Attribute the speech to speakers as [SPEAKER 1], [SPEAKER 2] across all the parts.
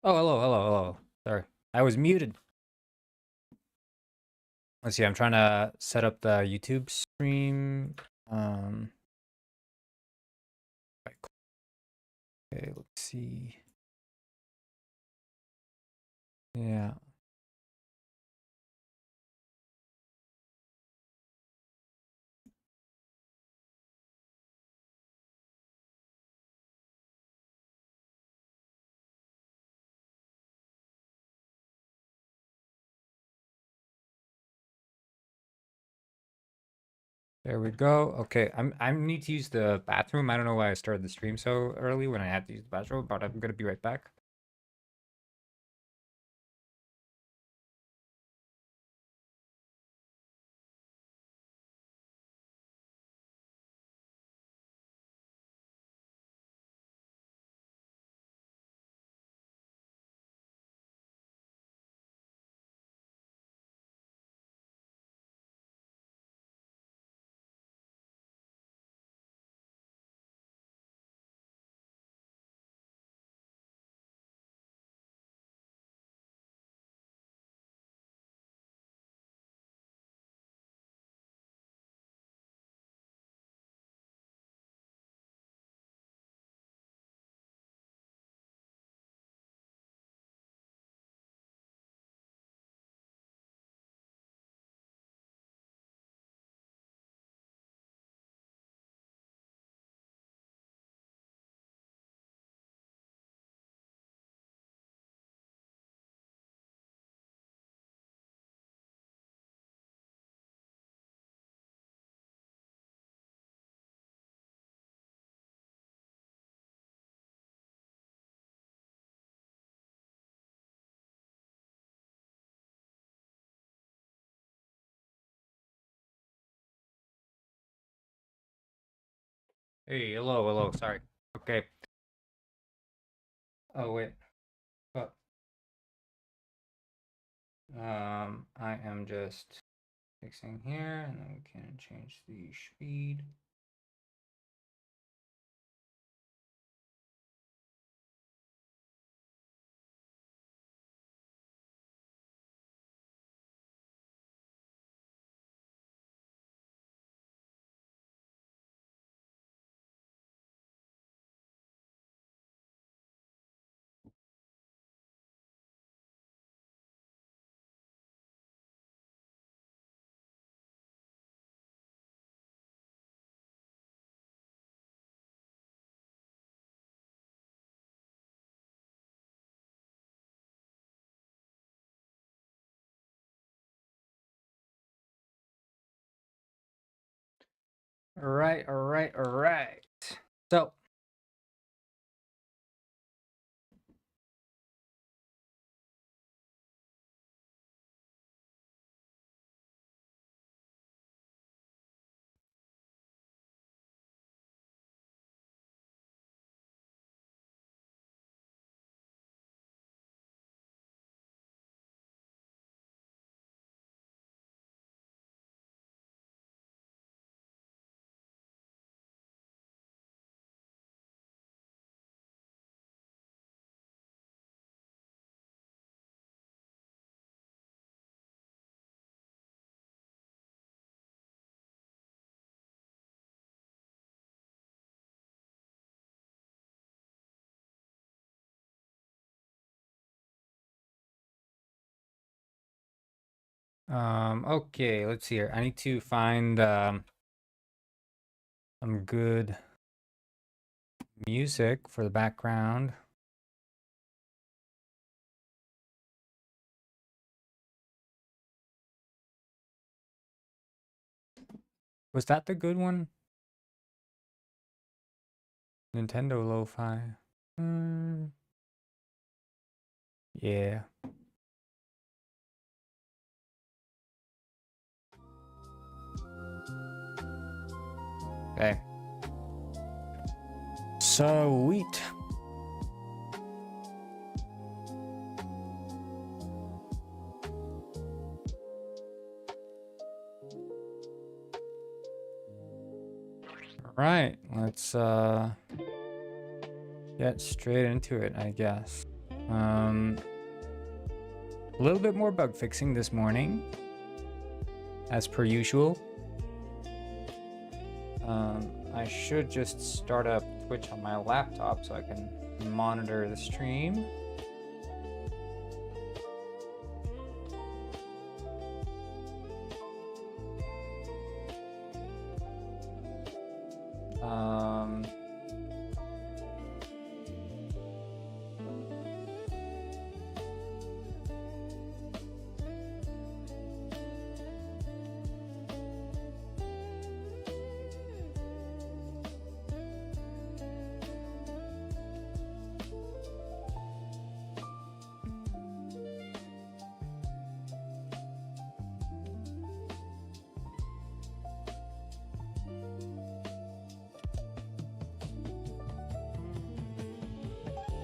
[SPEAKER 1] Oh, hello, hello, hello. Sorry, I was muted. Let's see, I'm trying to set up the YouTube stream. Um, okay, let's see. Yeah. There we go. Okay, I need to use the bathroom. I don't know why I started the stream so early when I had to use the bathroom, but I'm gonna be right back. Hey, hello, hello. Sorry. Okay. Oh wait. Oh. I am just fixing here, and then we can change the speed. All right, all right, all right. So. Okay, let's see here. I need to find some good music for the background. Was that the good one? Nintendo Lo-Fi. Yeah. Okay. Sweet. All right, let's get straight into it, I guess. A little bit more bug fixing this morning, as per usual. I should just start up Twitch on my laptop so I can monitor the stream.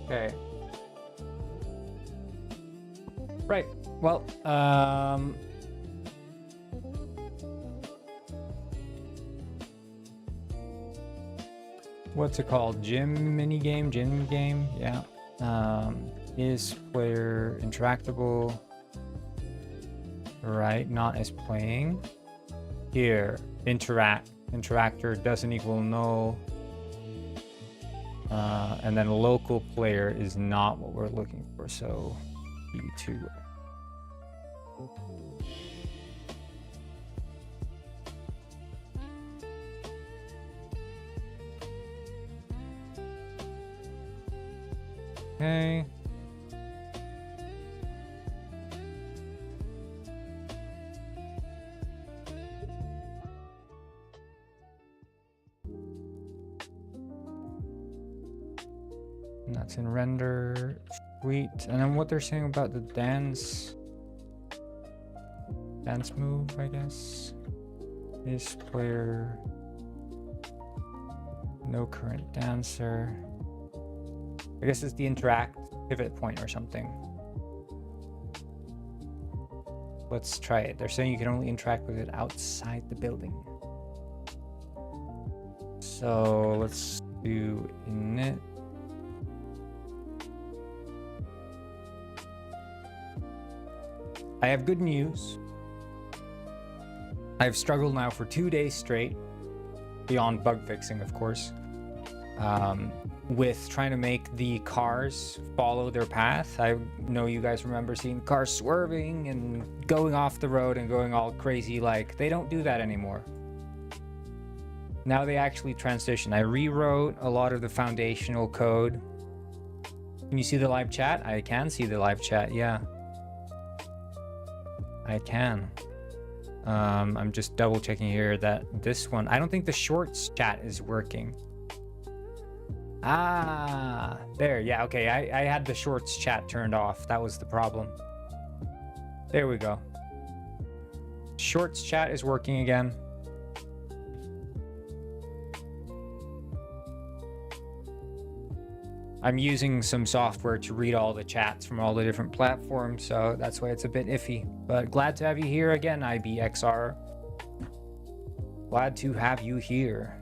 [SPEAKER 1] Okay. Right. Well, what's it called? Gym game? Yeah. Is player interactable? Right, not as playing. Here, interactor doesn't equal null. And then local player is not what we're looking for, so B2. Okay. And that's in render. Sweet. And then what they're saying about the dance move, I guess. Is player no current dancer. I guess it's the interact pivot point or something. Let's try it. They're saying you can only interact with it outside the building. So let's do init. I have good news. I've struggled now for 2 days straight, beyond bug fixing, of course, with trying to make the cars follow their path. I know you guys remember seeing cars swerving and going off the road and going all crazy. Like, they don't do that anymore. Now they actually transition. I rewrote a lot of the foundational code. Can you see the live chat? I can see the live chat, yeah. I can. I'm just double checking here that this one, I don't think the shorts chat is working. Ah, there, yeah, okay. I had the shorts chat turned off. That was the problem. There we go. Shorts chat is working again. I'm using some software to read all the chats from all the different platforms, so that's why it's a bit iffy. But glad to have you here again, IBXR. Glad to have you here.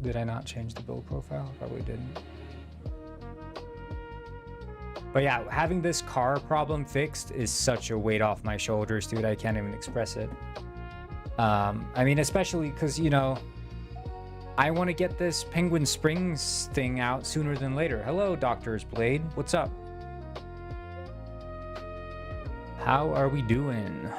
[SPEAKER 1] Did I not change the build profile? Probably didn't. But yeah, having this car problem fixed is such a weight off my shoulders, dude. I can't even express it. I mean, especially because, you know, I want to get this Penguin Springs thing out sooner than later. Hello, Doctor's Blade. What's up? How are we doing?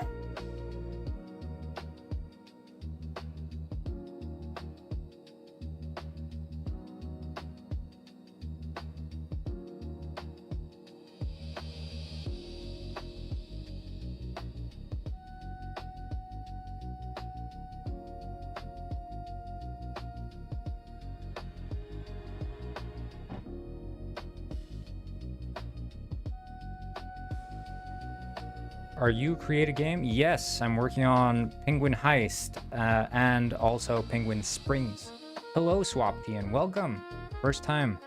[SPEAKER 1] are you create a game? Yes, I'm working on Penguin Heist and also Penguin Springs. Hello, Swaptian. Welcome. First time.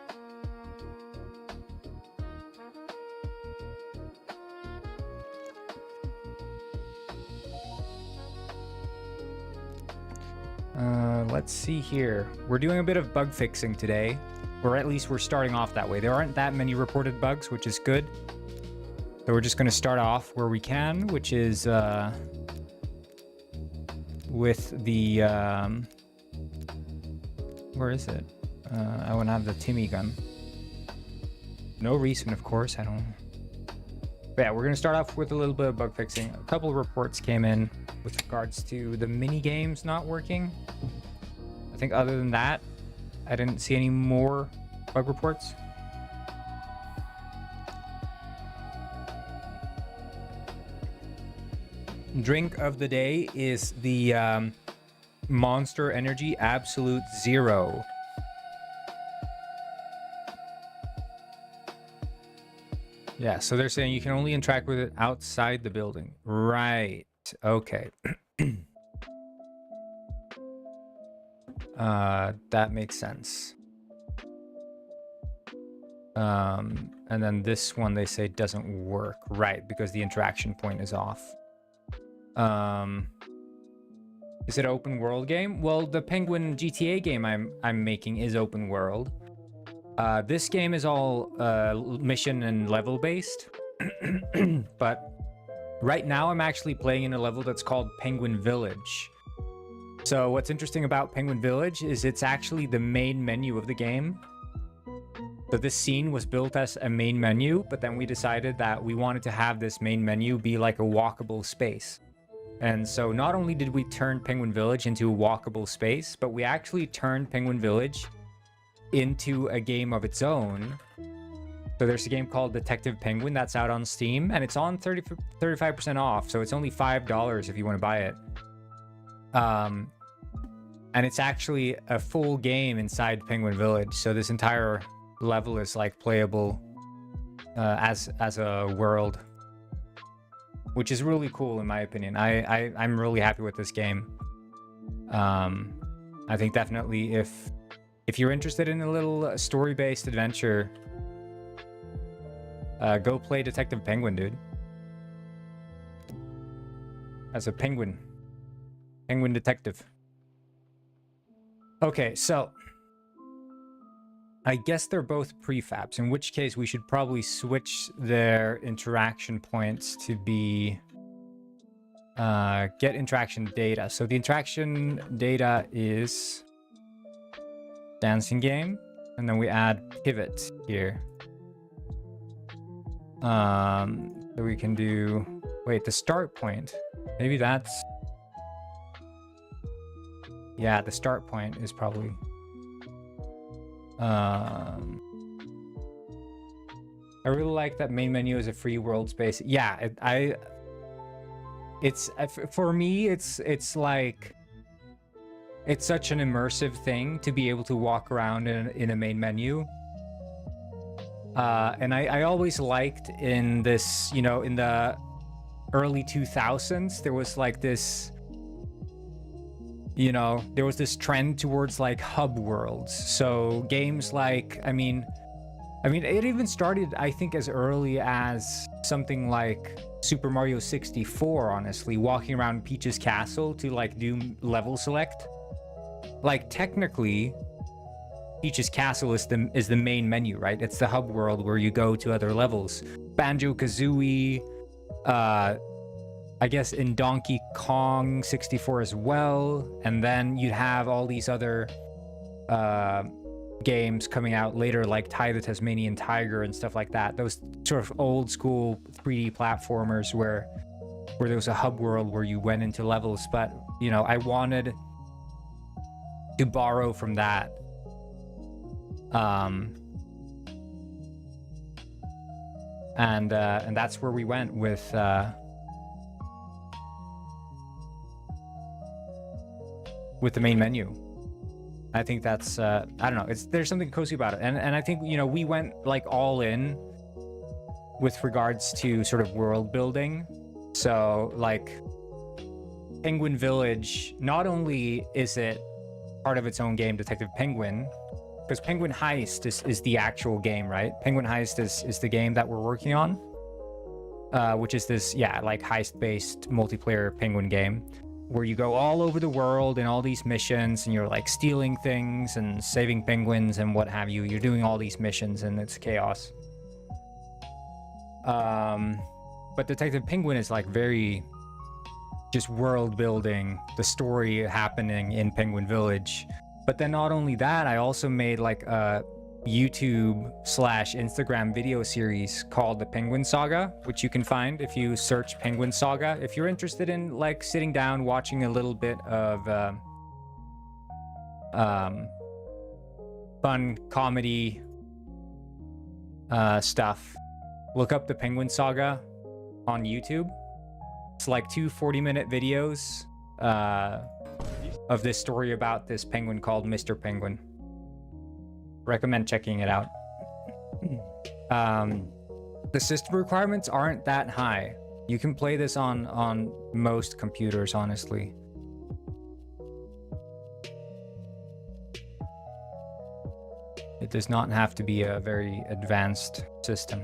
[SPEAKER 1] Let's see here. We're doing a bit of bug fixing today, or at least we're starting off that way. There aren't that many reported bugs, which is good. So we're just going to start off where we can, which is with the... where is it? I want to have the Timmy gun. No reason, of course. I don't... But yeah, we're going to start off with a little bit of bug fixing. A couple of reports came in with regards to the mini games not working. I think other than that, I didn't see any more bug reports. Drink of the day is the Monster Energy Absolute Zero. Yeah, so they're saying you can only interact with it outside the building. Right. Okay. That makes sense. And then this one they say doesn't work. Right, because the interaction point is off. Is it an open world game? Well, the Penguin GTA game I'm making is open world. This game is all mission and level based. But right now I'm actually playing in a level that's called Penguin Village. So what's interesting about Penguin Village is it's actually the main menu of the game. So this scene was built as a main menu, but then we decided that we wanted to have this main menu be like a walkable space. And so not only did we turn Penguin Village into a walkable space, but we actually turned Penguin Village into a game of its own. So there's a game called Detective Penguin that's out on Steam, and it's on 35% off, so it's only $5 if you want to buy it. And it's actually a full game inside Penguin Village, so this entire level is like playable as a world, which is really cool in my opinion. I'm really happy with this game. I think definitely if you're interested in a little story-based adventure, go play Detective Penguin, dude. As a penguin detective. Okay, so I guess they're both prefabs, in which case we should probably switch their interaction points to be get interaction data. So the interaction data is dancing game, and then we add pivot here. So we can do, wait, the start point. Maybe that's, yeah, the start point is probably I really like that main menu is a free world space. Yeah, it's for me it's like it's such an immersive thing to be able to walk around in a main menu. And I always liked in this, you know, in the early 2000s, there was like this, you know, there was this trend towards like hub worlds. So games like, I mean, it even started, I think, as early as something like Super Mario 64, honestly, walking around Peach's castle to like do level select. Like technically, Peach's castle is the main menu, right? It's the hub world where you go to other levels. Banjo-Kazooie, I guess in Donkey Kong 64 as well, and then you'd have all these other games coming out later, like Ty the Tasmanian Tiger and stuff like that. Those sort of old school 3D platformers where there was a hub world where you went into levels. But you know, I wanted to borrow from that. And that's where we went with the main menu. I think that's I don't know, there's something cozy about it, and I think, you know, we went like all in with regards to sort of world building. So like Penguin Village, not only is it part of its own game, Detective Penguin, because Penguin Heist is the actual game, right? Penguin Heist is the game that we're working on, which is this, yeah, like heist-based multiplayer penguin game where you go all over the world in all these missions and you're like stealing things and saving penguins and what have you. You're doing all these missions and it's chaos. But Detective Penguin is like very just world building, the story happening in Penguin Village. But then not only that, I also made like a YouTube/Instagram video series called The Penguin Saga, which you can find if you search Penguin Saga. If you're interested in like sitting down, watching a little bit of fun comedy stuff, look up The Penguin Saga on YouTube. It's like 2 40-minute videos of this story about this penguin called Mr. Penguin. Recommend checking it out. The system requirements aren't that high. You can play this on most computers, honestly. It does not have to be a very advanced system.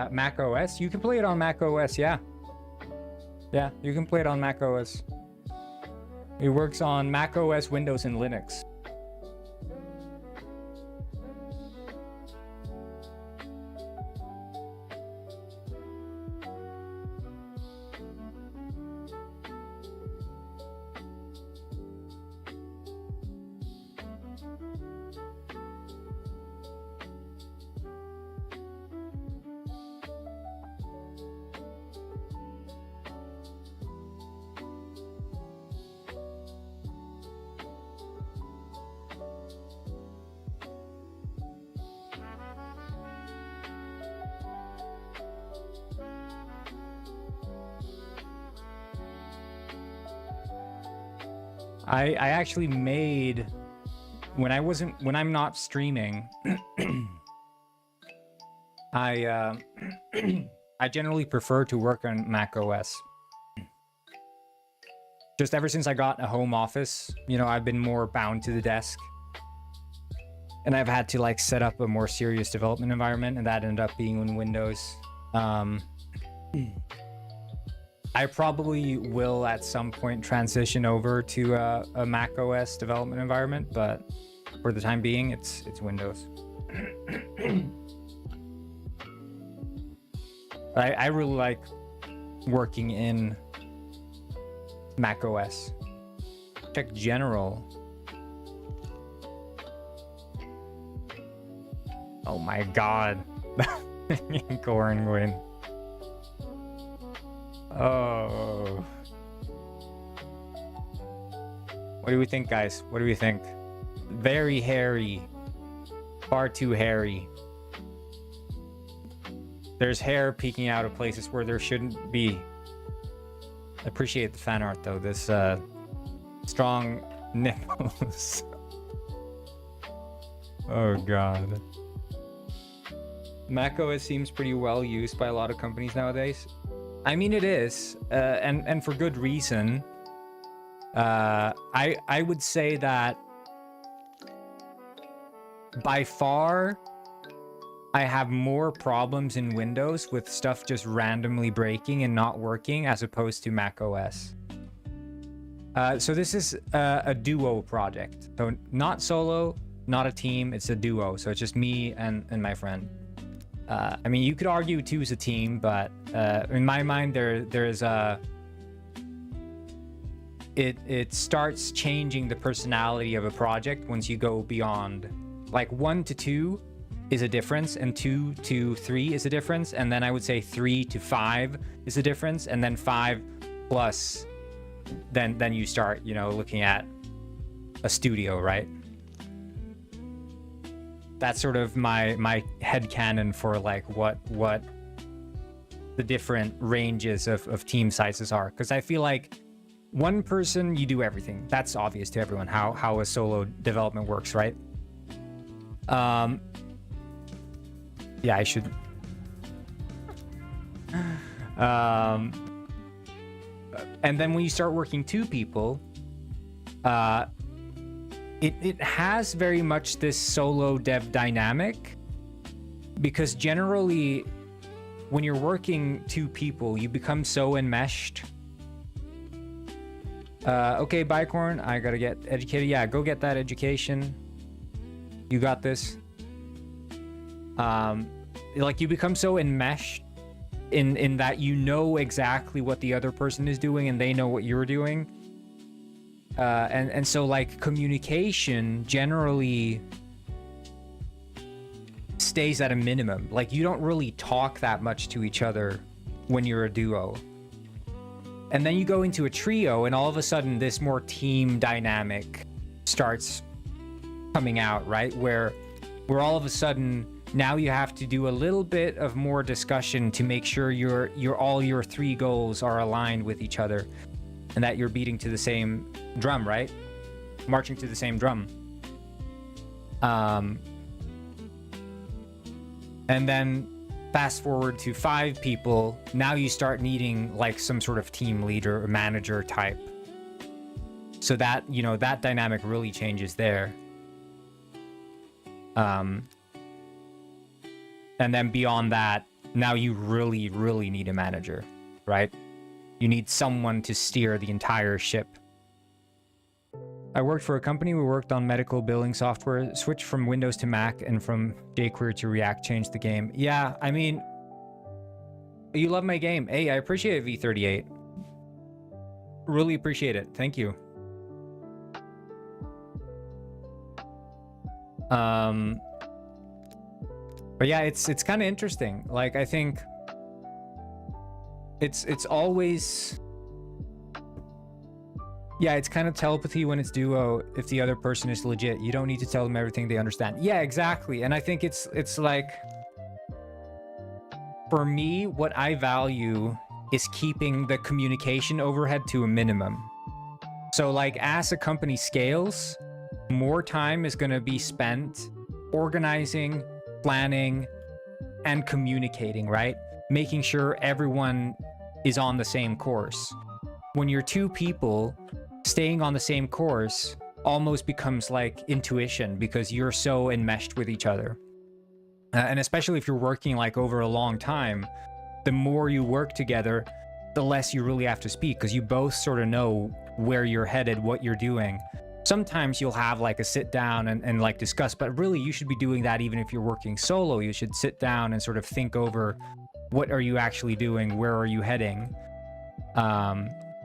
[SPEAKER 1] Mac OS, you can play it on Mac OS. Yeah, you can play it on Mac OS. It works on Mac OS, Windows, and Linux. I actually made, when I'm not streaming, I generally prefer to work on Mac OS. Just ever since I got a home office, you know, I've been more bound to the desk. And I've had to like set up a more serious development environment, and that ended up being in Windows. I probably will at some point transition over to a Mac OS development environment, but for the time being, it's Windows. I really like working in Mac OS. Check general. Oh my god. Cornwin. Oh. What do we think, guys? What do we think? Very hairy. Far too hairy. There's hair peeking out of places where there shouldn't be. Appreciate the fan art though. This strong nipples. Oh god. macOS seems pretty well used by a lot of companies nowadays. I mean, it is, and for good reason. I would say that by far I have more problems in Windows with stuff just randomly breaking and not working as opposed to macOS. So this is a duo project. So not solo, not a team, it's a duo. So it's just me and my friend. I mean, you could argue two is a team, but in my mind, there's a... It starts changing the personality of a project once you go beyond. Like 1 to 2 is a difference, and 2 to 3 is a difference, and then I would say 3 to 5 is a difference, and then 5 plus then you start, you know, looking at a studio, right? That's sort of my headcanon for like what the different ranges of team sizes are, because I feel like one person, you do everything. That's obvious to everyone how a solo development works, right? Yeah, I should. And then when you start working two people, it has very much this solo dev dynamic, because generally when you're working two people, you become so enmeshed. Okay, Bicorn, I gotta get educated. Yeah, go get that education. You got this. Like, you become so enmeshed in that you know exactly what the other person is doing and they know what you're doing. And so, like, communication generally stays at a minimum. Like, you don't really talk that much to each other when you're a duo. And then you go into a trio, and all of a sudden this more team dynamic starts coming out, right? Where all of a sudden now you have to do a little bit of more discussion to make sure all your three goals are aligned with each other, and that you're beating to the same drum, right? Marching to the same drum. And then fast forward to 5 people. Now you start needing like some sort of team leader or manager type. So that, you know, that dynamic really changes there. And then beyond that, now you really, really need a manager, right? You need someone to steer the entire ship. I worked for a company. We worked on medical billing software, switched from Windows to Mac, and from jQuery to React, changed the game. Yeah, I mean, you love my game. Hey, I appreciate it, V38. Really appreciate it. Thank you. But yeah, it's kind of interesting. Like, I think it's always, yeah, it's kind of telepathy when it's duo. If the other person is legit, you don't need to tell them everything they understand. Yeah, exactly. And I think it's like, for me, what I value is keeping the communication overhead to a minimum. So like, as a company scales, more time is going to be spent organizing, planning, and communicating, right? Making sure everyone is on the same course. When you're 2 people, staying on the same course almost becomes like intuition, because you're so enmeshed with each other. And especially if you're working like over a long time, the more you work together, the less you really have to speak, because you both sort of know where you're headed, what you're doing. Sometimes you'll have like a sit down and like discuss, but really you should be doing that even if you're working solo. You should sit down and sort of think over, what are you actually doing? Where are you heading?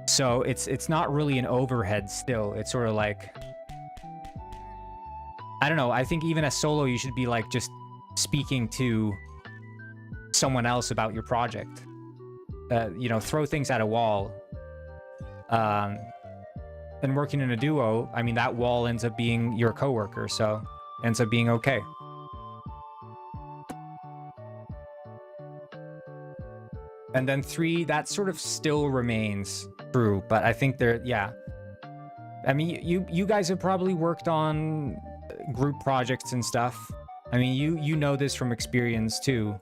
[SPEAKER 1] So it's not really an overhead still. It's sort of like, I don't know. I think even as solo, you should be like just speaking to someone else about your project. You know, throw things at a wall. And working in a duo, I mean, that wall ends up being your coworker, so ends up being okay. And then 3, that sort of still remains true, but I think yeah. I mean, you guys have probably worked on group projects and stuff. I mean, you know this from experience too.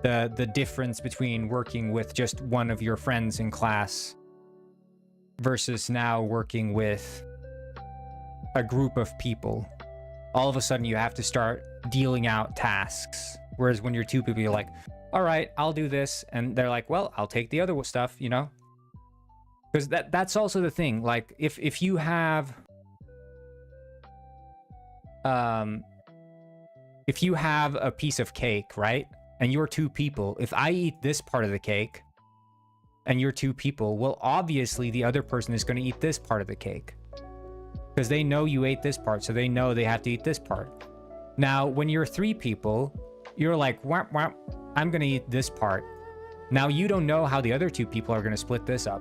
[SPEAKER 1] The difference between working with just one of your friends in class versus now working with a group of people. All of a sudden you have to start dealing out tasks. Whereas when you're 2 people, you're like, all right, I'll do this. And they're like, well, I'll take the other stuff, you know? Because that's also the thing. Like, if you have a piece of cake, right? And you're 2 people, if I eat this part of the cake and you're 2 people, well, obviously the other person is going to eat this part of the cake, because they know you ate this part, so they know they have to eat this part. Now, when you're 3 people, you're like, whap, whap, I'm going to eat this part. Now, you don't know how the other 2 people are going to split this up.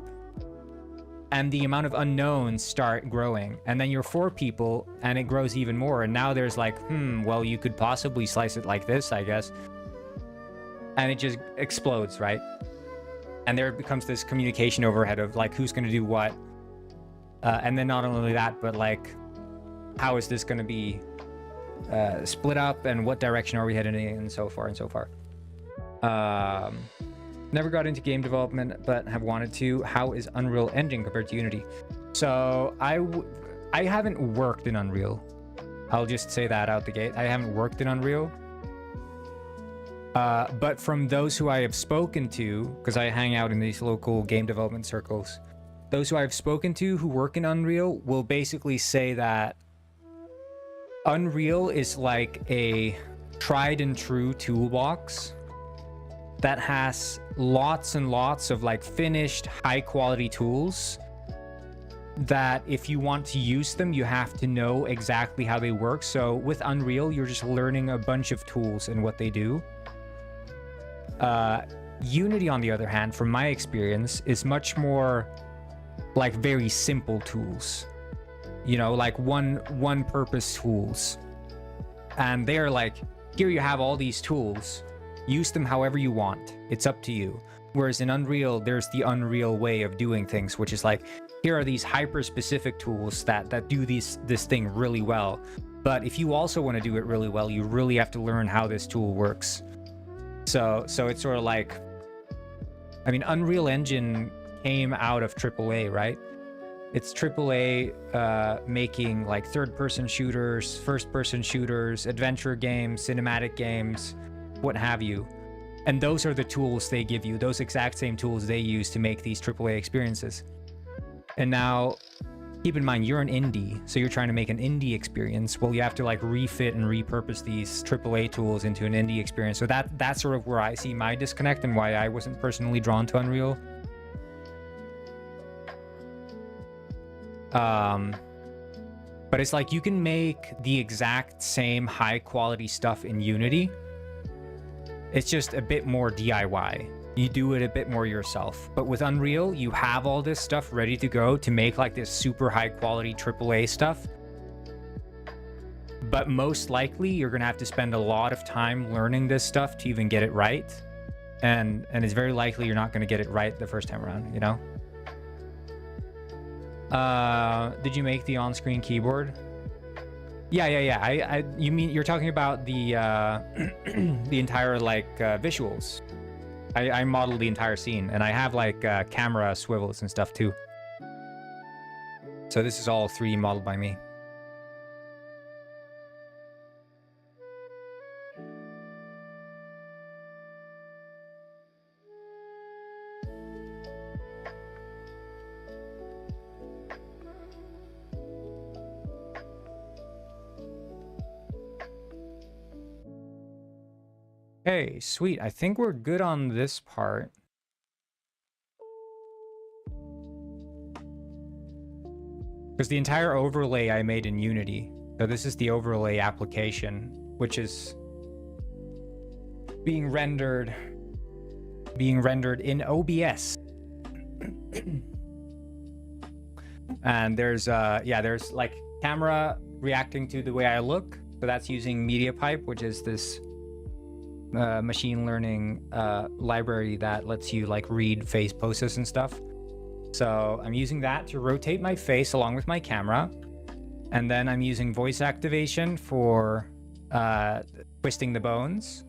[SPEAKER 1] and the amount of unknowns start growing, and then you're 4 people and it grows even more, and now there's like, well, you could possibly slice it like this, I guess, and it just explodes, right? And there becomes this communication overhead of like who's going to do what, and then not only that, but like how is this going to be split up, and what direction are we heading in, and so far and so far. Never got into game development, but have wanted to. How is Unreal Engine compared to Unity? So I haven't worked in Unreal. I'll just say that out the gate. I haven't worked in Unreal. But from those who I have spoken to, because I hang out in these local game development circles, those who I've spoken to who work in Unreal will basically say that Unreal is like a tried and true toolbox that has lots and lots of like finished high quality tools that if you want to use them, you have to know exactly how they work. So with Unreal, you're just learning a bunch of tools and what they do. Unity, on the other hand, from my experience, is much more like very simple tools, you know, like one purpose tools. And they're like, here you have all these tools, use them however you want, it's up to you. Whereas in Unreal, there's the Unreal way of doing things, which is like, here are these hyper specific tools that do this thing really well. But if you also want to do it really well, you really have to learn how this tool works. So it's sort of like, I mean, Unreal Engine came out of AAA, right? It's AAA making like third-person shooters, first-person shooters, adventure games, cinematic games, what have you. And those are the tools they give you, those exact same tools they use to make these AAA experiences. And now, keep in mind, you're an indie, so you're trying to make an indie experience. Well, you have to like refit and repurpose these AAA tools into an indie experience. So that's sort of where I see my disconnect and why I wasn't personally drawn to Unreal. But it's like you can make the exact same high quality stuff in Unity. It's just a bit more DIY. You do it a bit more yourself. But with Unreal, you have all this stuff ready to go to make like this super high quality AAA stuff. But most likely you're gonna have to spend a lot of time learning this stuff to even get it right. And it's very likely you're not gonna get it right the first time around, you know? Did you make the on-screen keyboard? Yeah. You mean you're talking about the the entire like visuals? I modeled the entire scene, and I have like camera swivels and stuff too. So this is all 3D modeled by me. Okay, sweet. I think we're good on this part. Because the entire overlay I made in Unity. So this is the overlay application, which is being rendered in OBS. And there's there's like camera reacting to the way I look. So that's using MediaPipe, which is this machine learning library that lets you like read face poses and stuff. So I'm using that to rotate my face along with my camera, and then I'm using voice activation for twisting the bones,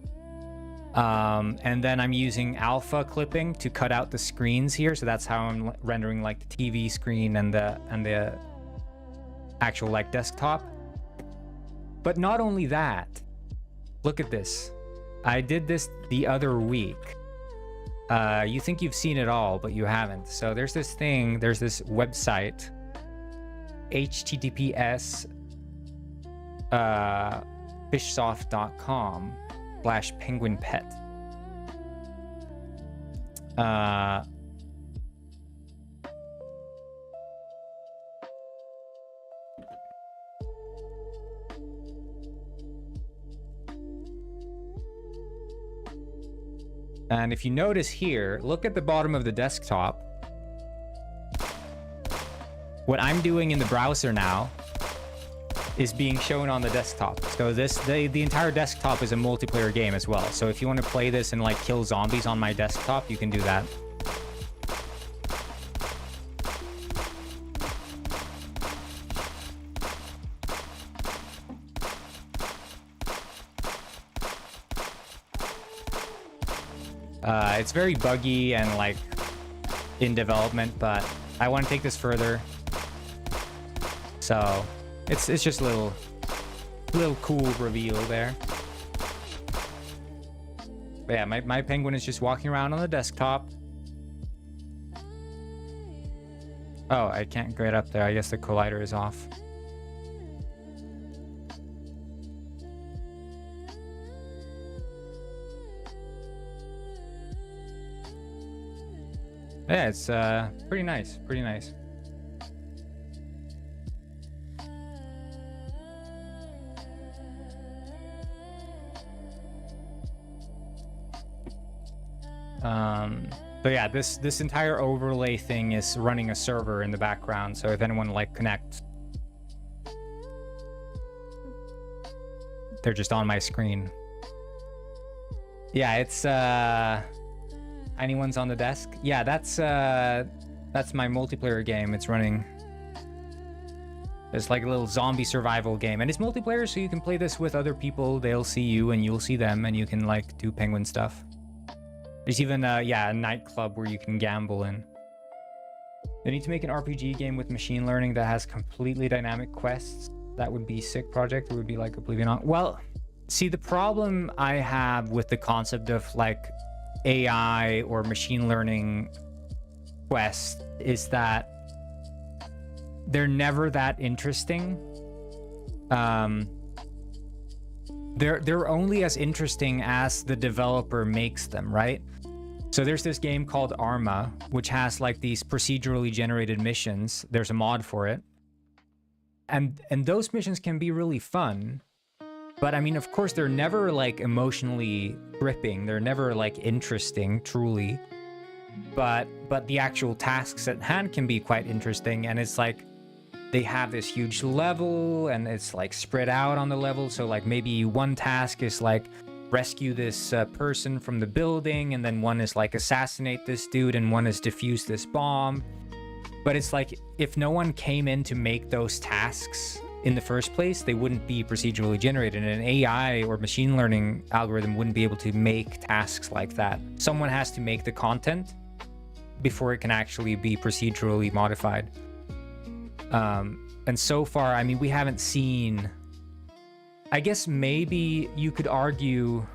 [SPEAKER 1] and then I'm using alpha clipping to cut out the screens here. So that's how I'm rendering like the TV screen and the actual like desktop. But not only that, look at this. I did this the other week. You think you've seen it all, but you haven't. So there's this thing, there's this website, https fishsoft.com/penguinpet. And if you notice here, look at the bottom of the desktop. what I'm doing in the browser now is being shown on the desktop. So the entire desktop is a multiplayer game as well. So if you want to play this and like kill zombies on my desktop, you can do that. It's very buggy and like in development, but I want to take this further. So it's just a little cool reveal there. But yeah, my penguin is just walking around on the desktop. Oh, I can't get up there. I guess the collider is off. Yeah, it's pretty nice, pretty nice. But yeah, this entire overlay thing is running a server in the background. So if anyone like connects, they're just on my screen. Yeah, it's anyone's on the desk. Yeah, that's my multiplayer game. It's running. It's like a little zombie survival game, and it's multiplayer, so you can play this with other people. They'll see you and you'll see them, and you can like do penguin stuff. There's even yeah, a nightclub where you can gamble in. They need to make an RPG game with machine learning that has completely dynamic quests. That would be sick project. It would be like Oblivion on. Well, see, the problem I have with the concept of like AI or machine learning quests is that they're never that interesting. They're only as interesting as the developer makes them, right? So there's this game called Arma, which has like these procedurally generated missions. There's a mod for it. And those missions can be really fun. But I mean, of course, they're never like emotionally gripping. They're never like interesting, truly. But the actual tasks at hand can be quite interesting. And it's like they have this huge level and it's like spread out on the level. So like maybe one task is like rescue this person from the building, and then one is like assassinate this dude, and one is defuse this bomb. But it's like if no one came in to make those tasks in the first place, they wouldn't be procedurally generated. And an AI or machine learning algorithm wouldn't be able to make tasks like that. Someone has to make the content before it can actually be procedurally modified. And so far, I mean, we haven't seen... I guess maybe you could argue...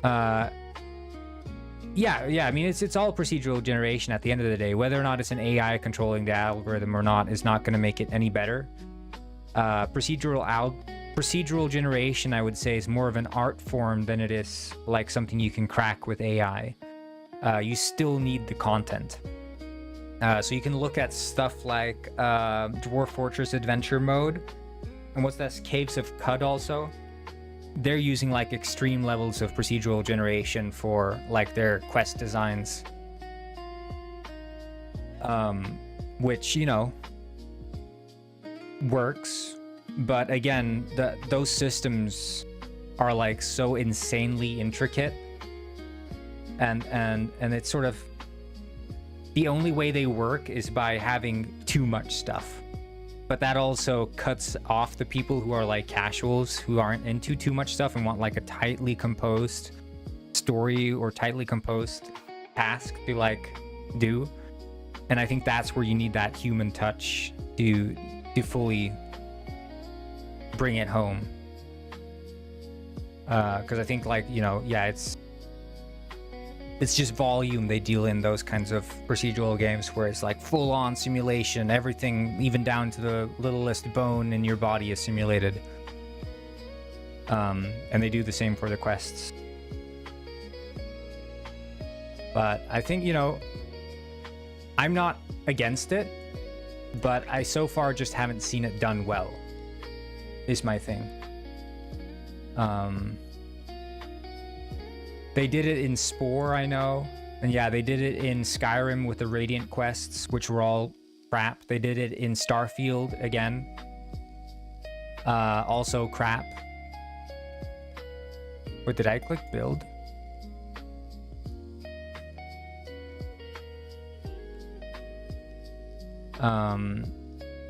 [SPEAKER 1] yeah, I mean, it's all procedural generation at the end of the day. Whether or not it's an AI controlling the algorithm or not is not going to make it any better. Procedural generation, I would say, is more of an art form than it is like something you can crack with AI. You still need the content. So you can look at stuff like Dwarf Fortress Adventure Mode. And what's that? Caves of Cud also. They're using like extreme levels of procedural generation for like their quest designs. Which, you know, works. But again, those systems are like so insanely intricate. And it's sort of... The only way they work is by having too much stuff. But that also cuts off the people who are like casuals, who aren't into too much stuff and want like a tightly composed story or tightly composed task to like do. And I think that's where you need that human touch to fully bring it home. Because I think, like, you know, yeah, it's just volume they deal in those kinds of procedural games where it's like full-on simulation. Everything, even down to the littlest bone in your body, is simulated. And they do the same for the quests. But I think, you know, I'm not against it, but I so far just haven't seen it done well, is my thing. They did it in Spore, I know. And yeah, they did it in Skyrim with the Radiant quests, which were all crap. They did it in Starfield again. Also crap. What did I click? Build?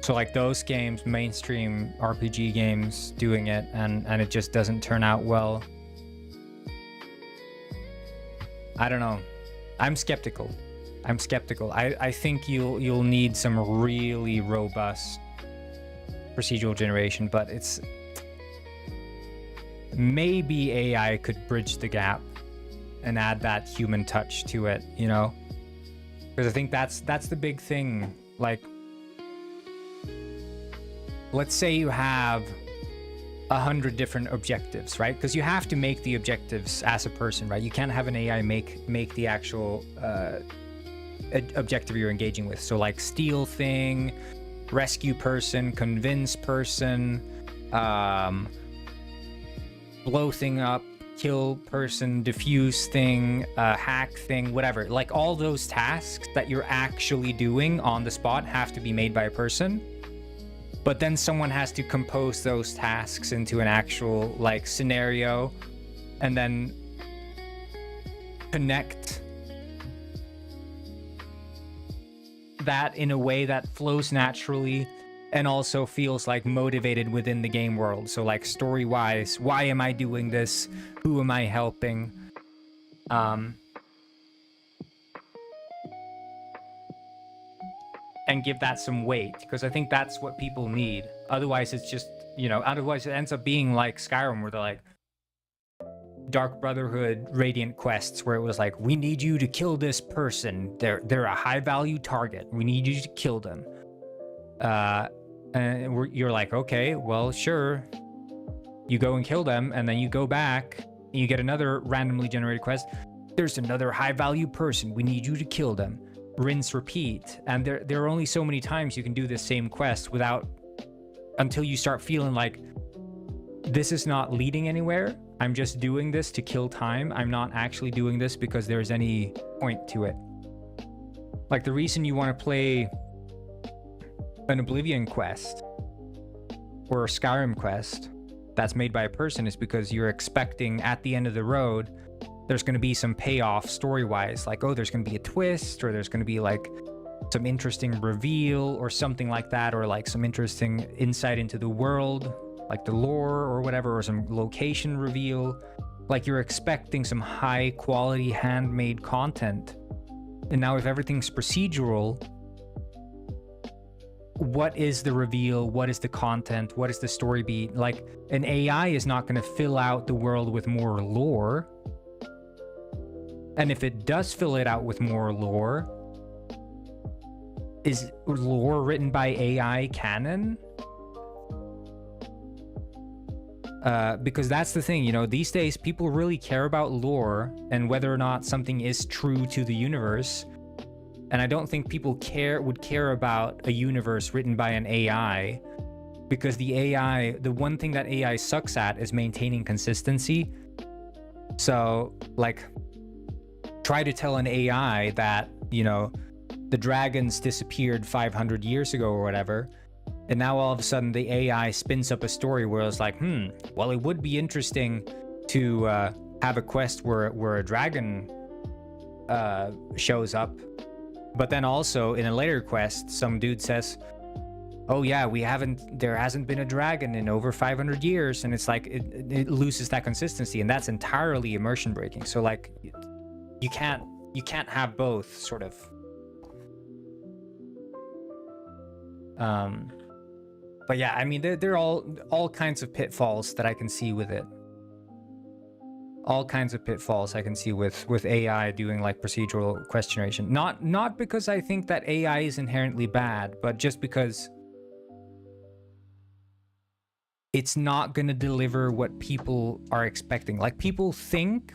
[SPEAKER 1] So like those games, mainstream RPG games doing it, and it just doesn't turn out well. I don't know. I'm skeptical. I think you'll need some really robust procedural generation, but it's maybe AI could bridge the gap and add that human touch to it, you know? Because I think that's the big thing. Like, let's say you have 100 different objectives, right? Because you have to make the objectives as a person, right? You can't have an AI make the actual objective you're engaging with. So like steal thing, rescue person, convince person, blow thing up, kill person, diffuse thing, hack thing, whatever. Like all those tasks that you're actually doing on the spot have to be made by a person. But then someone has to compose those tasks into an actual like scenario and then connect that in a way that flows naturally and also feels like motivated within the game world. So like story wise, why am I doing this? Who am I helping? And give that some weight, because I think that's what people need. Otherwise it's just, you know, otherwise it ends up being like Skyrim, where they're like Dark Brotherhood Radiant quests, where it was like, we need you to kill this person, they're a high value target, we need you to kill them. And you're like, okay, well, sure. You go and kill them, and then you go back and you get another randomly generated quest. There's another high value person, we need you to kill them. Rinse, repeat. And there are only so many times you can do this same quest until you start feeling like, this is not leading anywhere. I'm just doing this to kill time. I'm not actually doing this because there's any point to it. Like the reason you want to play an Oblivion quest or a Skyrim quest that's made by a person is because you're expecting at the end of the road there's going to be some payoff story-wise, like, oh, there's going to be a twist, or there's going to be like some interesting reveal or something like that, or like some interesting insight into the world, like the lore or whatever, or some location reveal. Like you're expecting some high quality handmade content. And now if everything's procedural, what is the reveal? What is the content? What is the story beat? Like an AI is not going to fill out the world with more lore. And if it does fill it out with more lore, is lore written by AI canon? Because that's the thing, you know, these days people really care about lore and whether or not something is true to the universe. And I don't think people would care about a universe written by an AI, because the one thing that AI sucks at is maintaining consistency. So like, try to tell an AI that, you know, the dragons disappeared 500 years ago or whatever, and now all of a sudden the AI spins up a story where it's like, well, it would be interesting to have a quest where a dragon shows up, but then also in a later quest some dude says, oh yeah, there hasn't been a dragon in over 500 years, and it's like it loses that consistency, and that's entirely immersion breaking. So like, you can't have both, sort of. But yeah, I mean, there are all kinds of pitfalls that I can see with it. All kinds of pitfalls I can see with AI doing like procedural quest generation. Not because I think that AI is inherently bad, but just because it's not going to deliver what people are expecting. Like people think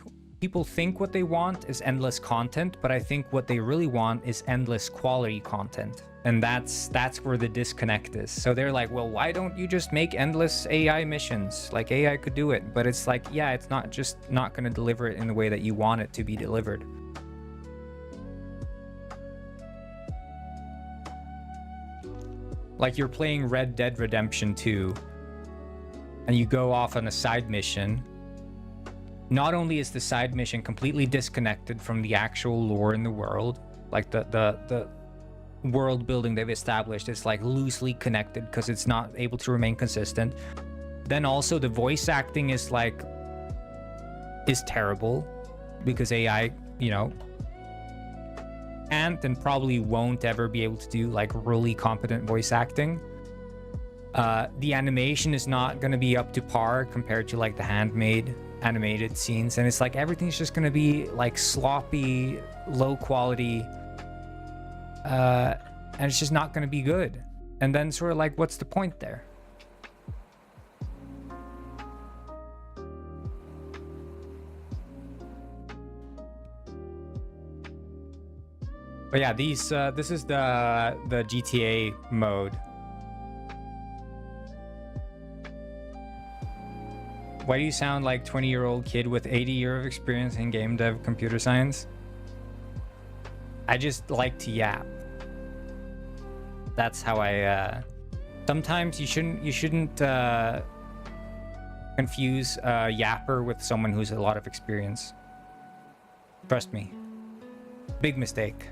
[SPEAKER 1] what they want is endless content, but I think what they really want is endless quality content. And that's where the disconnect is. So they're like, well, why don't you just make endless AI missions? Like AI could do it, but it's like, yeah, it's not going to deliver it in the way that you want it to be delivered. Like you're playing Red Dead Redemption 2 and you go off on a side mission. Not only is the side mission completely disconnected from the actual lore in the world, like the world building they've established is like loosely connected because it's not able to remain consistent. Then also the voice acting is terrible because AI, you know, can't and probably won't ever be able to do like really competent voice acting. The animation is not going to be up to par compared to like the handmade animated scenes, and it's like everything's just going to be like sloppy, low quality, and it's just not going to be good. And then sort of like, what's the point there? But yeah, these this is the GTA mode. Why do you sound like 20-year-old kid with 80 years of experience in game dev computer science? I just like to yap. That's how I sometimes you shouldn't confuse a yapper with someone who's a lot of experience. Trust me. Big mistake.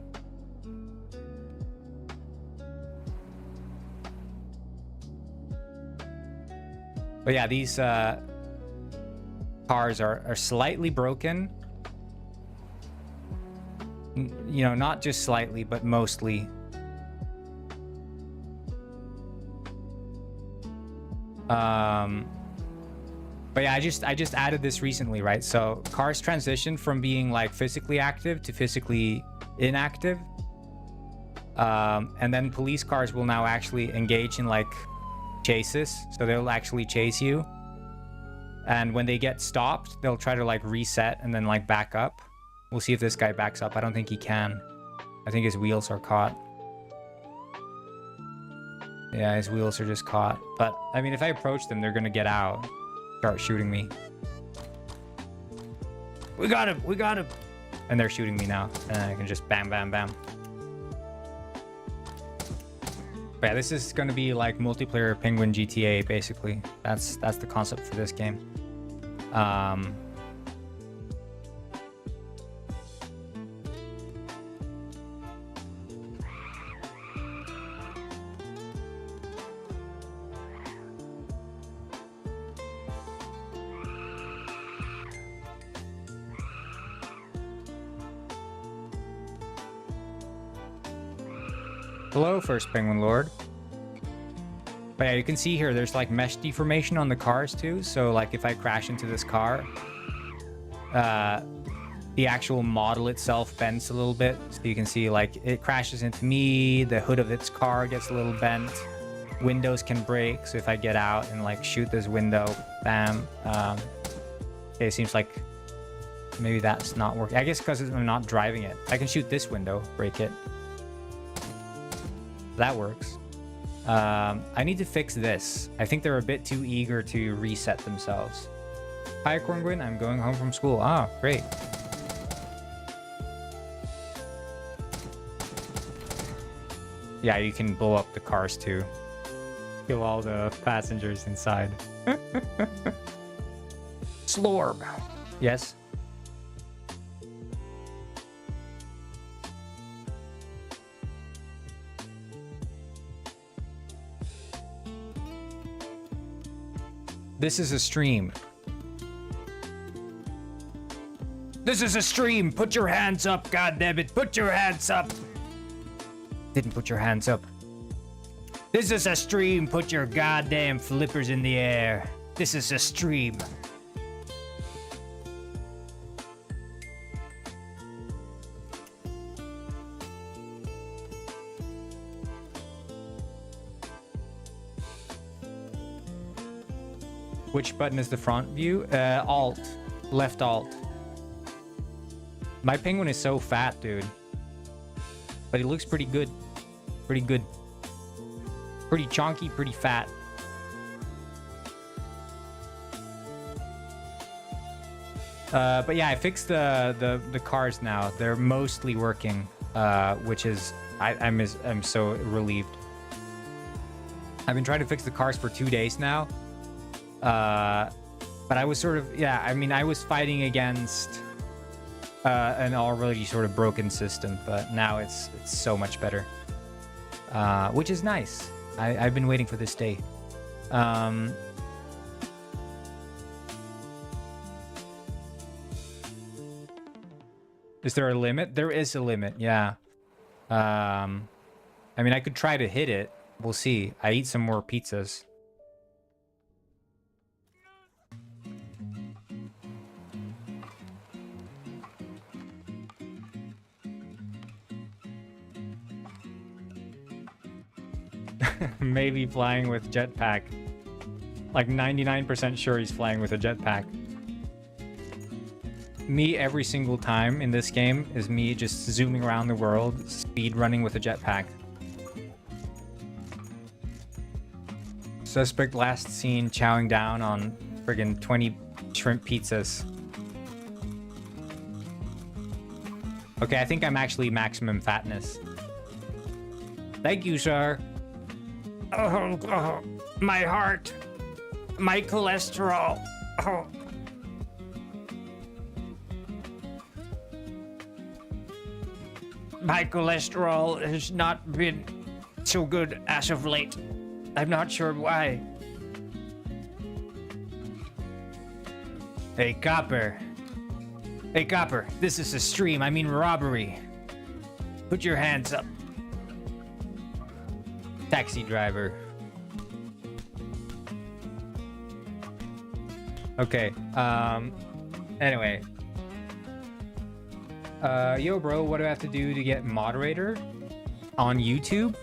[SPEAKER 1] But yeah, these cars are slightly broken. You know, not just slightly, but mostly. But yeah, I just added this recently, right? So cars transition from being like physically active to physically inactive. And then police cars will now actually engage in like chases, so they'll actually chase you, and when they get stopped they'll try to like reset and then like back up. We'll see if this guy backs up. I don't think he can. I think his wheels are caught. Yeah, his wheels are just caught. But I mean, if I approach them, they're gonna get out, start shooting me. We got him, and they're shooting me now, and I can just bam bam bam. But yeah, this is going to be like multiplayer Penguin GTA, basically. That's the concept for this game. Hello, First Penguin Lord. But yeah, you can see here, there's like mesh deformation on the cars too. So like if I crash into this car, the actual model itself bends a little bit. So you can see like it crashes into me, the hood of its car gets a little bent, windows can break. So if I get out and like shoot this window, bam. Okay, it seems like maybe that's not working. I guess because I'm not driving it. I can shoot this window, break it. That works. I need to fix this. I think they're a bit too eager to reset themselves. Hi, Corngwin. I'm going home from school. Ah, great. Yeah, you can blow up the cars too. Kill all the passengers inside. Slorb. Yes? This is a stream. This is a stream. Put your hands up, goddammit. Put your hands up. Didn't put your hands up. This is a stream. Put your goddamn flippers in the air. This is a stream. Which button is the front view? Alt. Left alt. My penguin is so fat, dude. But he looks pretty good. Pretty good. Pretty chonky, pretty fat. But yeah, I fixed the cars now. They're mostly working, which is I'm so relieved. I've been trying to fix the cars for 2 days now. But I was sort of, yeah, I mean, I was fighting against an already sort of broken system, but now it's so much better, which is nice. I've been waiting for this day. Is there a limit? There is a limit, yeah. I mean, I could try to hit it. We'll see. I eat some more pizzas. Maybe flying with jetpack. Like 99% sure he's flying with a jetpack. Me every single time in this game is me just zooming around the world, speed running with a jetpack. Suspect last seen chowing down on friggin' 20 shrimp pizzas. Okay, I think I'm actually maximum fatness. Thank you, sir. Oh, my heart. My cholesterol. Oh. My cholesterol has not been so good as of late. I'm not sure why. Hey, copper. Hey, copper. This is a stream. I mean robbery. Put your hands up. Taxi driver. Okay. Anyway. Yo, bro, what do I have to do to get moderator on YouTube?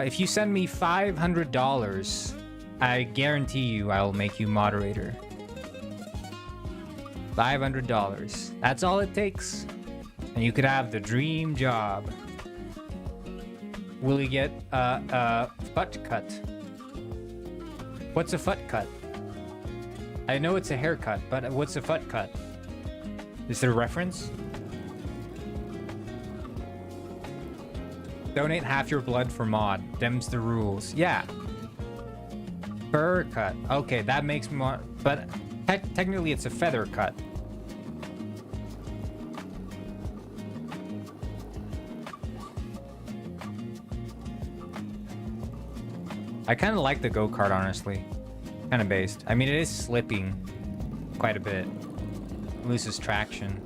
[SPEAKER 1] If you send me $500, I guarantee you I'll make you moderator. $500. That's all it takes. And you could have the dream job. Will you get a foot cut? What's a foot cut? I know it's a haircut, but what's a foot cut? Is there a reference? Donate half your blood for mod. Them's the rules. Yeah. Fur cut. Okay, that makes more... But technically it's a feather cut. I kind of like the go-kart, honestly. Kind of based. I mean, it is slipping quite a bit. Loses traction.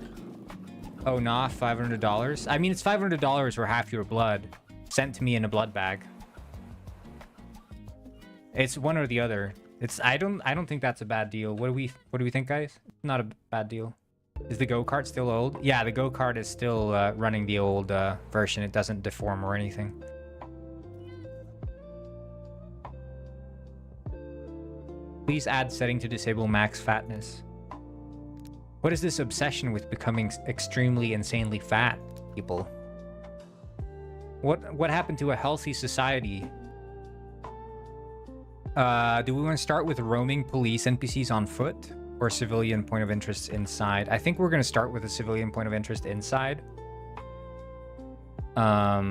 [SPEAKER 1] Oh, nah, $500? I mean, it's $500 for half your blood sent to me in a blood bag. It's one or the other. It's I don't think that's a bad deal. What do we think, guys? Not a bad deal. Is the go-kart still old? Yeah, the go-kart is still running the old version. It doesn't deform or anything. Please add setting to disable max fatness. What is this obsession with becoming extremely insanely fat, people? What happened to a healthy society? Do we want to start with roaming police NPCs on foot or civilian point of interest inside? I think we're going to start with a civilian point of interest inside. I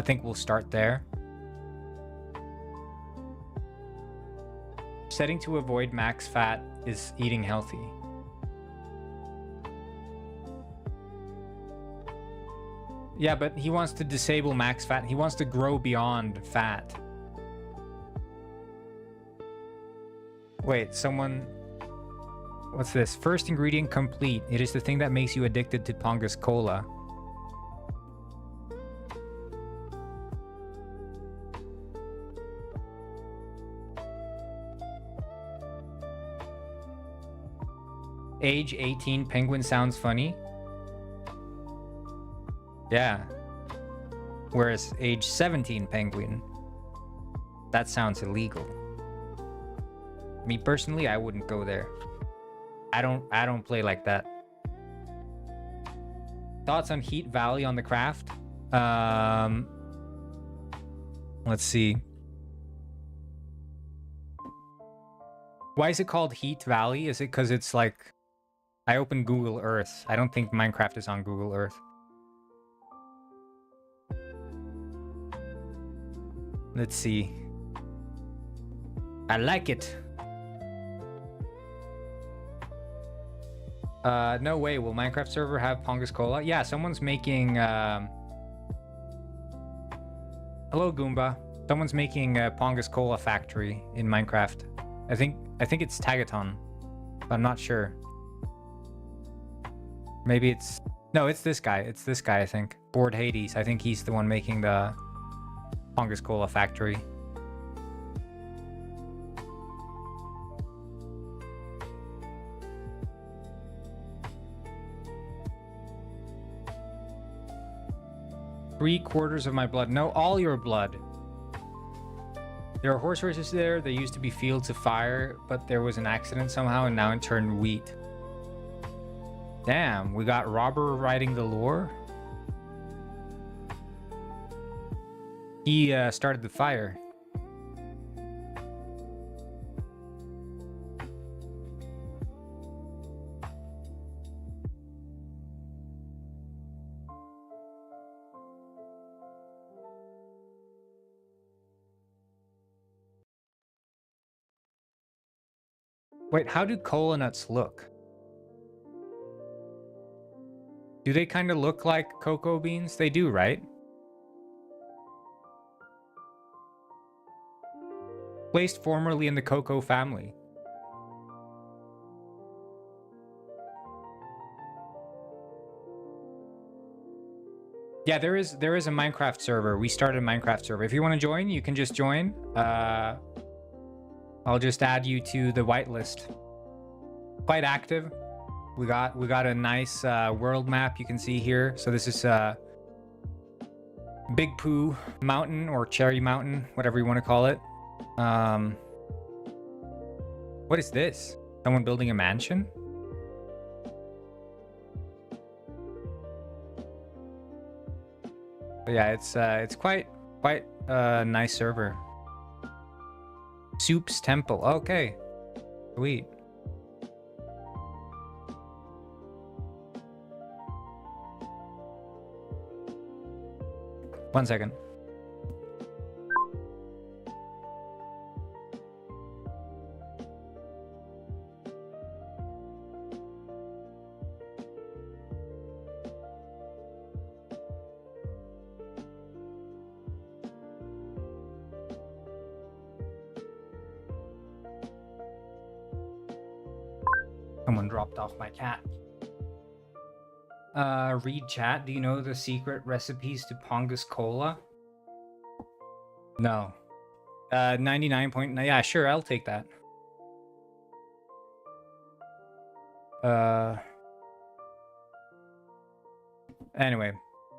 [SPEAKER 1] think we'll start there. Setting to avoid max fat is eating healthy. Yeah, but he wants to disable max fat. He wants to grow beyond fat. Wait, someone... What's this? First ingredient complete. It is the thing that makes you addicted to Pongus Cola. Age 18 penguin sounds funny. Yeah. Whereas age 17 penguin, that sounds illegal. Me personally, I wouldn't go there. I don't play like that. Thoughts on Heat Valley on the craft? Let's see. Why is it called Heat Valley? Is it because it's like... I opened Google Earth. I don't think Minecraft is on Google Earth. Let's see. I like it. No way. Will Minecraft server have Pongus Cola? Yeah, someone's making. Hello, Goomba. Someone's making a Pongus Cola factory in Minecraft. I think it's Tagaton. I'm not sure. Maybe it's... No, it's this guy. It's this guy, I think. Bored Hades. I think he's the one making the Pongus Cola factory. Three-quarters of my blood. No, all your blood. There are horse races there. They used to be fields of fire, but there was an accident somehow, and now it turned wheat. Damn, we got Robber riding the lore. He started the fire. Wait, how do cola nuts look? Do they kind of look like cocoa beans? They do, right? Placed formerly in the cocoa family. Yeah, there is a Minecraft server. We started a Minecraft server. If you want to join, you can just join. I'll just add you to the whitelist. Quite active. We got a nice world map you can see here. So this is Big Pooh Mountain or Cherry Mountain, whatever you want to call it. What is this? Someone building a mansion? But yeah, it's quite a nice server. Soup's Temple. Okay. Sweet. One second. Someone dropped off my cat. Read chat. Do you know the secret recipes to Pongus Cola? No. 99.9. Yeah, sure. I'll take that. Anyway,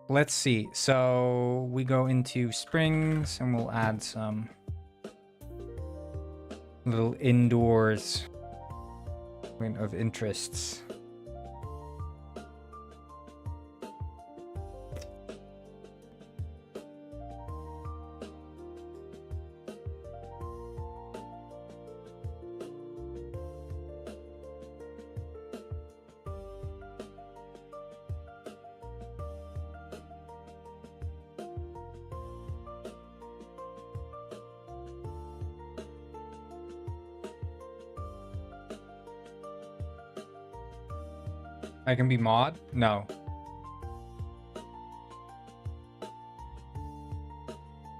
[SPEAKER 1] let's see. So we go into springs and we'll add some little indoors of interests. I can be mod? No.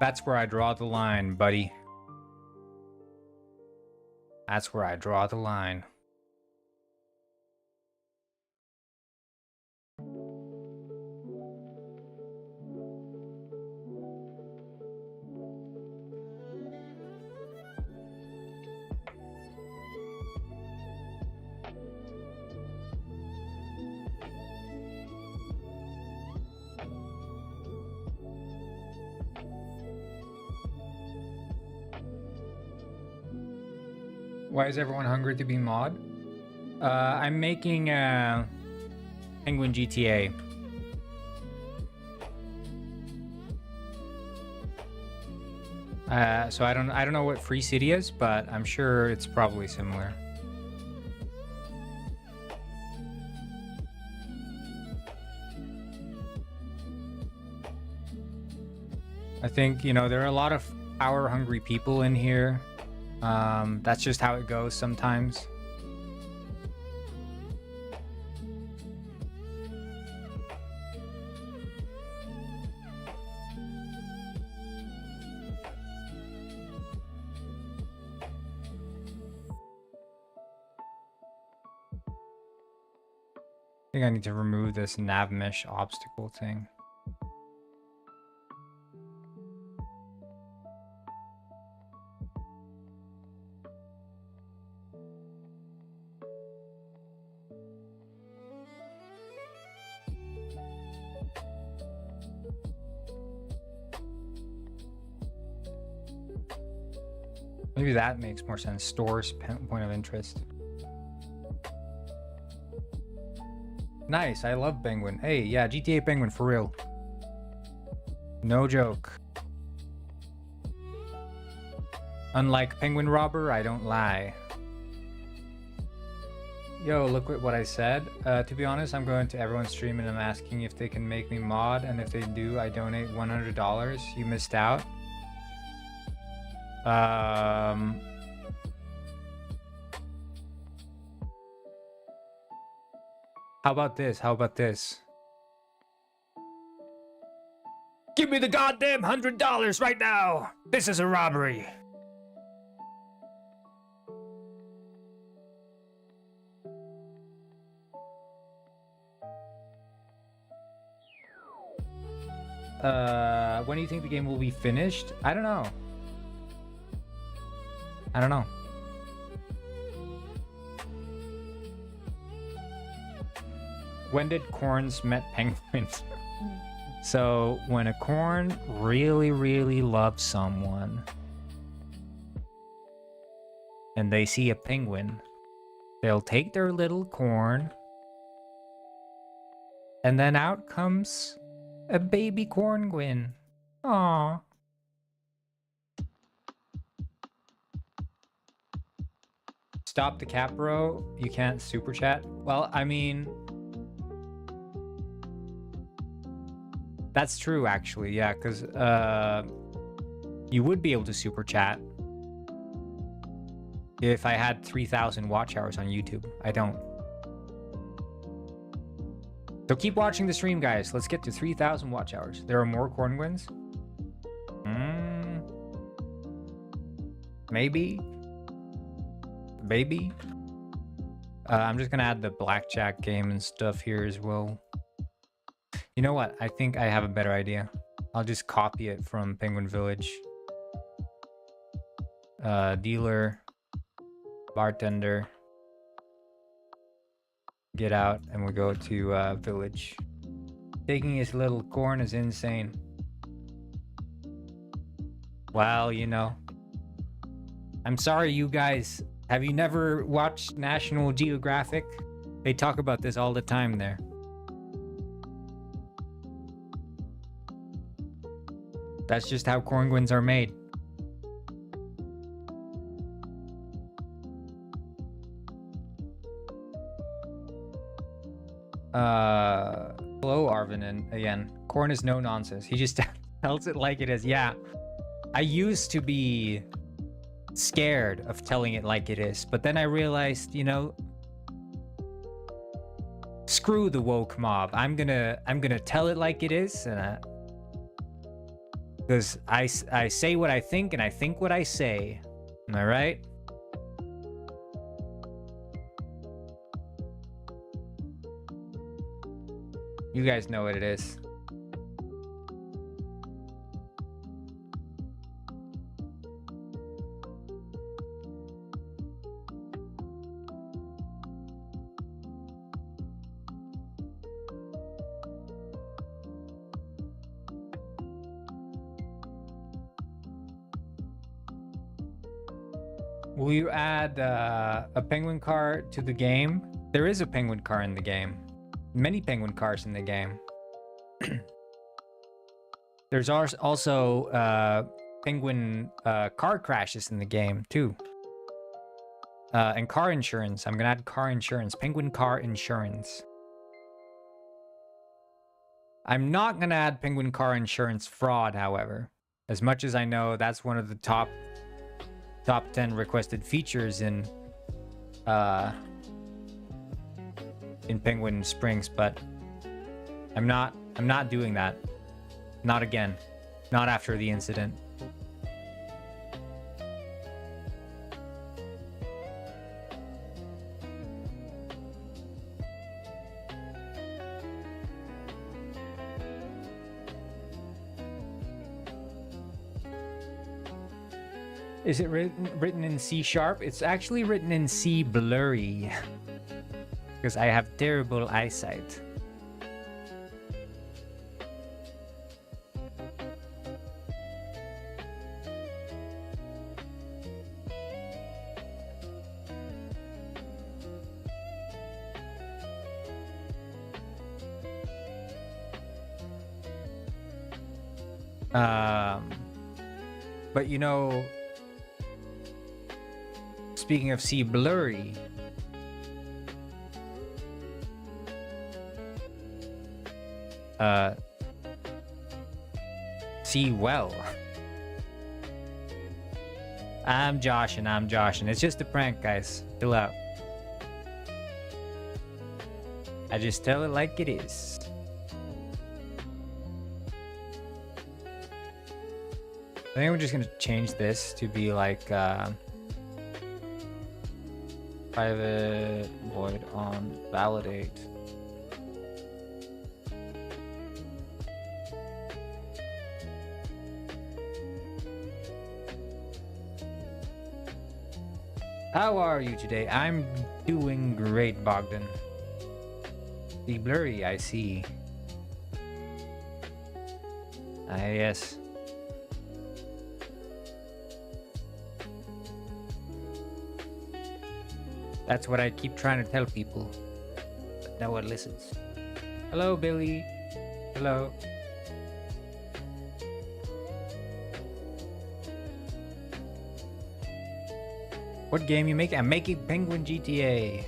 [SPEAKER 1] That's where I draw the line, buddy. That's where I draw the line. Why is everyone hungry to be mod? I'm making Penguin GTA. So I don't know what Free City is, but I'm sure it's probably similar. I think, you know, there are a lot of power-hungry people in here. That's just how it goes sometimes. I think I need to remove this nav mesh obstacle thing. Maybe that makes more sense. Stores point of interest. Nice, I love Penguin. Hey, yeah, GTA Penguin for real. No joke. Unlike Penguin Robber, I don't lie. Yo, look at what I said. To be honest, I'm going to everyone's stream and I'm asking if they can make me mod, and if they do, I donate $100. You missed out. How about this? How about this? Give me the goddamn $100 right now! This is a robbery! When do you think the game will be finished? I don't know. I don't know. When did corns met penguins? So when a corn really, really loves someone and they see a penguin, they'll take their little corn and then out comes a baby corngwin. Aww. Stop the cap, bro. You can't super chat. Well, I mean, that's true, actually. Yeah, because you would be able to super chat if I had 3,000 watch hours on YouTube. I don't. So keep watching the stream, guys. Let's get to 3,000 watch hours. There are more corngwins? Maybe. Maybe. I'm just gonna add the blackjack game and stuff here as well. You know what? I think I have a better idea. I'll just copy it from Penguin Village. Dealer, bartender, get out, and we'll go to village. Taking his little corn is insane. Well, you know, I'm sorry, you guys. Have you never watched National Geographic? They talk about this all the time there. That's just how corngwins are made. Hello, Arvin, and again, corn is no nonsense. He just tells it like it is. Yeah, I used to be scared of telling it like it is, but then I realized, you know, screw the woke mob. I'm gonna tell it like it is, and because I say what I think and I think what I say. Am I right? You guys know what it is. Will you add a penguin car to the game? There is a penguin car in the game. Many penguin cars in the game. There's also penguin car crashes in the game too. And car insurance. I'm gonna add car insurance. Penguin car insurance. I'm not gonna add penguin car insurance fraud, however. As much as I know that's one of the top 10 requested features in Penguin Springs, but I'm not doing that. Not again. Not after the incident. Is it written in C#? It's actually written in C blurry. Because I have terrible eyesight. But you know, speaking of C blurry, see well. I'm joshing. It's just a prank, guys. Chill out. I just tell it like it is. I think we're just gonna change this to be like private void on validate. How are you today? I'm doing great, Bogdan. The blurry, I see. Yes. That's what I keep trying to tell people, but no one listens. Hello, Billy. Hello. What game you making? I'm making Penguin GTA.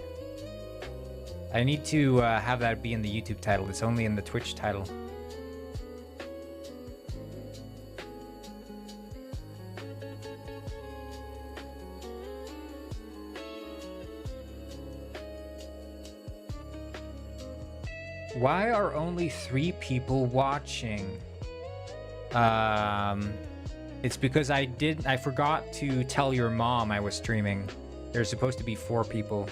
[SPEAKER 1] I need to have that be in the YouTube title. It's only in the Twitch title. Why are only 3 people watching? It's because I forgot to tell your mom I was streaming. There's supposed to be 4 people.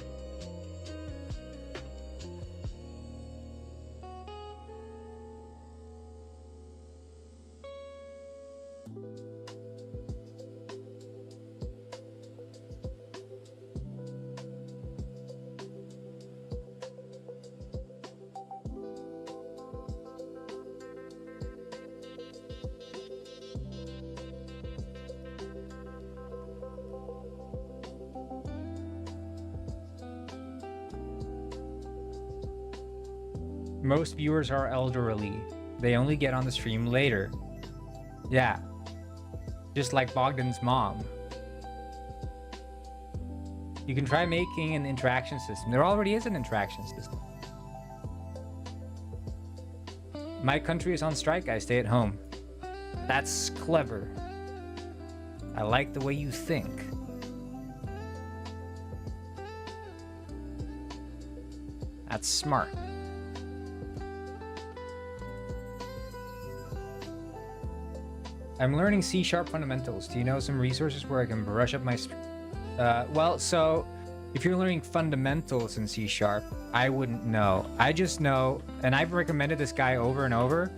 [SPEAKER 1] Most viewers are elderly. They only get on the stream later. Yeah. Just like Bogdan's mom. You can try making an interaction system. There already is an interaction system. My country is on strike. I stay at home. That's clever. I like the way you think. That's smart. I'm learning C# fundamentals. Do you know some resources where I can brush up my... well, so if you're learning fundamentals in C#, I wouldn't know. I just know, and I've recommended this guy over and over.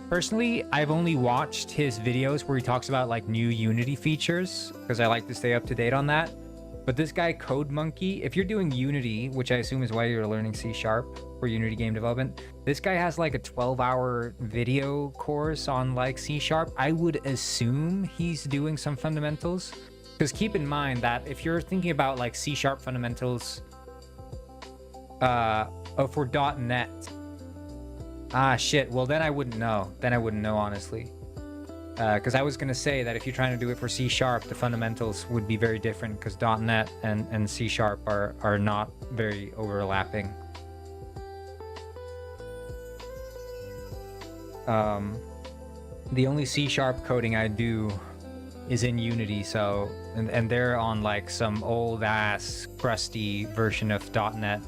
[SPEAKER 1] Personally, I've only watched his videos where he talks about like new Unity features, because I like to stay up to date on that. But this guy, Code Monkey, if you're doing Unity, which I assume is why you're learning C# for Unity game development, this guy has like a 12-hour video course on like C#. I would assume he's doing some fundamentals. Because keep in mind that if you're thinking about like C# fundamentals for .NET, shit, well then I wouldn't know. Honestly. Because I was going to say that if you're trying to do it for C#, the fundamentals would be very different because .NET and C# are not very overlapping. The only C# coding I do is in Unity, so and they're on like some old ass crusty version of .NET.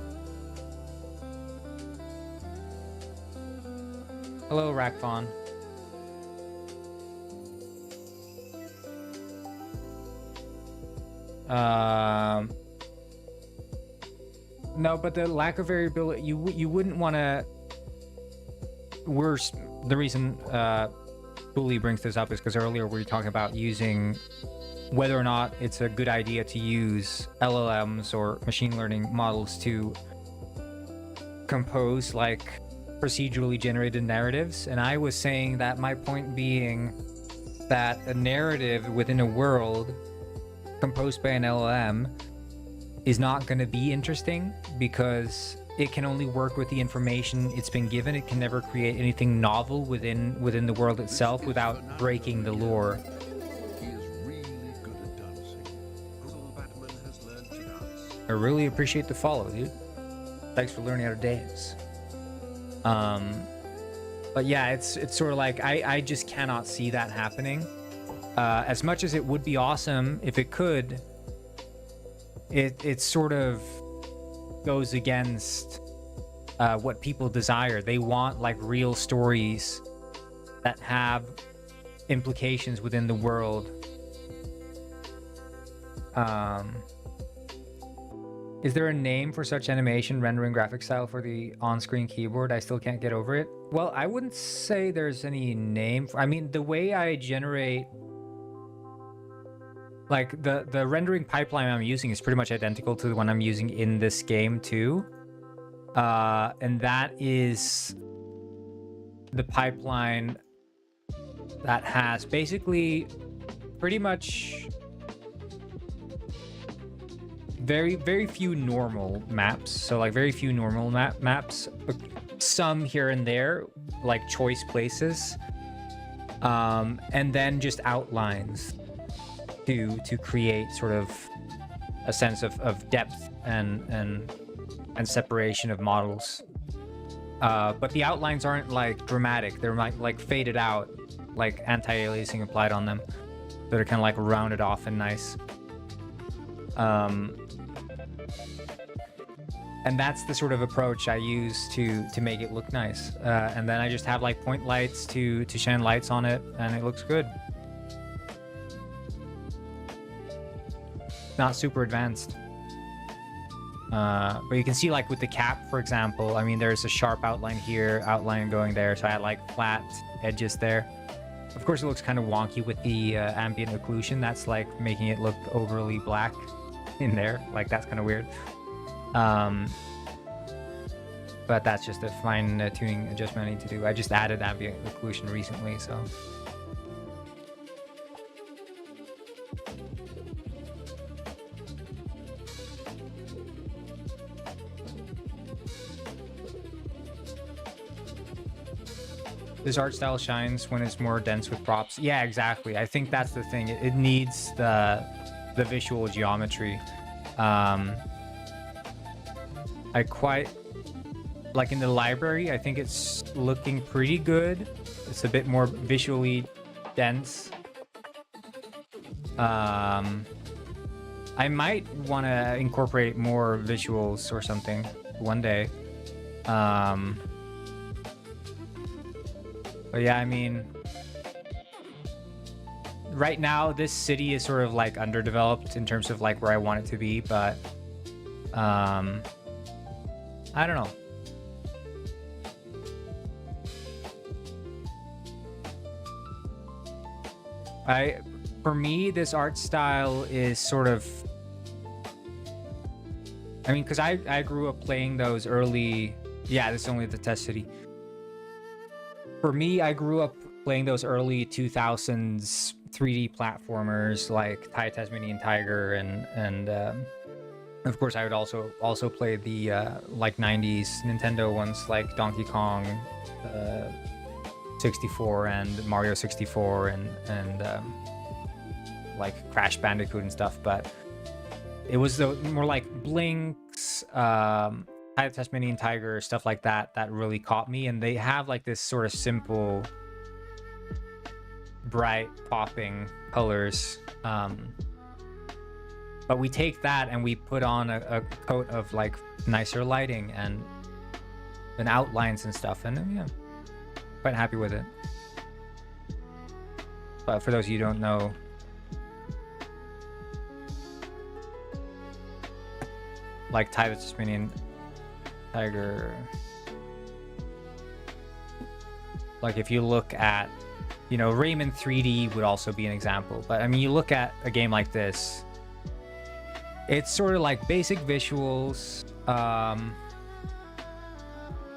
[SPEAKER 1] Hello, Rackfawn. No, but the lack of variability, you wouldn't want to. The reason Bully brings this up is because earlier we were talking about using whether or not it's a good idea to use LLMs or machine learning models to compose like procedurally generated narratives, and I was saying that my point being that a narrative within a world composed by an LLM is not going to be interesting because it can only work with the information it's been given. It can never create anything novel within the world itself without breaking the lore.
[SPEAKER 2] He is really good at dancing. Uncle Batman has learned to dance.
[SPEAKER 1] I really appreciate the follow, dude. Thanks for learning how to dance. But yeah, it's sort of like I just cannot see that happening. As much as it would be awesome if it could, it sort of goes against what people desire. They want like real stories that have implications within the world. Is there a name for such animation rendering graphic style for the on-screen keyboard? I still can't get over it. Well, I wouldn't say there's any name for, I mean, the way I generate, like the rendering pipeline I'm using is pretty much identical to the one I'm using in this game too. And that is the pipeline that has basically pretty much very few normal maps. So like very few normal maps, some here and there, like choice places, and then just outlines to create sort of a sense of depth and separation of models. But the outlines aren't like dramatic. They're like faded out, like anti-aliasing applied on them, that are kind of like rounded off and nice. And that's the sort of approach I use to make it look nice. And then I just have like point lights to shine lights on it, and it looks good. Not super advanced. But you can see like with the cap, for example, I mean, there's a sharp outline here, outline going there. So I had like flat edges there. Of course, it looks kind of wonky with the ambient occlusion. That's like making it look overly black in there. Like that's kind of weird. But that's just a fine tuning adjustment I need to do. I just added ambient occlusion recently, so. This art style shines when it's more dense with props. Yeah, exactly. I think that's the thing. It needs the visual geometry. I quite like in the library. I think it's looking pretty good. It's a bit more visually dense. I might want to incorporate more visuals or something one day. But yeah, I mean, right now this city is sort of like underdeveloped in terms of like where I want it to be, but I don't know. For me, this art style is sort of, I mean, because I grew up playing those early, yeah, this is only the test city. For me, I grew up playing those early 2000s 3D platformers like Tasmanian Tiger and of course I would also play the like 90s Nintendo ones like Donkey Kong 64 and Mario 64 and like Crash Bandicoot and stuff, but it was the more like Blinks, Tasmanian Tiger, stuff like that that really caught me. And they have like this sort of simple bright popping colors. But we take that and we put on a coat of like nicer lighting and outlines and stuff, and yeah, quite happy with it. But for those of you who don't know, like Tasmanian Tiger, like if you look at, you know, Unity3D would also be an example. But I mean, you look at a game like this, it's sort of like basic visuals.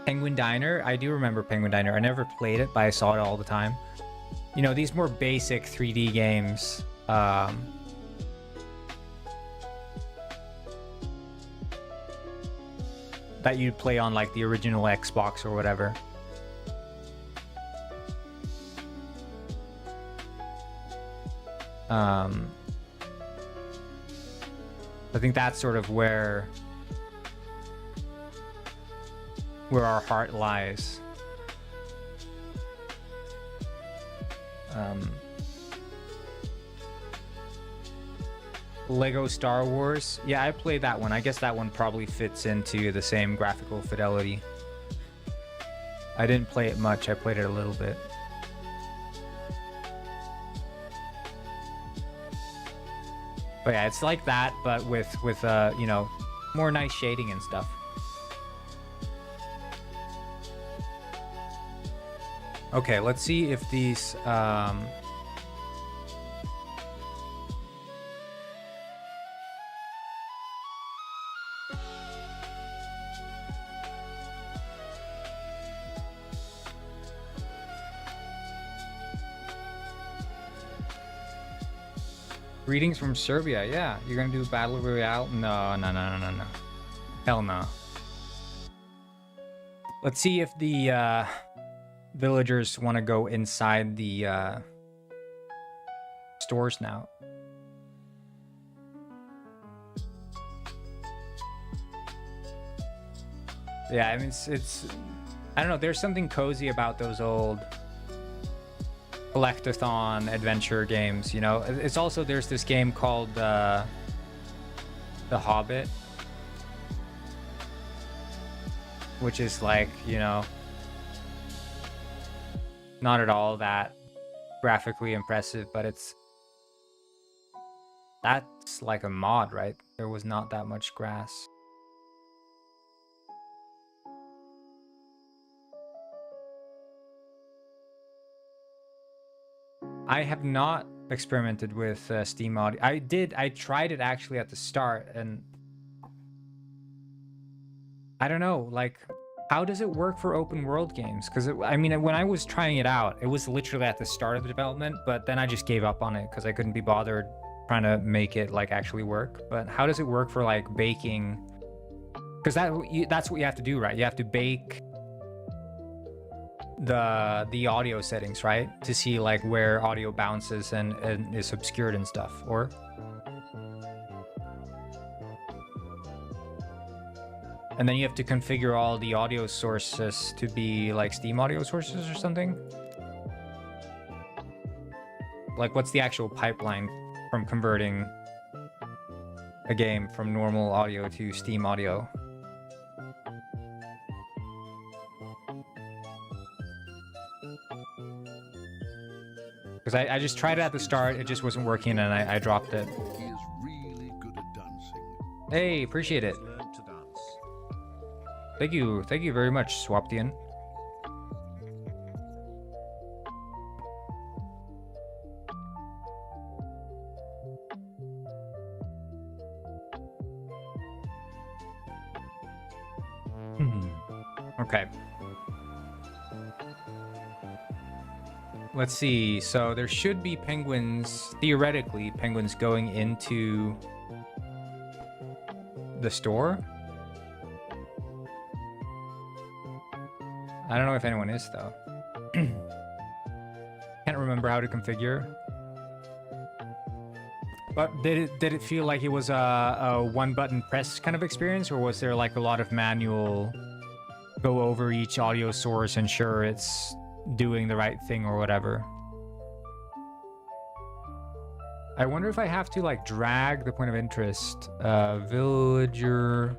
[SPEAKER 1] Penguin Diner, I do remember Penguin Diner. I never played it, but I saw it all the time. You know, these more basic 3D games. That you'd play on like the original Xbox or whatever. I think that's sort of where our heart lies. Lego Star Wars. Yeah, I played that one. I guess that one probably fits into the same graphical fidelity. I didn't play it much. I played it a little bit. But yeah, it's like that, but with you know, more nice shading and stuff. Okay, let's see if these greetings from Serbia. Yeah, you're gonna do Battle Royale? No. Hell no. Let's see if the villagers want to go inside the stores now. Yeah, I mean, it's I don't know, there's something cozy about those old collectathon adventure games, you know. It's also, there's this game called The Hobbit, which is like, you know, not at all that graphically impressive, but that's like a mod, right? There was not that much grass. I have not experimented with Steam Audio. I tried it actually at the start, and I don't know, like, how does it work for open world games? Because I mean, when I was trying it out, it was literally at the start of the development, but then I just gave up on it because I couldn't be bothered trying to make it like actually work. But how does it work for like baking? Because that's what you have to do, right? You have to bake the audio settings, right, to see like where audio bounces and is obscured and stuff. Or and then you have to configure all the audio sources to be like Steam audio sources or something. Like, what's the actual pipeline from converting a game from normal audio to Steam audio? Because I just tried it at the start, it just wasn't working, and I dropped it.
[SPEAKER 2] He is really good at dancing.
[SPEAKER 1] Hey, appreciate it.
[SPEAKER 2] Learn to dance.
[SPEAKER 1] Thank you very much, Swaptian. Okay. Let's see. So there should be penguins, theoretically, penguins going into the store. I don't know if anyone is, though. Can't remember how to configure. But did it feel like it was a one-button press kind of experience, or was there like a lot of manual go over each audio source, ensure it's doing the right thing or whatever? I wonder if I have to like drag the point of interest. Villager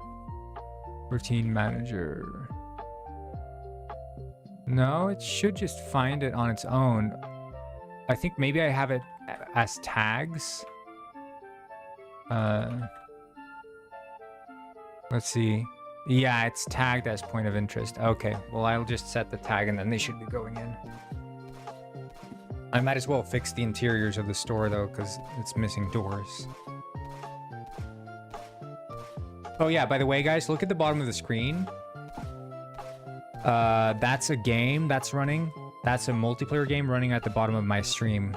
[SPEAKER 1] routine manager. No, it should just find it on its own. I think maybe I have it as tags. Let's see. Yeah, it's tagged as point of interest. Okay, well, I'll just set the tag and then they should be going in. I might as well fix the interiors of the store though, because it's missing doors. Oh yeah, by the way, guys, look at the bottom of the screen. That's a game that's running. That's a multiplayer game running at the bottom of my stream.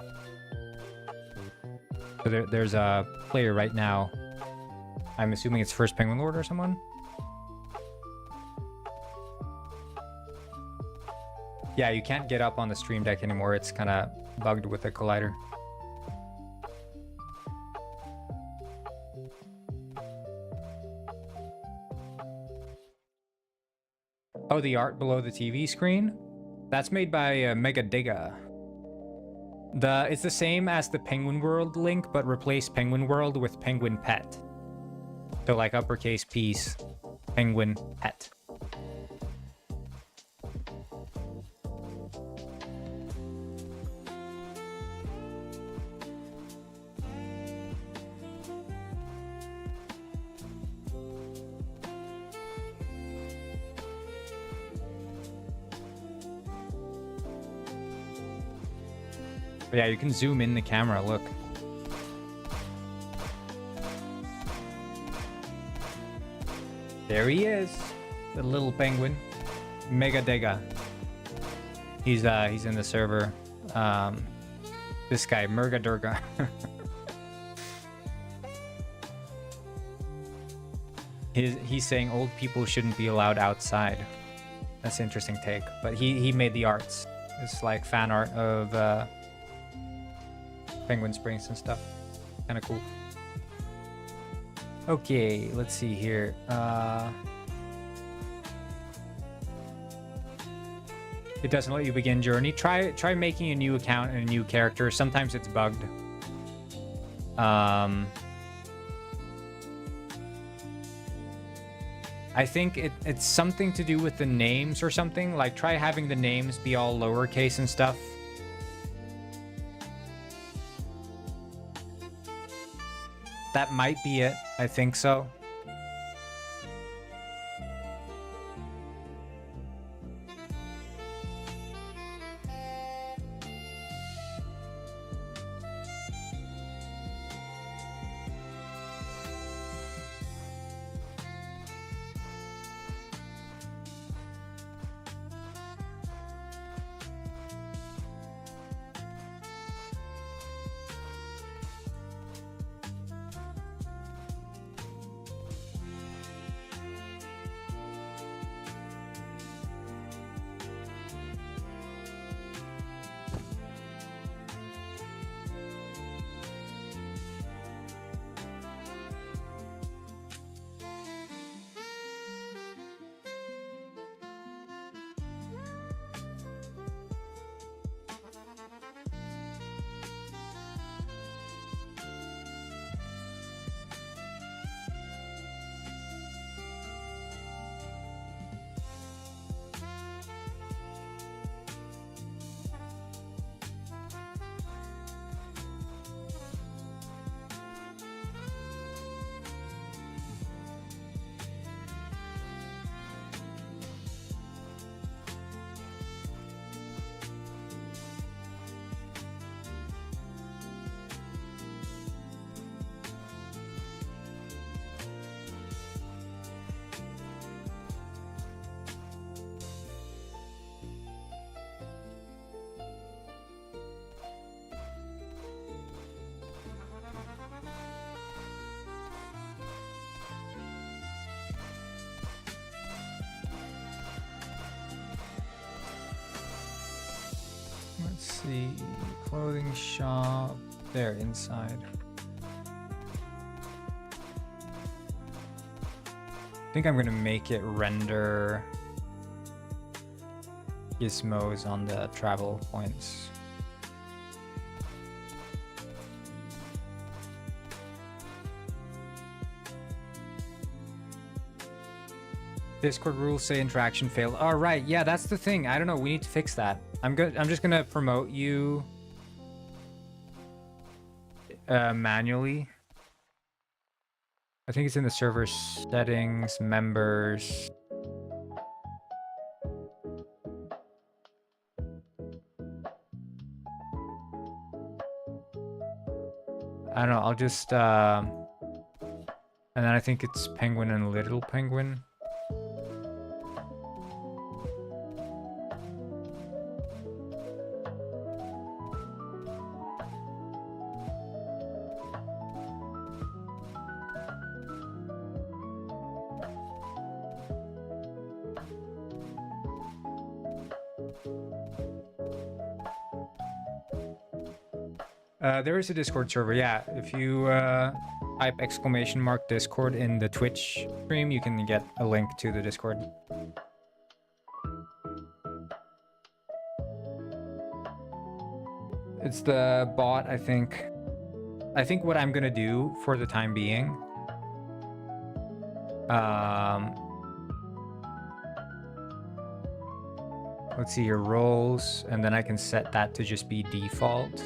[SPEAKER 1] So there's a player right now. I'm assuming it's First Penguin Lord or someone. Yeah, you can't get up on the stream deck anymore. It's kind of bugged with the collider. Oh, the art below the TV screen? That's made by Mega Digga. It's the same as the Penguin World link, but replace Penguin World with Penguin Pet. So like uppercase P's, Penguin Pet. But yeah, you can zoom in the camera, look. There he is, the little penguin, Mega Digga. He's in the server. This guy, Murga Durga. He's saying old people shouldn't be allowed outside. That's an interesting take. But he made the arts. It's like fan art of Penguin Springs and stuff. Kind of cool. Okay, let's see here. It doesn't let you begin journey. Try making a new account and a new character. Sometimes it's bugged. I think it's something to do with the names or something. Like try having the names be all lowercase and stuff. That might be it. I think so. Let's see, clothing shop, there inside. I think I'm gonna make it render gizmos on the travel points. Discord rules say interaction failed. All right, yeah, that's the thing. I don't know. We need to fix that. I'm just gonna promote you manually. I think it's in the server settings, members. I don't know. I'll just and then I think it's Penguin and Little Penguin. There is a Discord server, yeah. If you type !Discord in the Twitch stream, you can get a link to the Discord. It's the bot, I think. I think what I'm gonna do for the time being, let's see your roles, and then I can set that to just be default.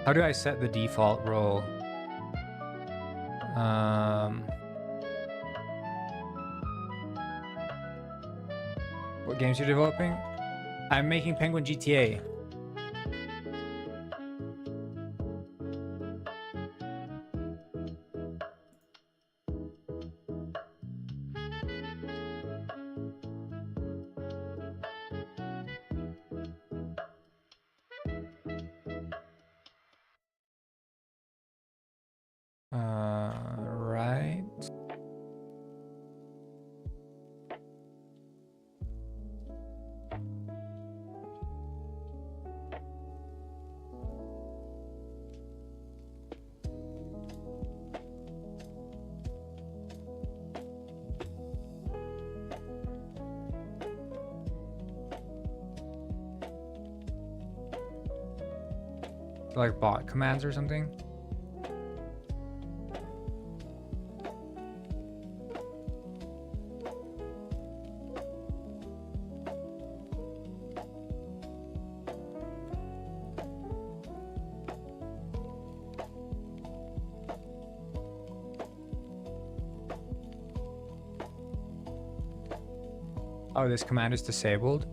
[SPEAKER 1] How do I set the default role? What games you're developing? I'm making Penguin GTA. Right. Like bot commands or something? Oh, this command is disabled?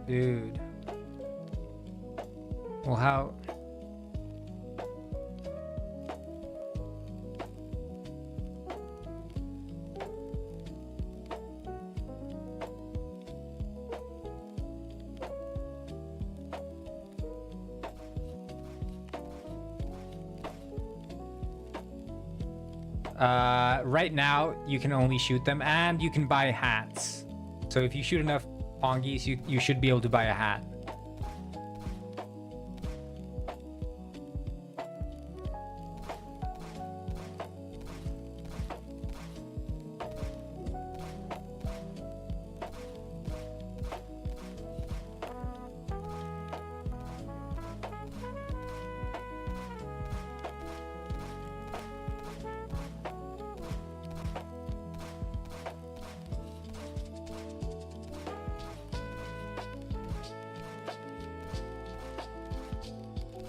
[SPEAKER 1] Dude. Well, how? Right now, you can only shoot them, and you can buy hats. So if you shoot enough Pongies, you should be able to buy a hat.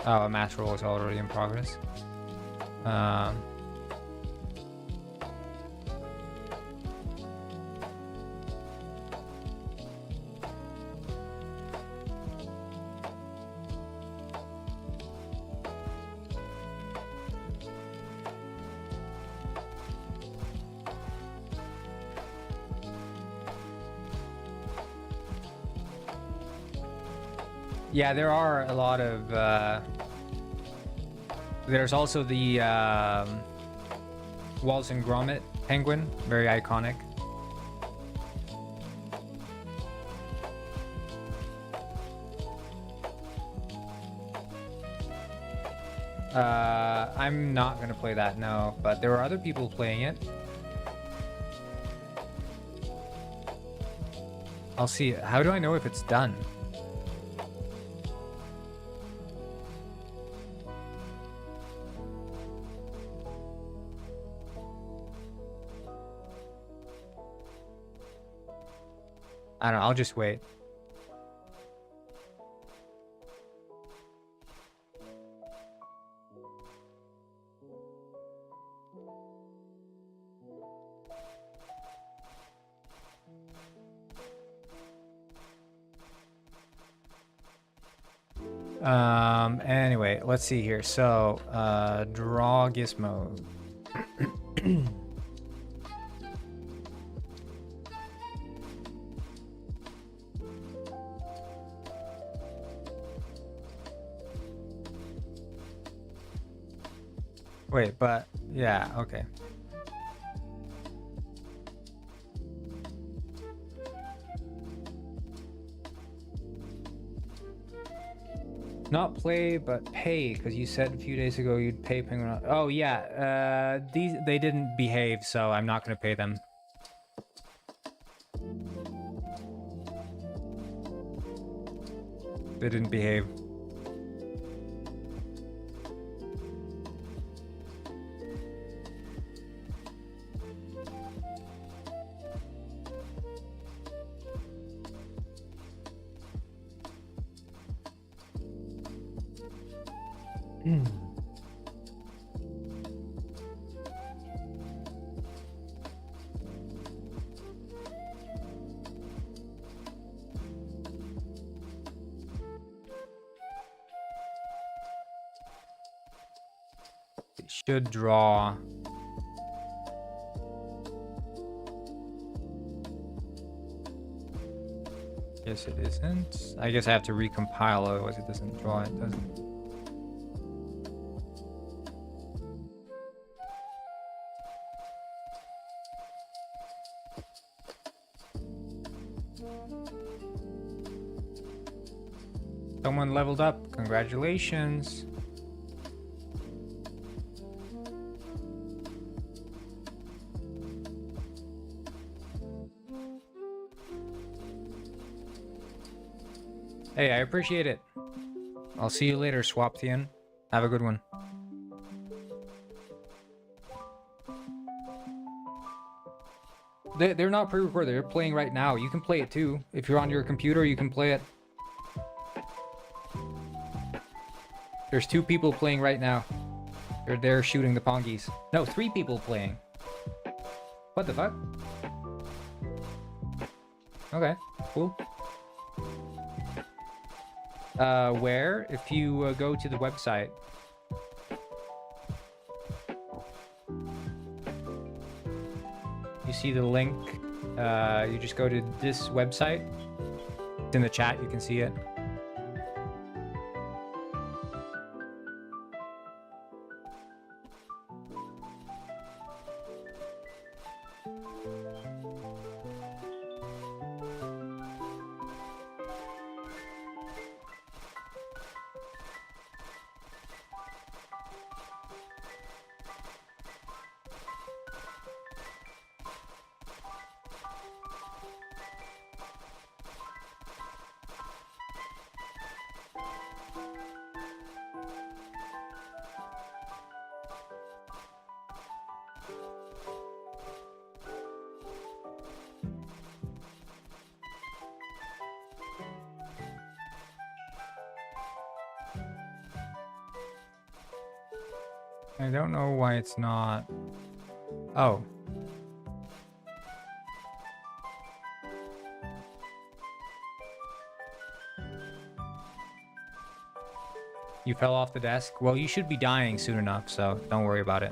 [SPEAKER 1] Oh, a match roll is already in progress. Yeah, there are a lot of there's also the Wallace and Gromit penguin, very iconic. I'm not gonna play that, no. But there are other people playing it. I'll see. How do I know if it's done? I don't know. I'll just wait. Anyway, let's see here. So, draw gizmo. Wait, but yeah, okay. Not play, but pay, because you said a few days ago you'd pay Penguin. Oh yeah, they didn't behave, so I'm not gonna pay them. They didn't behave. It should draw. Guess it isn't. I guess I have to recompile, otherwise it doesn't draw. It doesn't. Someone leveled up. Congratulations. Hey, I appreciate it. I'll see you later, Swaptian. Have a good one. They're not pre-recorded. They're playing right now. You can play it too. If you're on your computer, you can play it. There's 2 people playing right now. They're there shooting the pongies. No, 3 people playing. What the fuck? Okay, cool. Where? If you go to the website. You see the link. You just go to this website. It's in the chat, you can see it. I don't know why it's not. Oh. You fell off the desk? Well, you should be dying soon enough, so don't worry about it.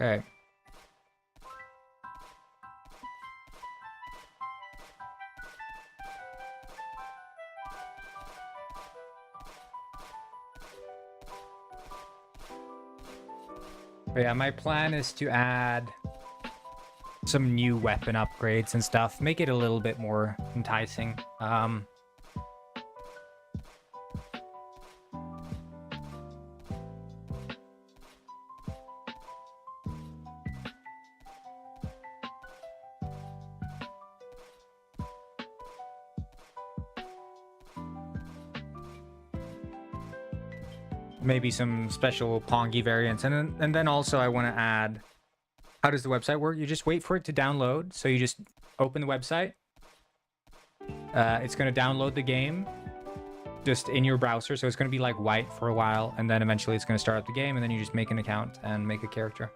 [SPEAKER 1] Okay. But yeah, my plan is to add some new weapon upgrades and stuff. Make it a little bit more enticing. Maybe some special Pongi variants. And then also I want to add, how does the website work? You just wait for it to download. So you just open the website. It's going to download the game just in your browser. So it's going to be like white for a while. And then eventually it's going to start up the game. And then you just make an account and make a character.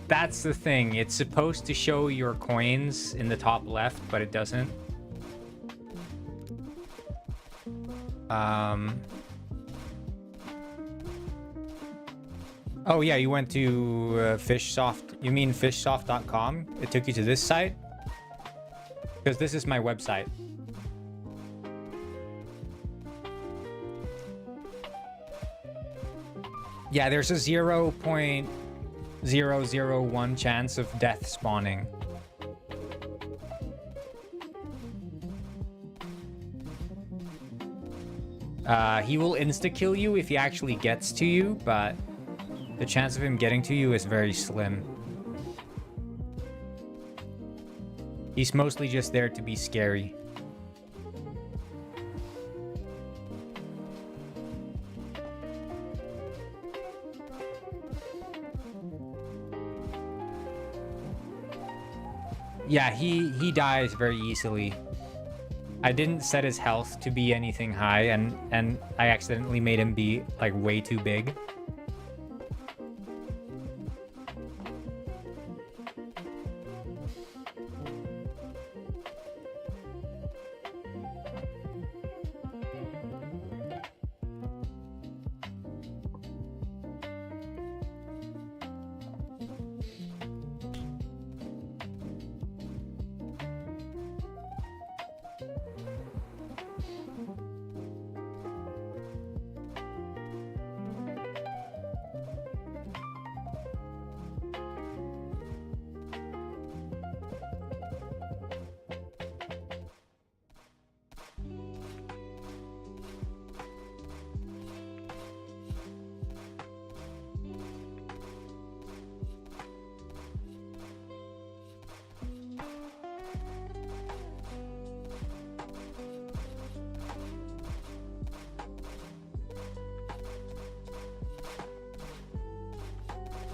[SPEAKER 1] That's the thing. It's supposed to show your coins in the top left, but it doesn't. Oh yeah, you went to Fishsoft. You mean fishsoft.com? It took you to this site? Because this is my website. Yeah, there's a 0.001 chance of death spawning. He will insta-kill you if he actually gets to you, but the chance of him getting to you is very slim. He's mostly just there to be scary. Yeah, he dies very easily. I didn't set his health to be anything high, and I accidentally made him be like way too big.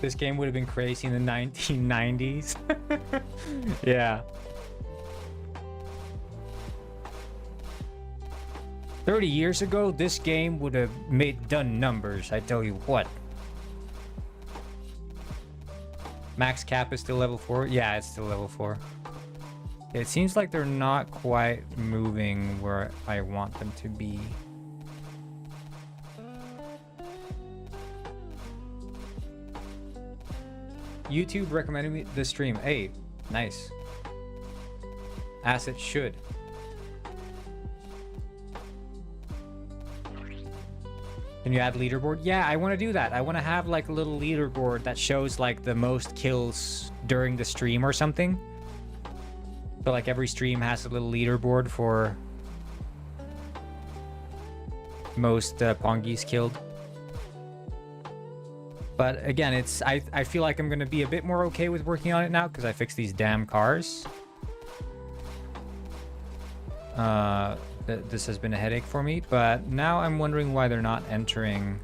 [SPEAKER 1] This game would have been crazy in the 1990s. Yeah. 30 years ago, this game would have done numbers, I tell you what. Max cap is still level 4? Yeah, it's still level 4. It seems like they're not quite moving where I want them to be. YouTube recommended me the stream. Hey, nice. As it should. Can you add leaderboard? Yeah, I want to do that. I want to have like a little leaderboard that shows like the most kills during the stream or something. So like every stream has a little leaderboard for most Pongis killed. But again, I feel like I'm going to be a bit more okay with working on it now because I fixed these damn cars. This has been a headache for me, but now I'm wondering why they're not entering.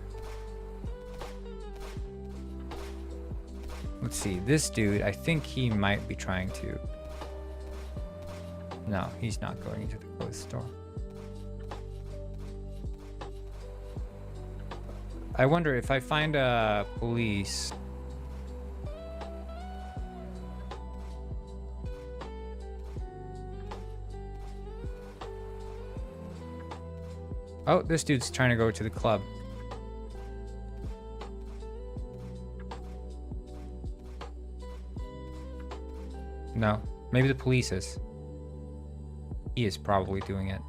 [SPEAKER 1] Let's see, this dude, I think he might be trying to. No, he's not going into the clothes store. I wonder if I find a police. Oh, this dude's trying to go to the club. No, maybe the police is. He is probably doing it.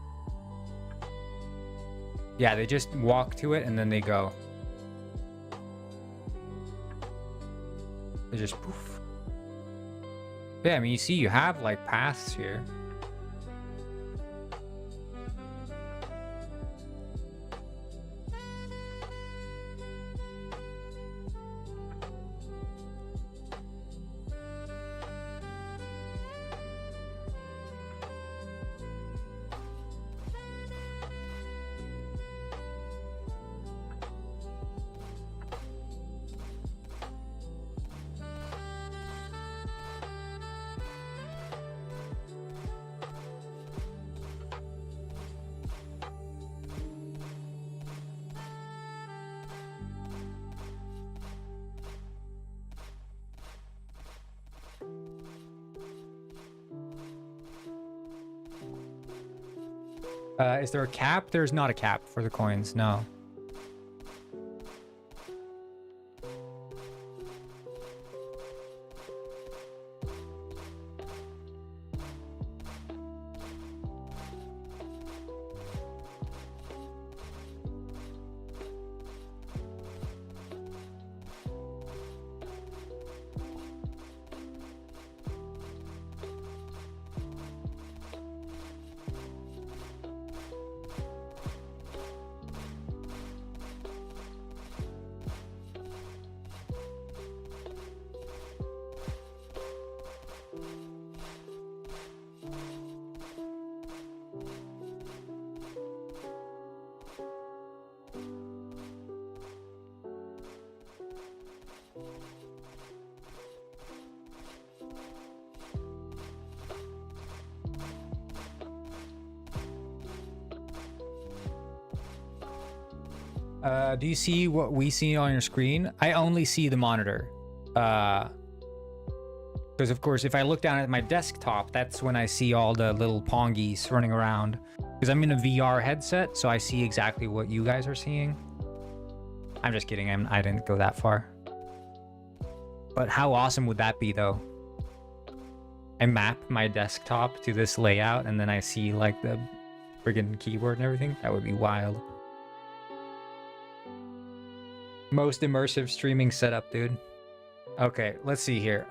[SPEAKER 1] Yeah, they just walk to it and then they go. They just poof. Yeah, I mean, you see, you have like paths here. Is there a cap? There's not a cap for the coins, no. Do you see what we see on your screen? I only see the monitor. Because of course, if I look down at my desktop, that's when I see all the little pongies running around. Because I'm in a VR headset, so I see exactly what you guys are seeing. I'm just kidding, I didn't go that far. But how awesome would that be, though? I map my desktop to this layout, and then I see, like, the friggin' keyboard and everything. That would be wild. Most immersive streaming setup, dude. Okay, let's see here.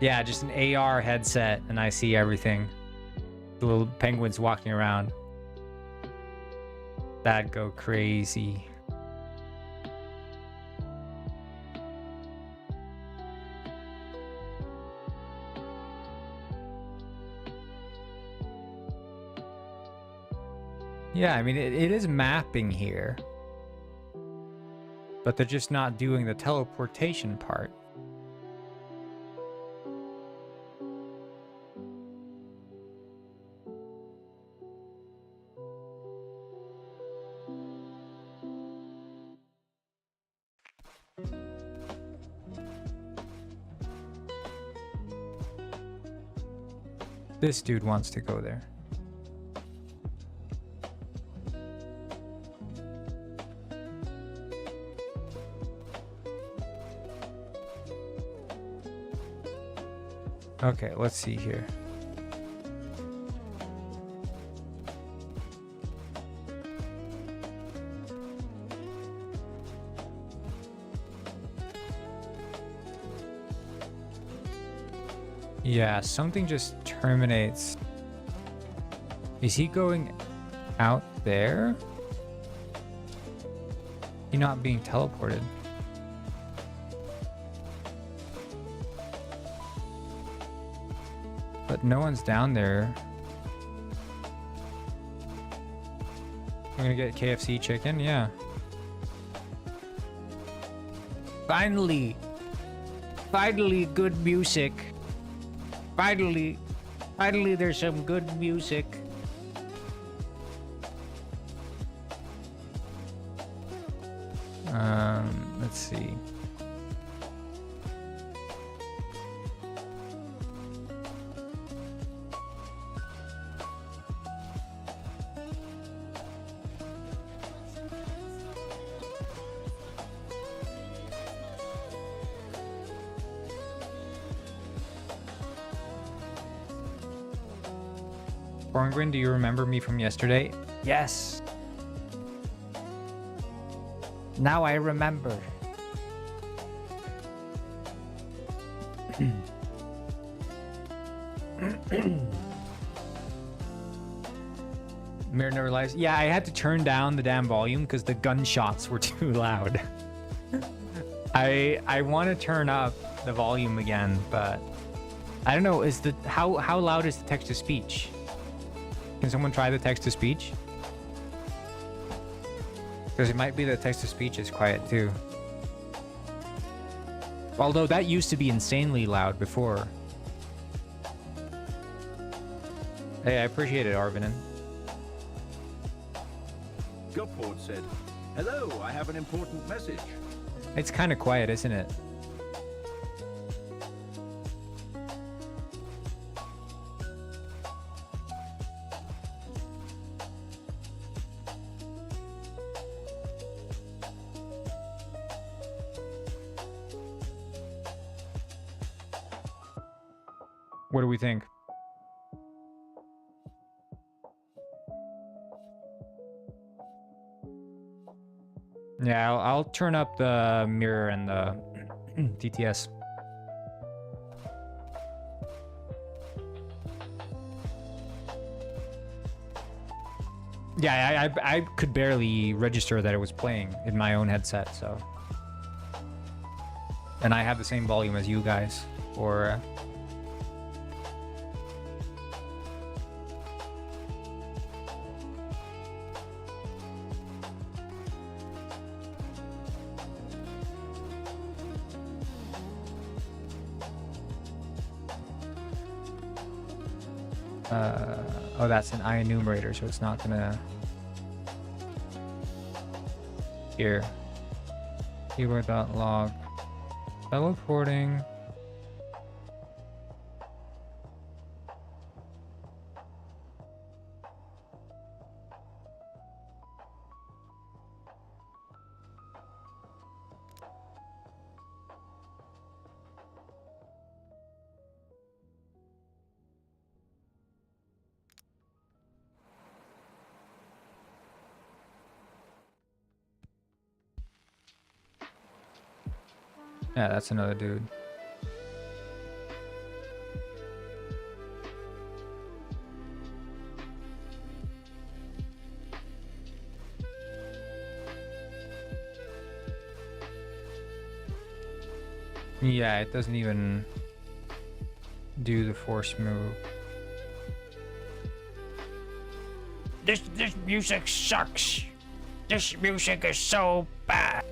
[SPEAKER 1] Yeah, just an AR headset, and I see everything. The little penguins walking around. That'd go crazy. Yeah, I mean, it is mapping here. But they're just not doing the teleportation part. This dude wants to go there. Okay, let's see here. Yeah, something just terminates. Is he going out there? He's not being teleported. But no one's down there. I'm gonna get KFC chicken, yeah. Finally! Finally, good music. Finally there's some good music. Let's see. Borngren, do you remember me from yesterday? Yes. Now I remember. Mirror never lies. Yeah, I had to turn down the damn volume because the gunshots were too loud. I want to turn up the volume again, but I don't know. Is the how loud is the text to speech? Can someone try the text to speech? Because it might be that text to speech is quiet too. Although that used to be insanely loud before. Hey, I appreciate it, Arvinin.
[SPEAKER 2] Gutford said, "Hello, I have an important message."
[SPEAKER 1] It's kind of quiet, isn't it? What do we think? Yeah, I'll turn up the mirror and the DTS. Yeah, I could barely register that it was playing in my own headset, so. And I have the same volume as you guys, or... oh, that's an IEnumerator, so it's not gonna... Here. Keyboard.log. Teleporting. Yeah, that's another dude. Yeah, it doesn't even do the force move. This music sucks. This music is so bad.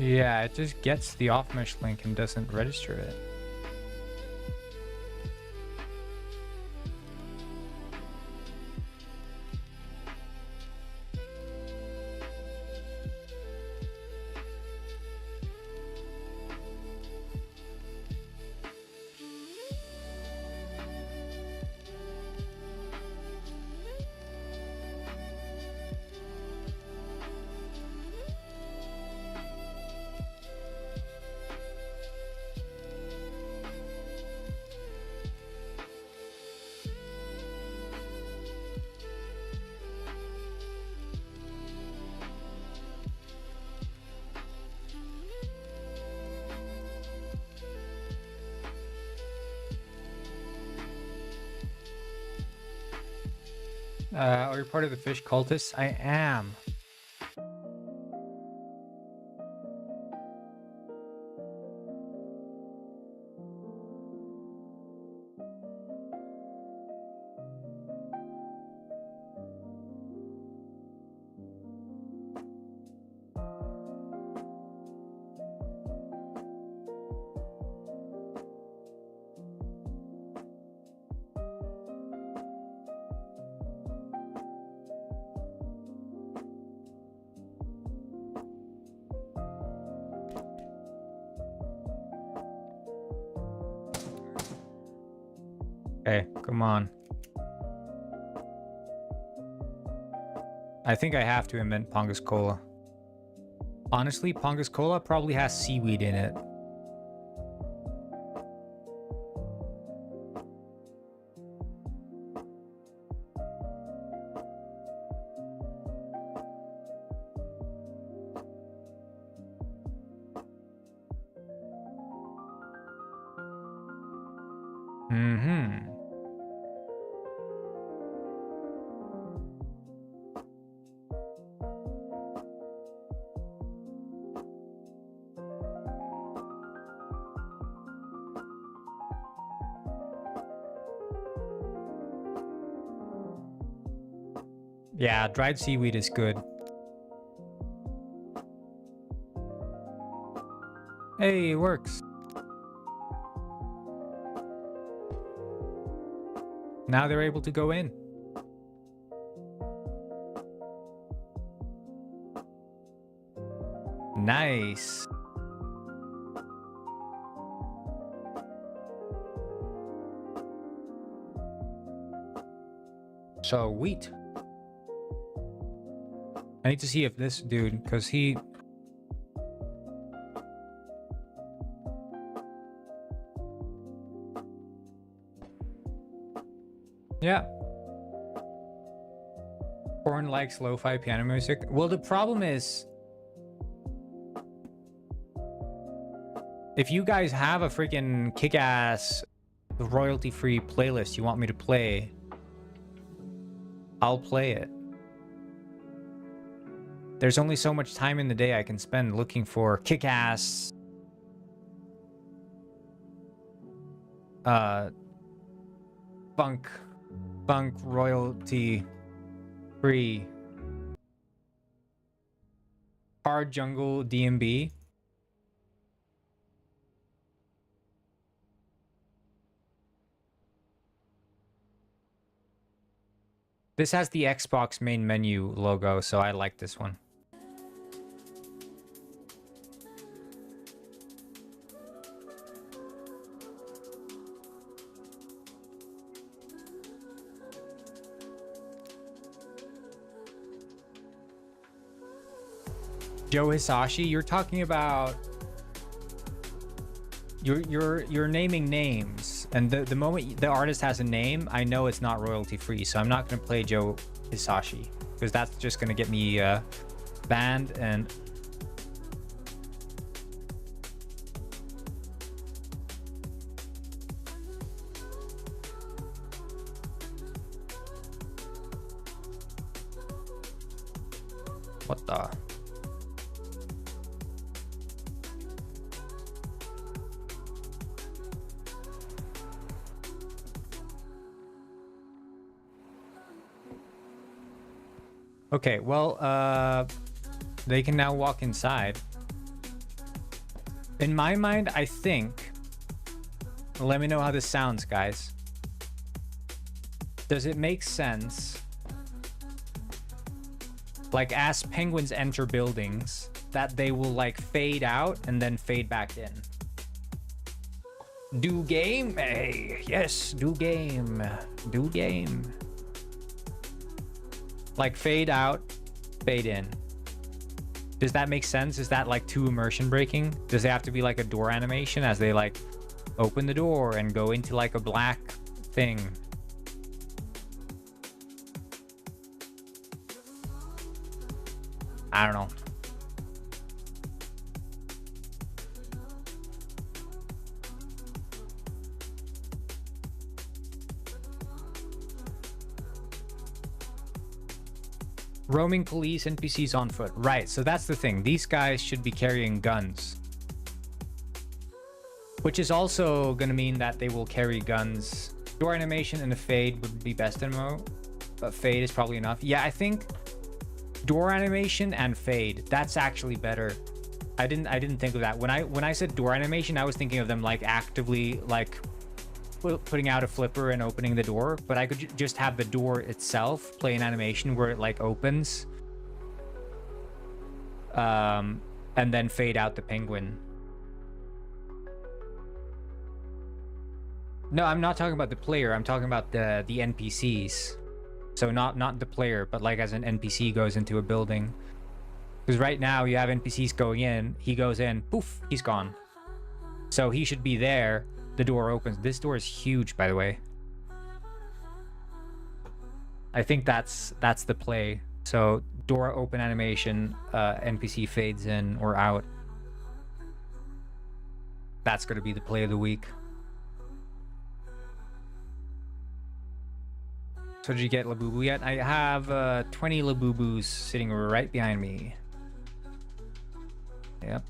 [SPEAKER 1] Yeah, it just gets the off-mesh link and doesn't register it. Are you part of the fish cultists? I am. Okay, come on. I think I have to invent Pongus Cola. Honestly, Pongus Cola probably has seaweed in it. Mm-hmm. Yeah, dried seaweed is good. Hey, it works. Now they're able to go in. Nice. So, wheat. I need to see if this dude, because he... Yeah. Corn likes lo-fi piano music. Well, the problem is... if you guys have a freaking kick-ass royalty-free playlist you want me to play, I'll play it. There's only so much time in the day I can spend looking for kick-ass funk royalty free hard jungle DMB. This has the Xbox main menu logo, so I like this one. Joe Hisashi, you're talking about you're naming names, and the moment the artist has a name, I know it's not royalty free, so I'm not gonna play Joe Hisashi because that's just gonna get me banned. And what the? Okay, well, they can now walk inside. In my mind, I think... let me know how this sounds, guys. Does it make sense? Like, as penguins enter buildings, that they will, like, fade out and then fade back in. Do game? Hey, yes, do game. Do game. Like fade out, fade in. Does that make sense? Is that like too immersion breaking? Does it have to be like a door animation as they like open the door and go into like a black thing? I don't know. Roaming police, NPCs on foot. Right, so that's the thing. These guys should be carrying guns. Which is also going to mean that they will carry guns. Door animation and a fade would be best MMO. But fade is probably enough. Yeah, I think door animation and fade, that's actually better. I didn't think of that. When I said door animation, I was thinking of them like actively like putting out a flipper and opening the door, but I could just have the door itself play an animation where it like opens and then fade out the penguin. No, I'm not talking about the player. I'm talking about the NPCs. So not the player, but like as an NPC goes into a building. Because right now you have NPCs going in, he goes in, poof, he's gone. So he should be there, the door opens. This door is huge, by the way. I think that's the play. So door open animation, NPC fades in or out. That's going to be the play of the week. So did you get Labubu yet? I have 20 Labubus sitting right behind me. Yep.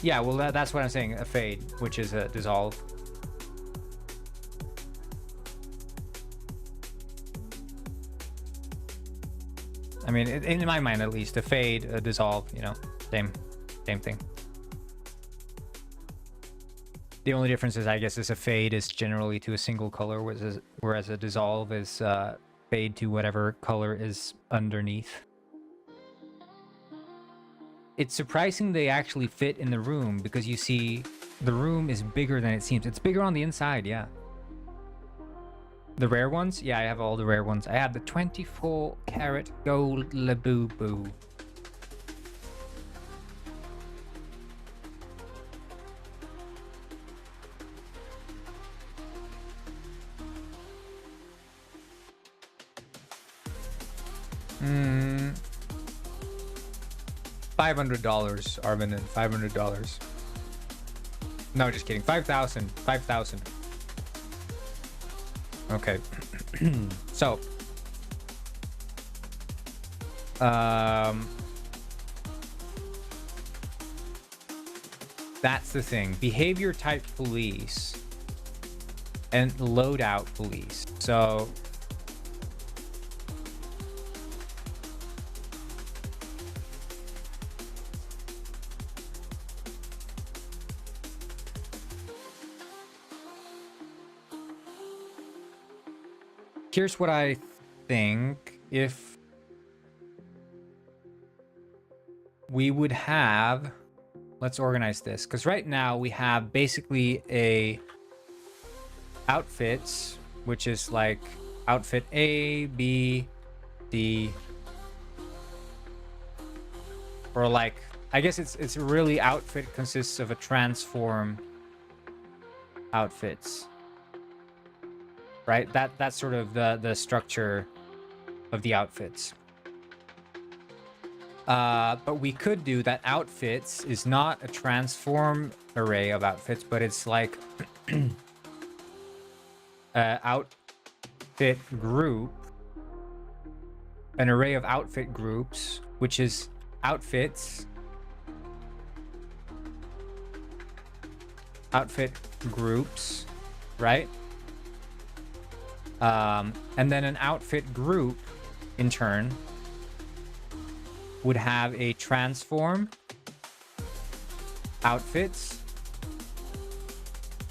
[SPEAKER 1] Yeah, well, that's what I'm saying. A fade, which is a dissolve. I mean, in my mind, at least, a fade, a dissolve, you know, same thing. The only difference is, I guess, is a fade is generally to a single color, whereas a dissolve is fade to whatever color is underneath. It's surprising they actually fit in the room, because you see the room is bigger than it seems. It's bigger on the inside, yeah. The rare ones? Yeah, I have all the rare ones. I have the 24-karat gold Labubu. $500, Arvin, $500. No, just kidding. 5,000. 5,000. Okay. So, that's the thing. Behavior type police and loadout police. So here's what I think. If we would have, let's organize this, because right now we have basically a outfits, which is like outfit A, B, D, or like, I guess it's really outfit consists of a transform outfits. Right? That's sort of the structure of the outfits. But we could do that outfits is not a transform array of outfits, but it's like outfit group, an array of outfit groups, which is outfits, outfit groups, right? And then an outfit group, in turn, would have a transform outfits,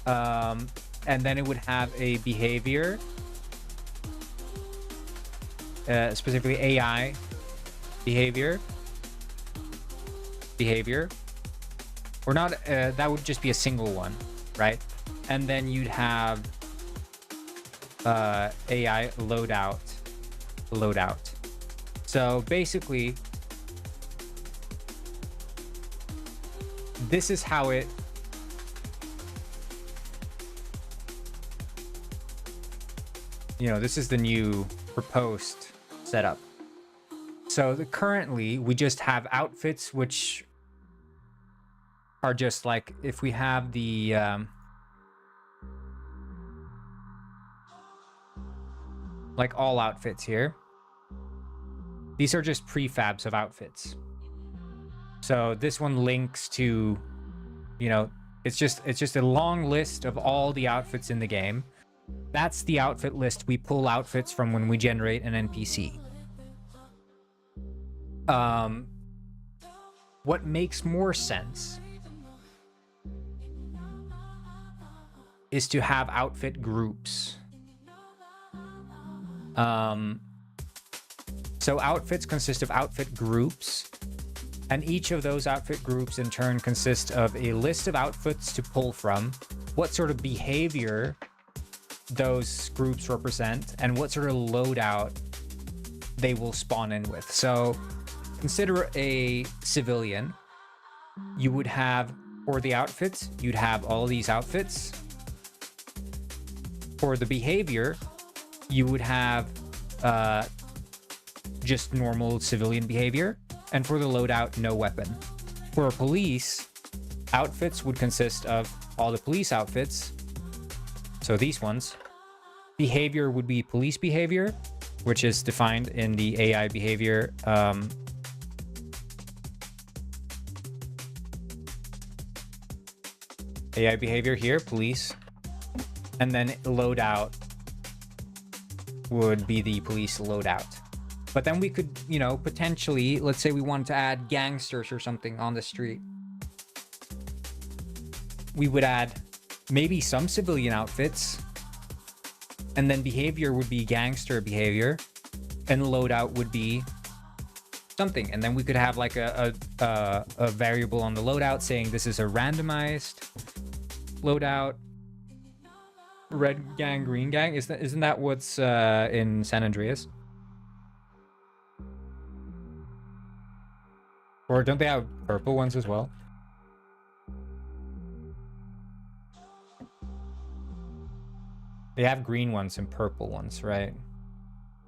[SPEAKER 1] and then it would have a behavior, specifically AI behavior, or not. That would just be a single one, right? And then you'd have AI loadout. So basically, this is how it this is the new proposed setup. So currently we just have outfits, which are just like, if we have the like all outfits here, these are just prefabs of outfits. So this one links to, you know, it's just a long list of all the outfits in the game. That's the outfit list we pull outfits from when we generate an NPC. What makes more sense is to have outfit groups. So outfits consist of outfit groups, and each of those outfit groups in turn consist of a list of outfits to pull from, what sort of behavior those groups represent, and what sort of loadout they will spawn in with. So consider a civilian. You would have, for the outfits, you'd have all these outfits. For the behavior, you would have just normal civilian behavior, and for the loadout, no weapon. For a police, outfits would consist of all the police outfits, so these ones. Behavior would be police behavior, which is defined in the AI behavior AI behavior here, police. And then loadout would be the police loadout. But then we could, you know, potentially, let's say we wanted to add gangsters or something on the street. We would add maybe some civilian outfits, and then behavior would be gangster behavior, and loadout would be something. And then we could have like a variable on the loadout saying this is a randomized loadout. Red gang, green gang. Isn't that what's in San Andreas? Or don't they have purple ones as well? They have green ones and purple ones, right?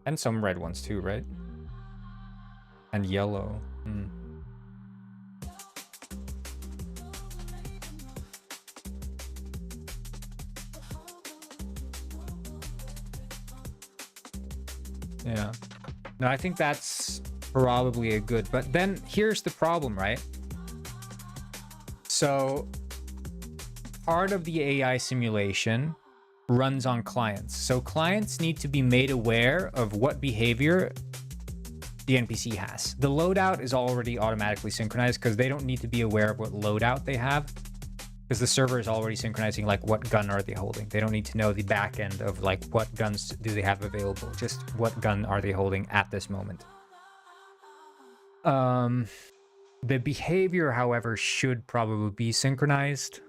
[SPEAKER 1] And some red ones too, right? And yellow. Yeah. No, I think that's probably a good, but then here's the problem, right? So part of the AI simulation runs on clients. So clients need to be made aware of what behavior the NPC has. The loadout is already automatically synchronized because they don't need to be aware of what loadout they have, because the server is already synchronizing like what gun are they holding. They don't need to know the back end of like what guns do they have available, just what gun are they holding at this moment. The behavior, however, should probably be synchronized.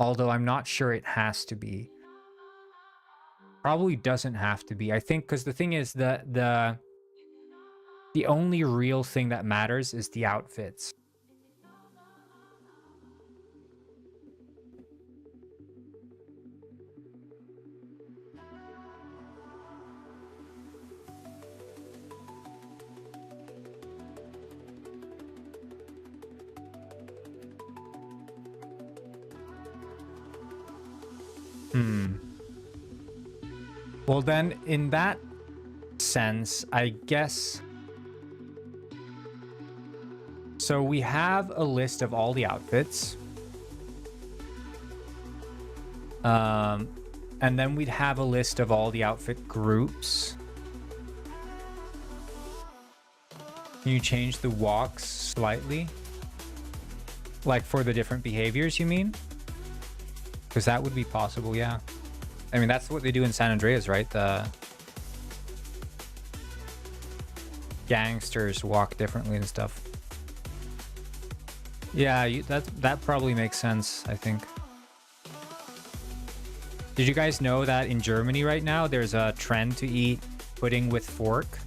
[SPEAKER 1] Although I'm not sure it has to be. Probably doesn't have to be. I think because the thing is that the only real thing that matters is the outfits. Well, then, in that sense, I guess... So we have a list of all the outfits. And then we'd have a list of all the outfit groups. Can you change the walks slightly? Like for the different behaviors, you mean? Because that would be possible, yeah. I mean, that's what they do in San Andreas, right? The gangsters walk differently and stuff. Yeah, that probably makes sense, I think. Did you guys know that in Germany right now, there's a trend to eat pudding with fork?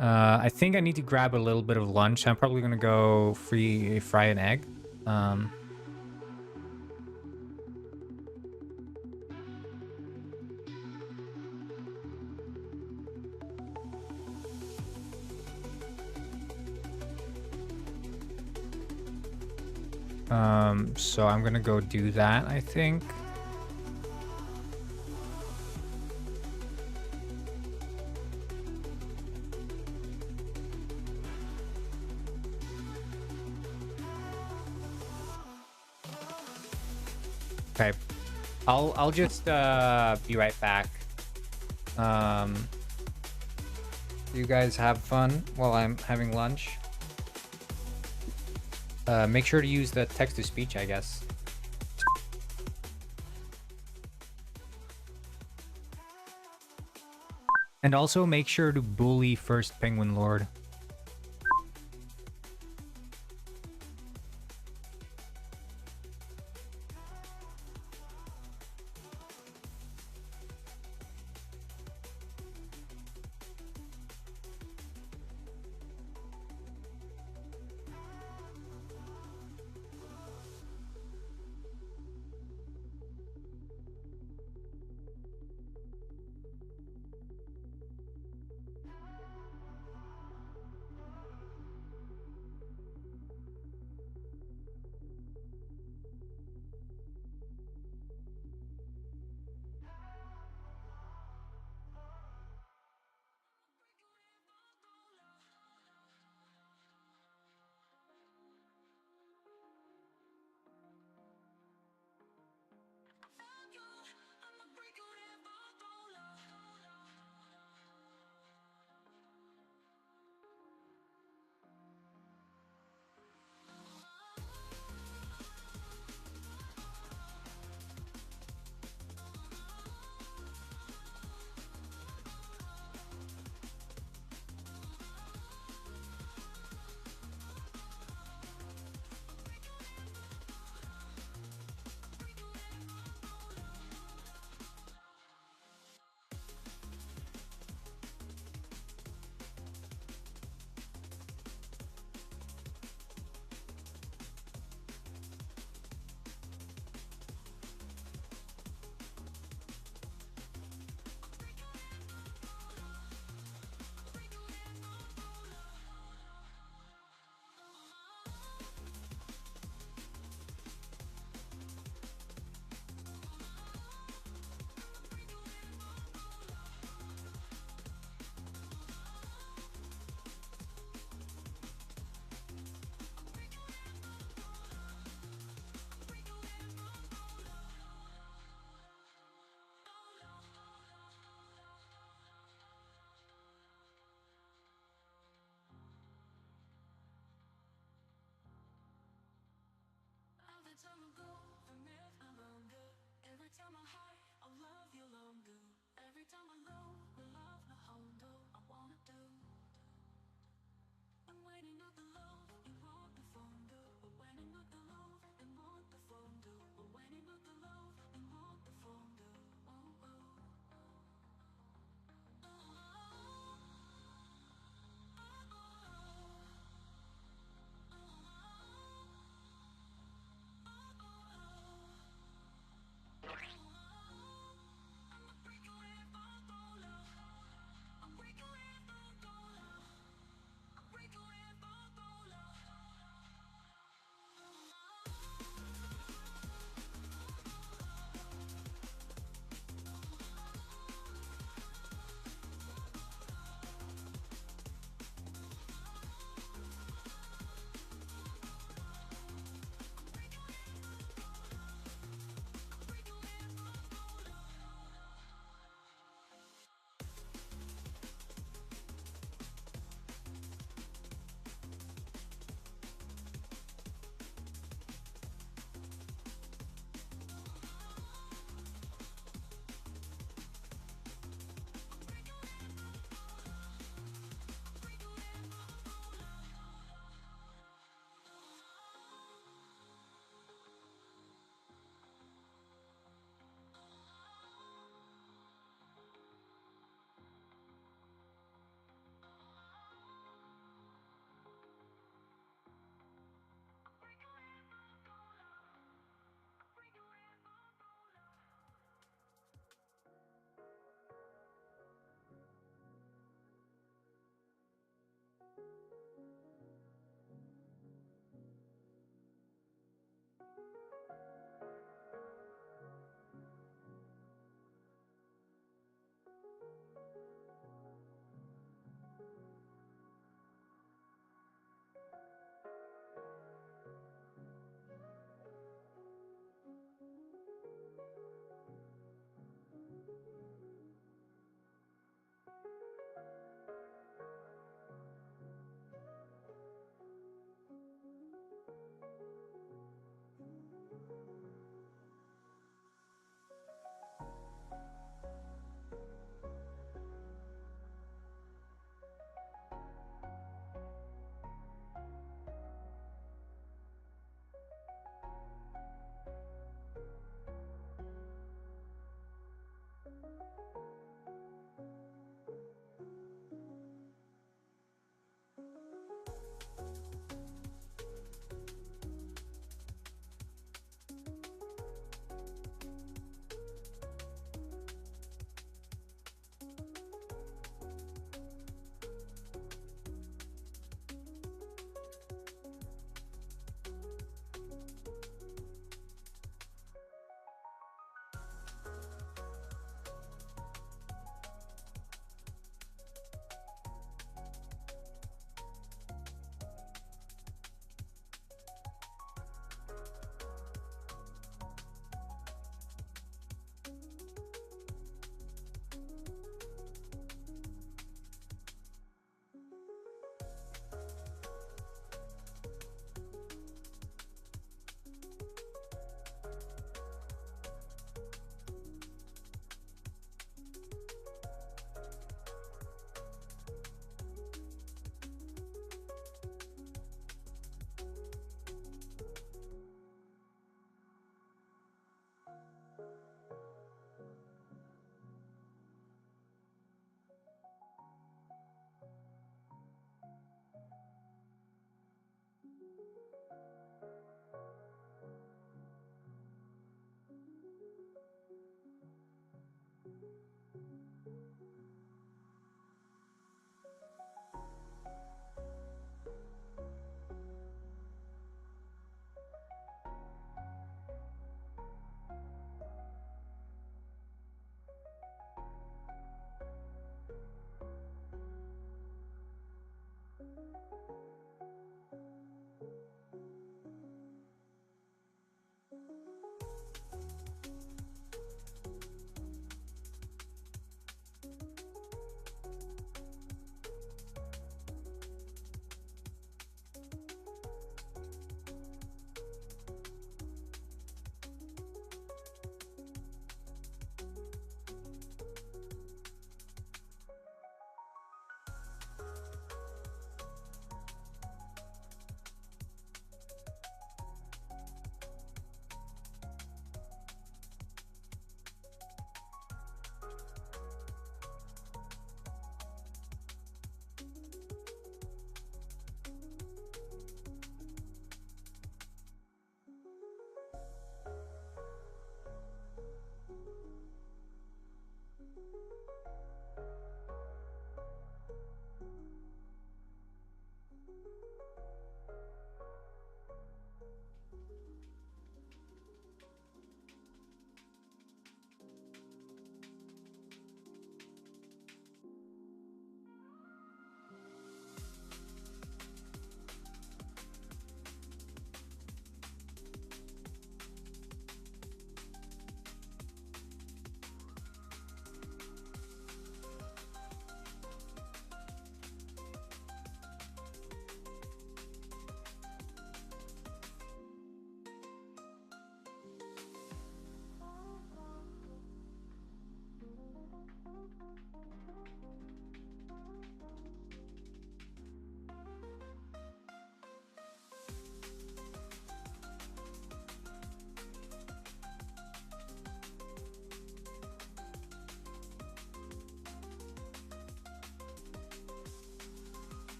[SPEAKER 1] I think I need to grab a little bit of lunch. I'm probably gonna go fry an egg. So I'm gonna go do that, I think. Okay. I'll just be right back. You guys have fun while I'm having lunch. Make sure to use the text-to-speech, I guess. And also make sure to bully First Penguin Lord.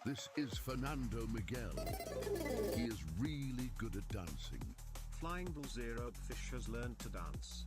[SPEAKER 2] This is Fernando Miguel. He is really good at dancing.
[SPEAKER 3] Flying Bull Zero Fish has learned to dance.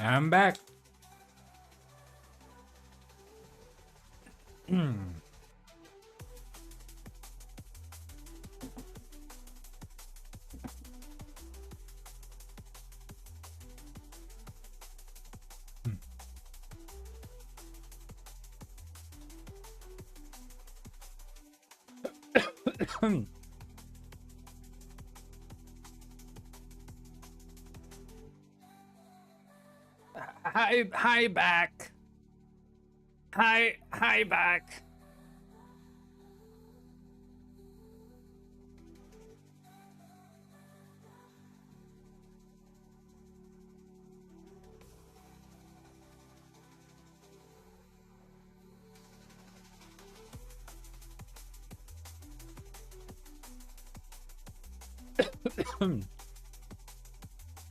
[SPEAKER 1] I'm back. Hi back. Hi back.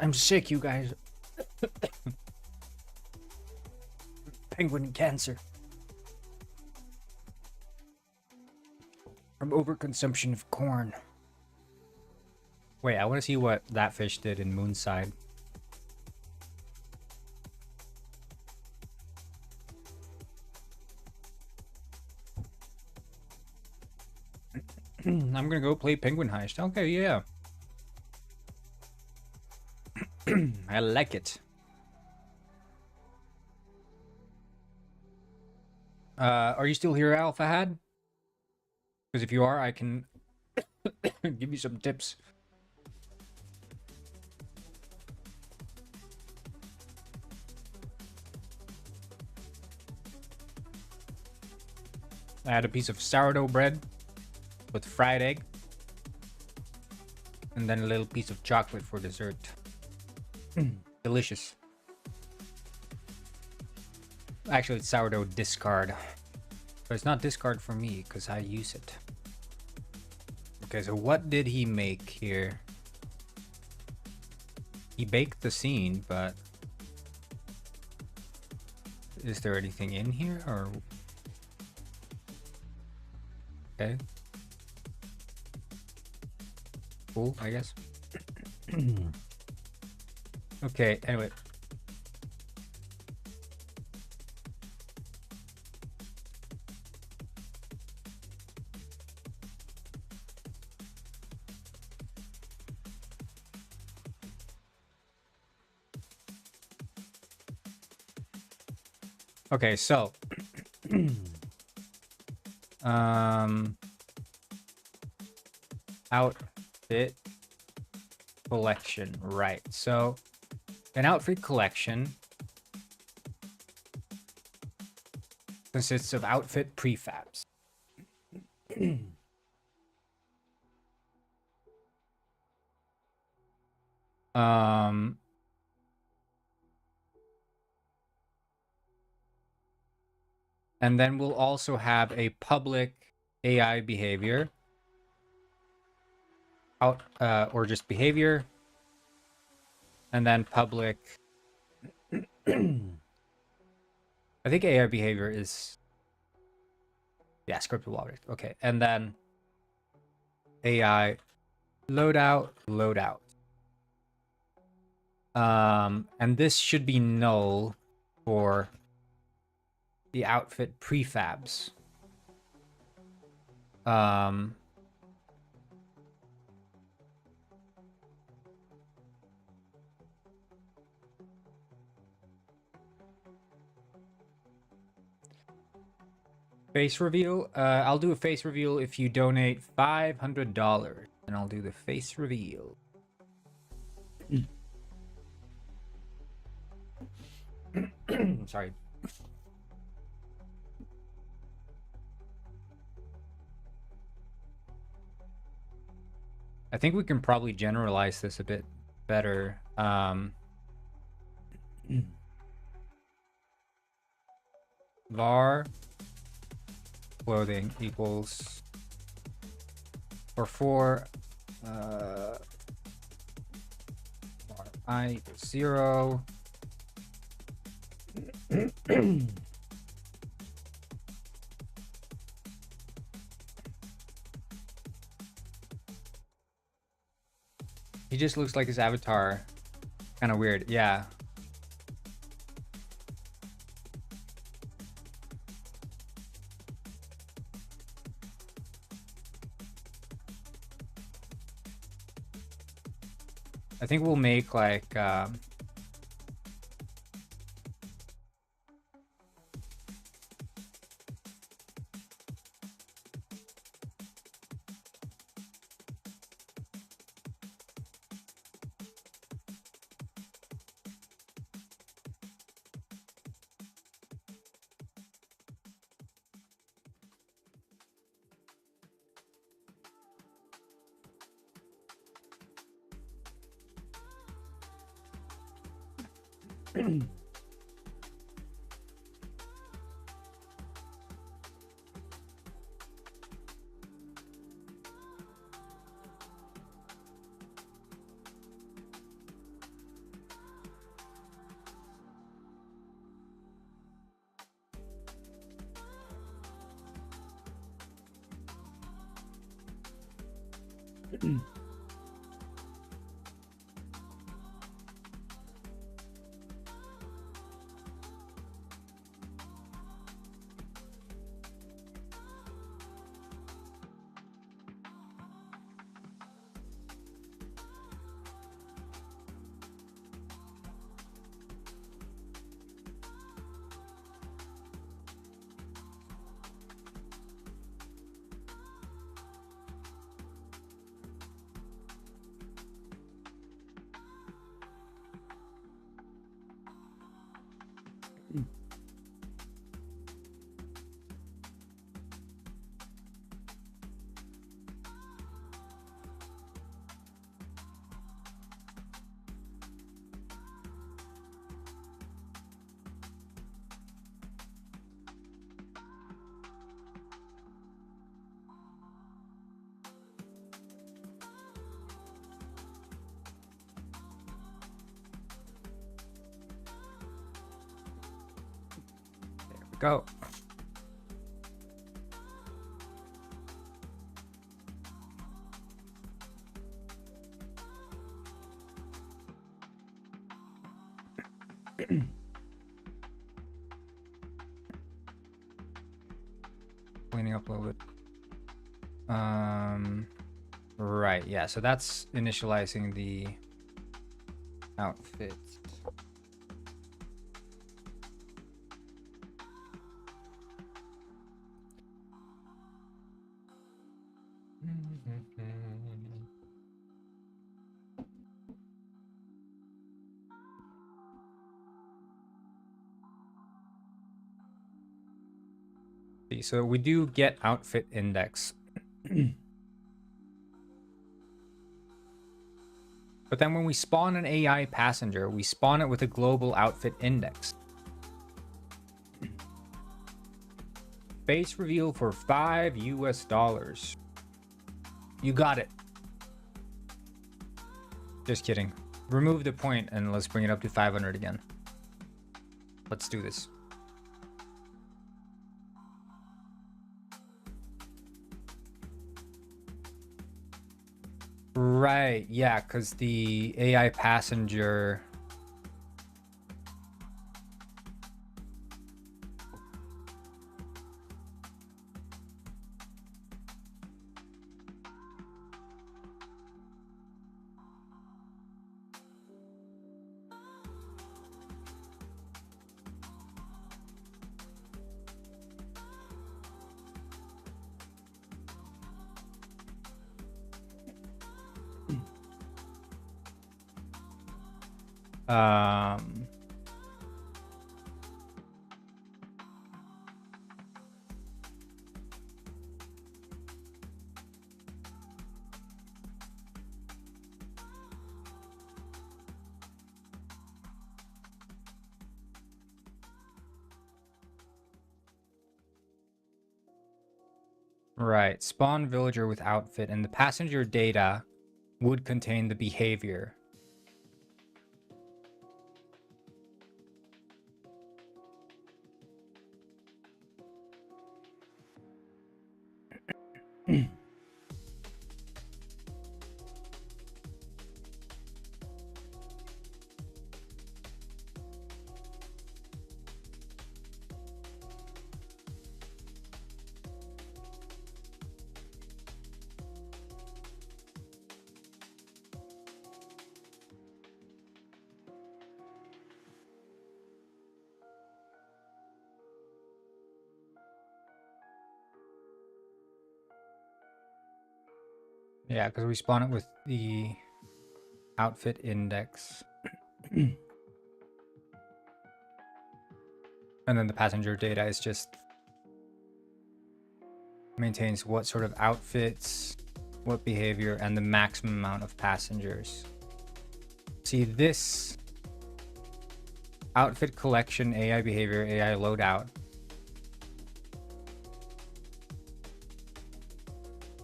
[SPEAKER 1] I'm sick, you guys. Penguin cancer. From overconsumption of corn. Wait, I want to see what that fish did in Moonside. I'm gonna go play Penguin Heist. Okay, yeah. I like it. Are you still here, Al Fahad? Because if you are, I can give you some tips. I had a piece of sourdough bread with fried egg. And then a little piece of chocolate for dessert. Delicious. Actually, it's sourdough discard. But it's not discard for me because I use it. Okay, so what did he make here? He baked the scene, but Is there anything in here or? Okay. Cool, I guess. Okay, anyway. Okay, so outfit collection, right? So an outfit collection consists of outfit prefabs. And then we'll also have a public AI behavior out, or just behavior, and then public. I think AI behavior is, yeah, scriptable object. Okay, and then AI loadout. And this should be null for the outfit prefabs. Face reveal. I'll do a face reveal if you donate $500, and I'll do the face reveal. Sorry. I think we can probably generalize this a bit better. Var clothing equals for var I equals 0. He just looks like his avatar. Kind of weird. Yeah. I think we'll make like Go. Cleaning up a little bit. Right, yeah, so that's initializing the outfit. So we do get outfit index. But then when we spawn an AI passenger, we spawn it with a global outfit index. Face reveal for $5 US. You got it. Just kidding. Remove the point and let's bring it up to 500 again. Let's do this. Right, yeah, because the AI passenger... Right, spawn villager with outfit, and the passenger data would contain the behavior. Yeah, because we spawn it with the outfit index. And then the passenger data is just maintains what sort of outfits, what behavior, and the maximum amount of passengers. See, this outfit collection, AI behavior, AI loadout.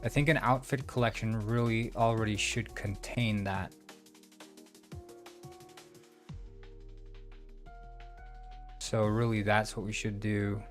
[SPEAKER 1] I think an outfit collection really already should contain that. So really that's what we should do.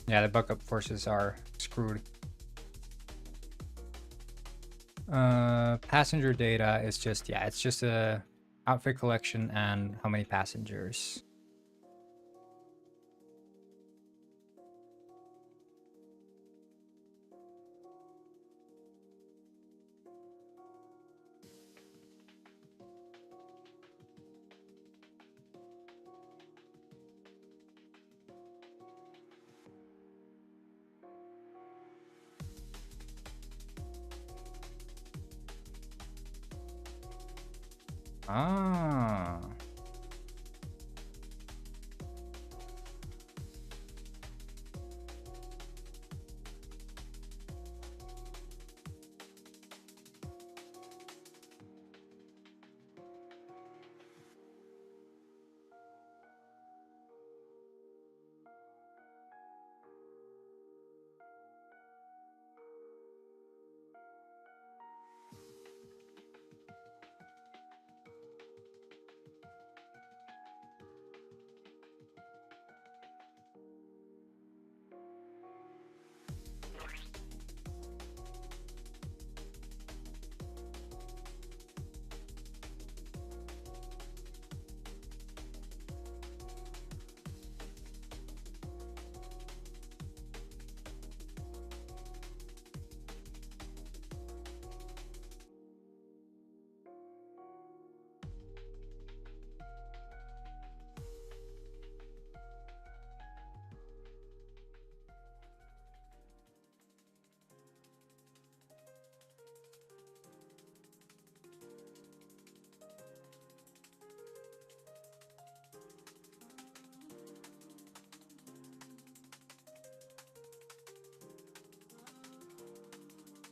[SPEAKER 1] Yeah, the backup forces are screwed. Passenger data is just, yeah, it's just a outfit collection and how many passengers. Ah.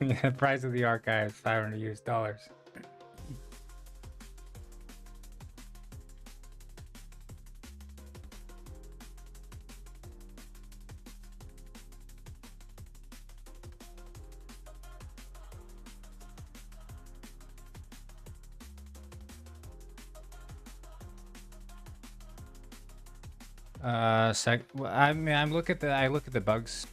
[SPEAKER 1] Yeah, price of the archive, $500 US. I mean, I look at the bugs.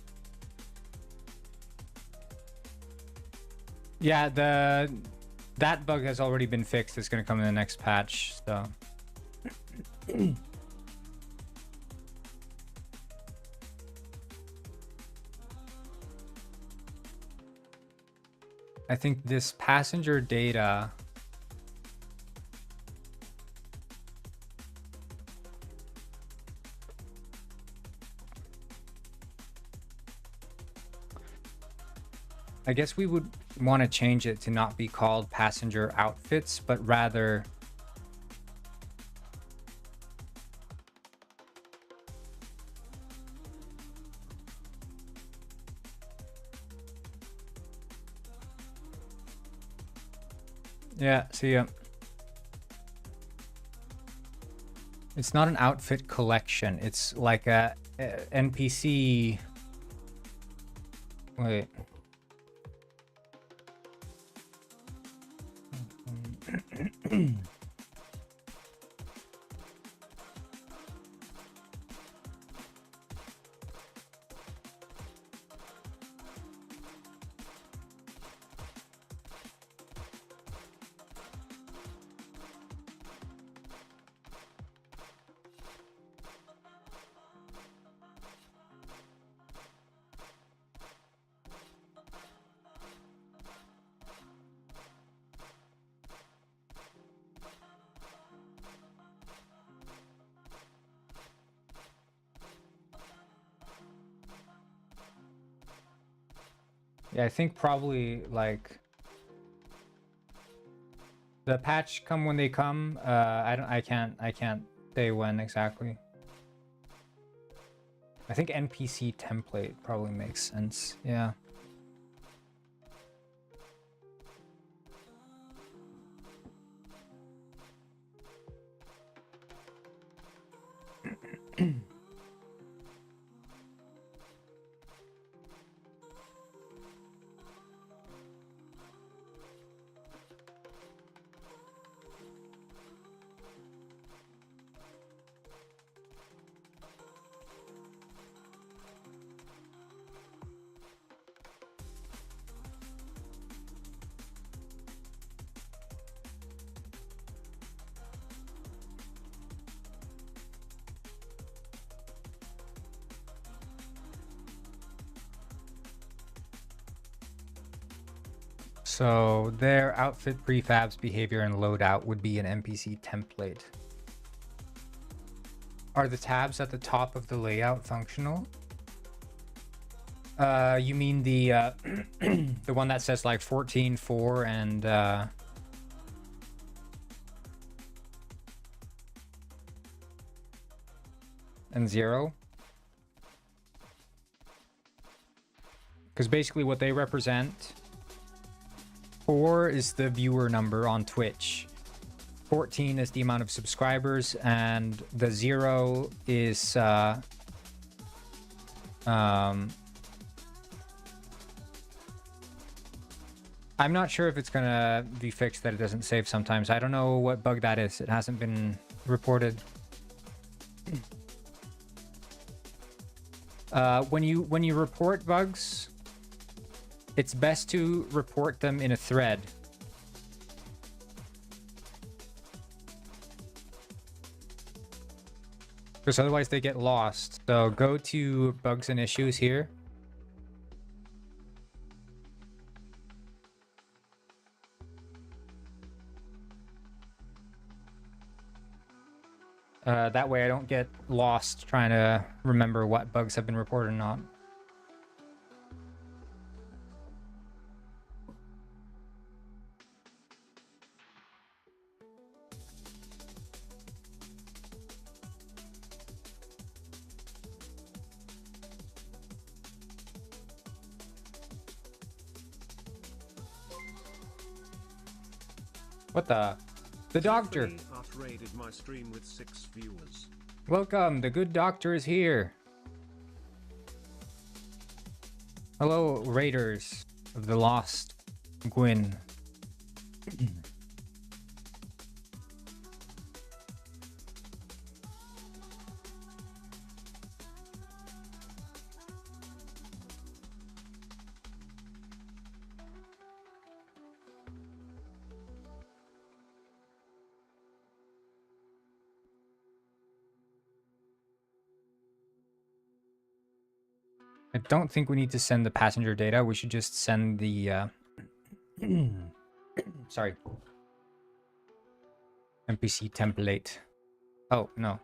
[SPEAKER 1] Yeah, that bug has already been fixed. It's gonna come in the next patch, so. I think this passenger data. I guess we would want to change it to not be called passenger outfits, but rather yeah, see ya. It's not an outfit collection. It's like a NPC. Wait. Yeah, I think probably like the patch come when they come. I can't say when exactly. I think NPC template probably makes sense. Yeah. So their outfit prefabs behavior and loadout would be an NPC template. Are the tabs at the top of the layout functional? You mean the the one that says like 14.4 and and 0. Because basically what they represent, 4 is the viewer number on Twitch, 14 is the amount of subscribers, and the 0 is I'm not sure if it's gonna be fixed that it doesn't save sometimes. I don't know what bug that is. It hasn't been reported. When you report bugs, it's best to report them in a thread. Because otherwise they get lost. So go to bugs and issues here. That way I don't get lost trying to remember what bugs have been reported or not. What the? The doctor!
[SPEAKER 3] Rated my stream with 6 viewers.
[SPEAKER 1] Welcome, the good doctor is here. Hello, raiders of the lost Gwyn. I don't think we need to send the passenger data. We should just send the sorry, NPC template. Oh no.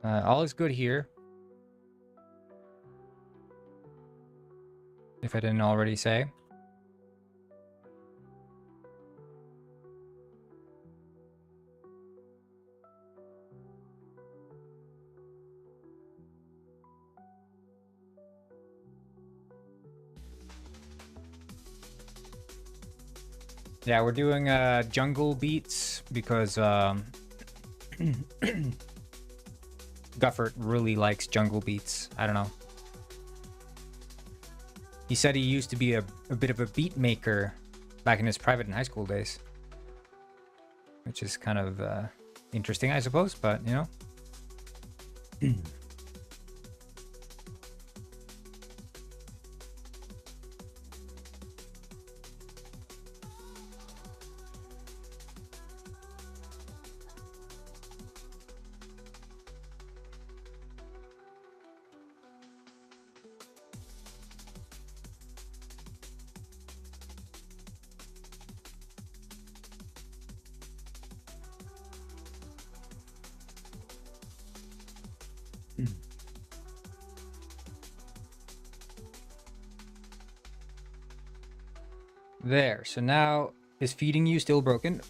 [SPEAKER 1] All is good here. If I didn't already say. Yeah, we're doing jungle beats because Guffert really likes jungle beats. I don't know. He said he used to be a bit of a beat maker back in his private and high school days. Which is kind of interesting, I suppose, but, you know. There, so now, is feeding you still broken?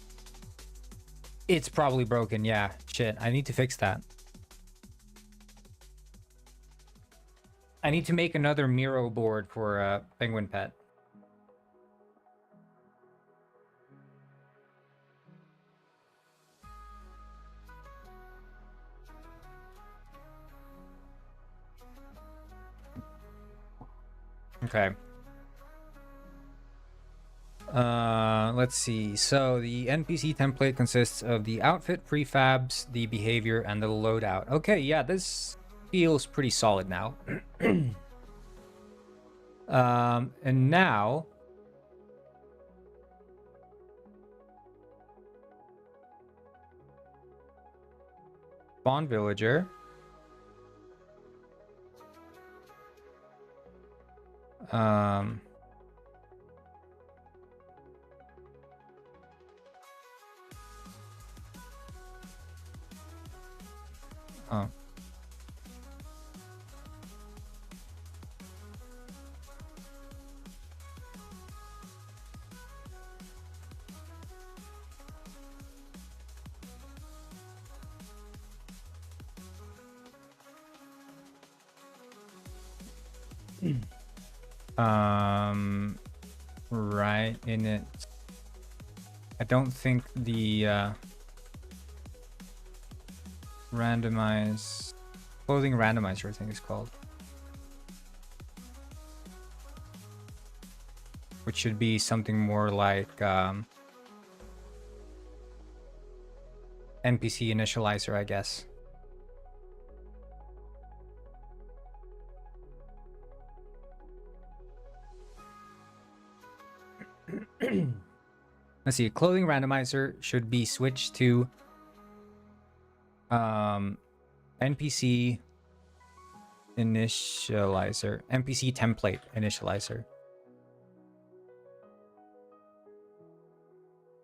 [SPEAKER 1] It's probably broken, yeah. Shit, I need to fix that. I need to make another Miro board for Penguin Pet. Okay. Let's see. So the NPC template consists of the outfit, prefabs, the behavior, and the loadout. Okay, yeah, this feels pretty solid now. And now spawn villager. Oh. Right in it. I don't think the randomize clothing randomizer, I think it's called, which should be something more like NPC initializer, I guess. Let's see, clothing randomizer should be switched to NPC initializer, NPC template initializer.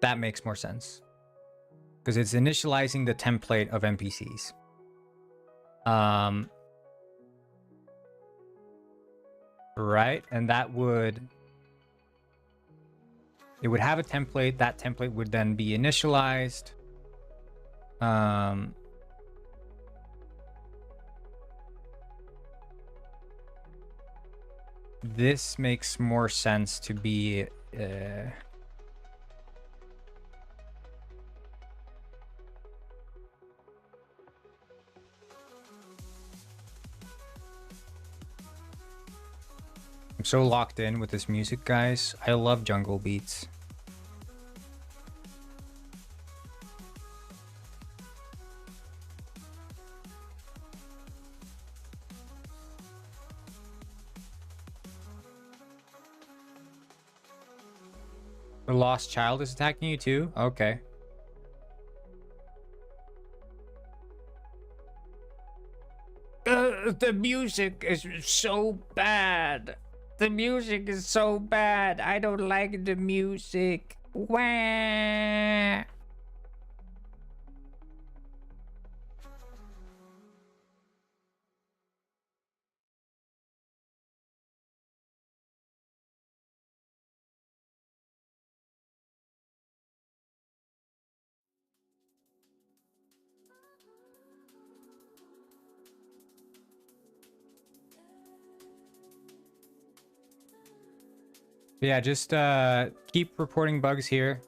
[SPEAKER 1] That makes more sense because it's initializing the template of NPCs. Right, and that would, it would have a template. That template would then be initialized. This makes more sense to be I'm so locked in with this music, guys. I love jungle beats. The lost child is attacking you too? Okay. The music is so bad. The music is so bad. I don't like the music. Wah. Yeah, just keep reporting bugs here.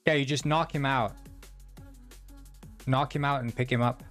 [SPEAKER 1] Yeah, you just knock him out. Knock him out and pick him up.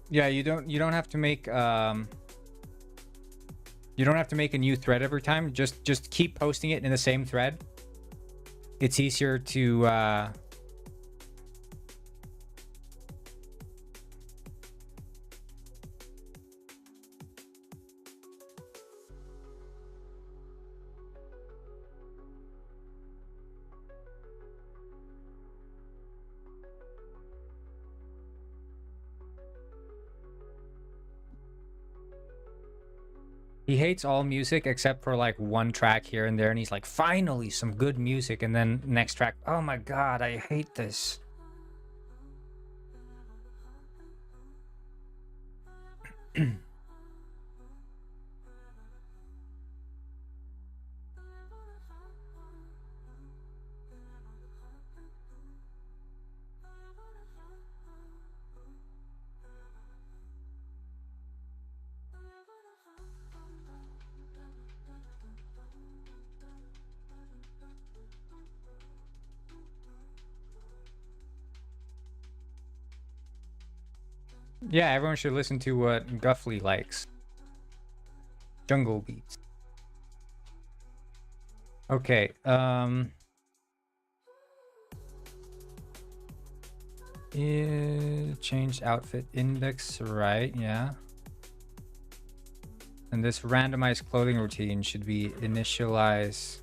[SPEAKER 1] Yeah, you don't have to make you don't have to make a new thread every time. Just keep posting it in the same thread. It's easier to He hates all music except for like one track here and there, and he's like, finally some good music, and then next track, oh my god, I hate this. Yeah, everyone should listen to what Guffley likes. Jungle beats. Okay, changed outfit index, right? Yeah. And this randomized clothing routine should be initialize.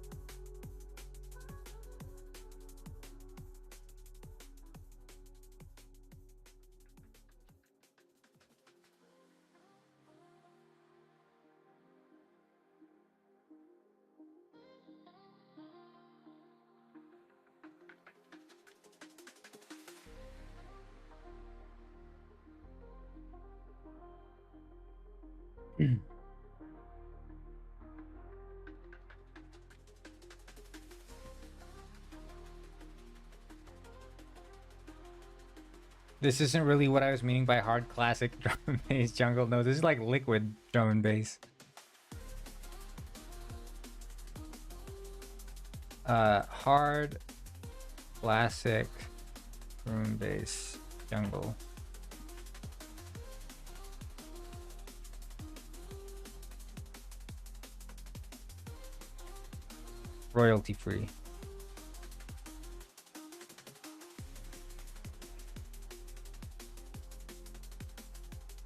[SPEAKER 1] This isn't really what I was meaning by hard classic drum and bass jungle. No, this is like liquid drum and bass. Hard classic drum and bass jungle. Royalty free.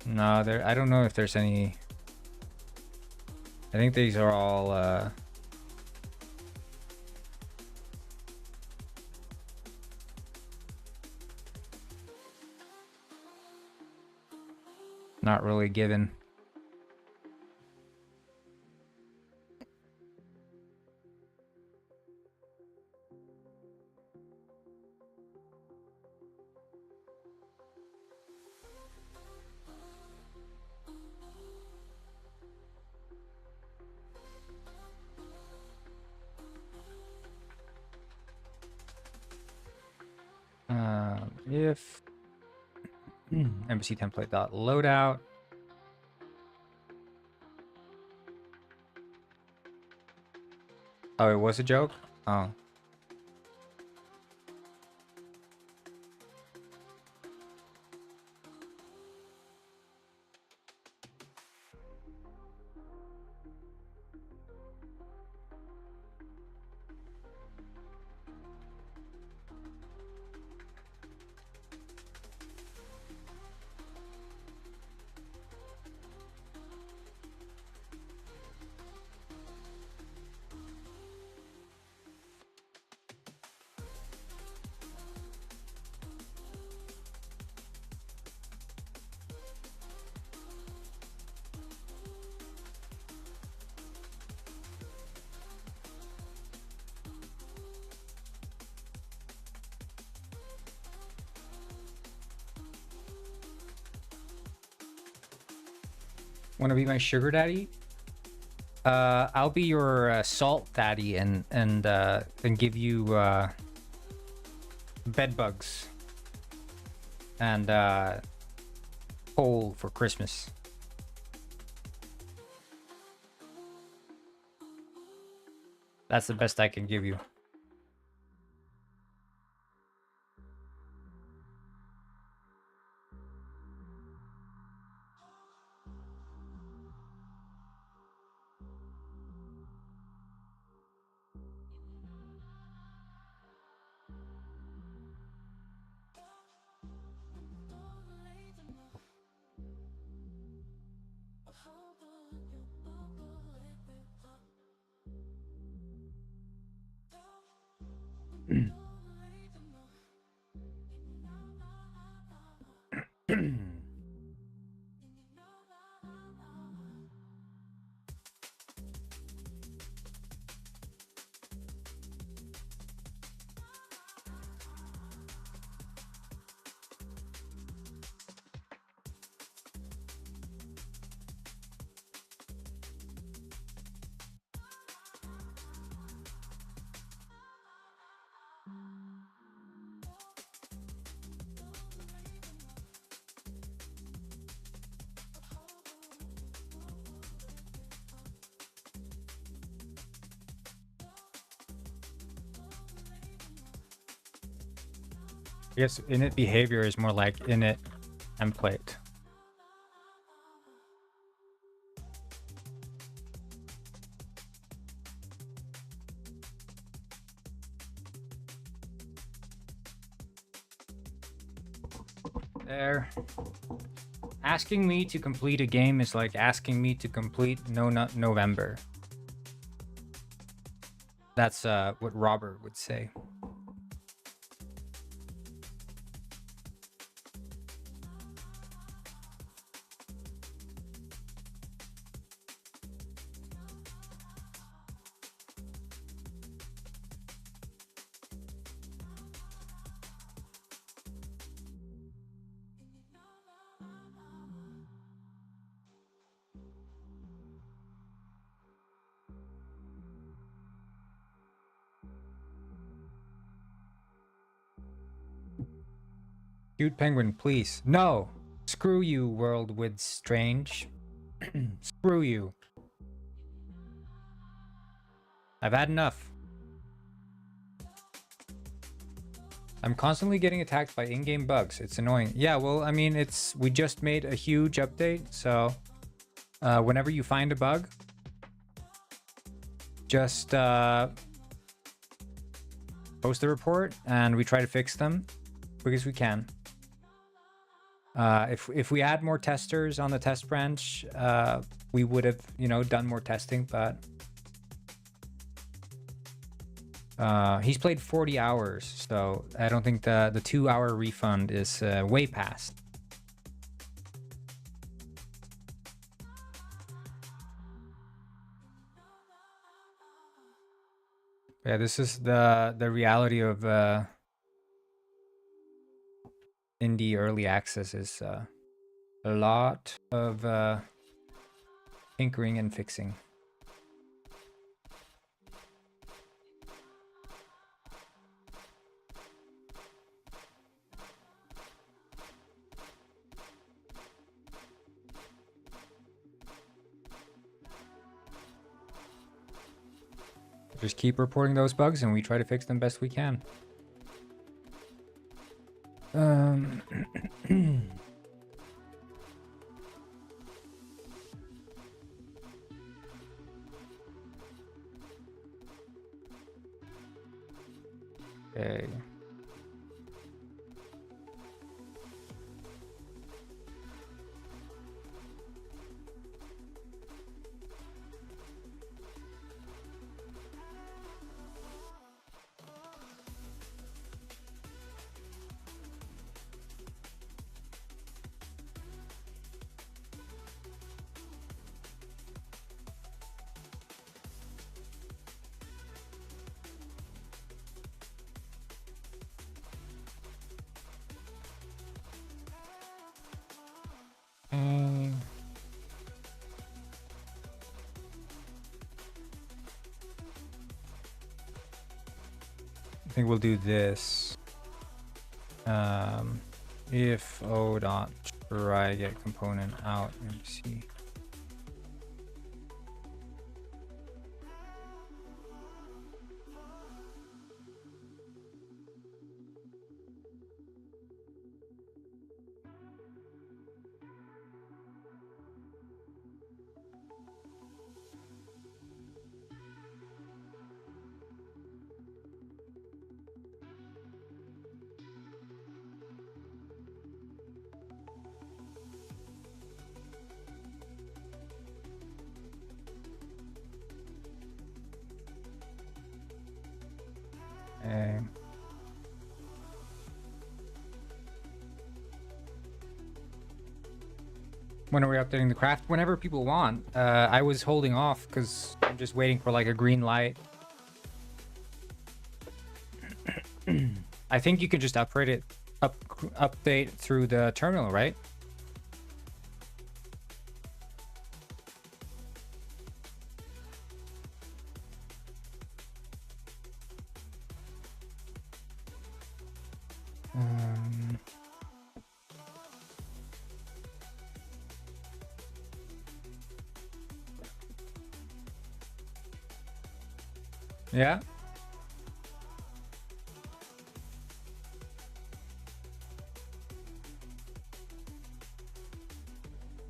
[SPEAKER 1] No, there. I don't know if there's any. I think these are all. Not really given. If embassy template dot loadout. Oh, it was a joke? Oh. Want to be my sugar daddy? I'll be your salt daddy and give you bed bugs and coal for Christmas. That's the best I can give you. I guess init behavior is more like init template. There. Asking me to complete a game is like asking me to complete No Nut November. That's what Robert would say. Cute penguin, please. No! Screw you, world with strange. Screw you. I've had enough. I'm constantly getting attacked by in-game bugs. It's annoying. Yeah, well, I mean, we just made a huge update, so whenever you find a bug, just post the report and we try to fix them because we can. If we had more testers on the test branch, we would have, done more testing, but he's played 40 hours, so I don't think the 2-hour refund is way past. Yeah, this is the reality of indie early access is a lot of tinkering and fixing. Just keep reporting those bugs and we try to fix them best we can. Okay. I think we'll do this. If o dot try get component out, let me see. Okay. When are we updating the craft? Whenever people want. I was holding off because I'm just waiting for like a green light. I think you can just update through the terminal, right? Yeah.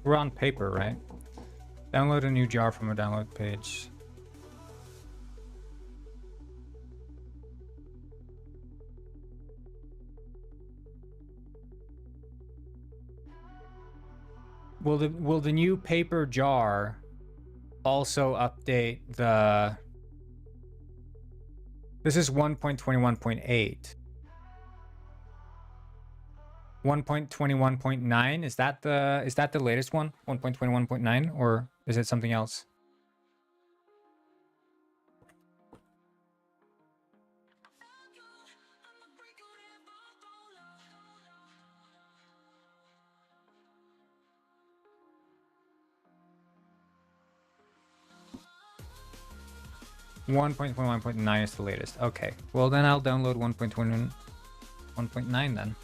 [SPEAKER 1] We're on paper, right? Download a new jar from a download page. Will the new paper jar also update the... This is 1.21.8. 1.21.9, is that the latest one? 1.21.9, or is it something else? One point 1.9 is the latest. Okay, well then I'll download 1.21.9 then.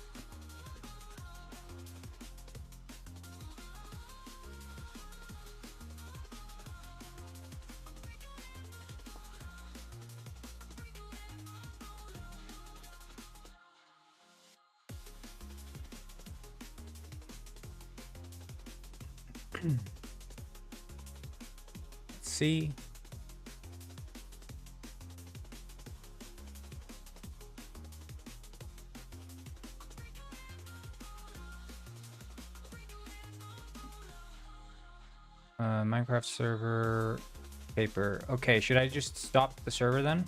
[SPEAKER 1] Let's see. Minecraft server paper. Okay, should I just stop the server then?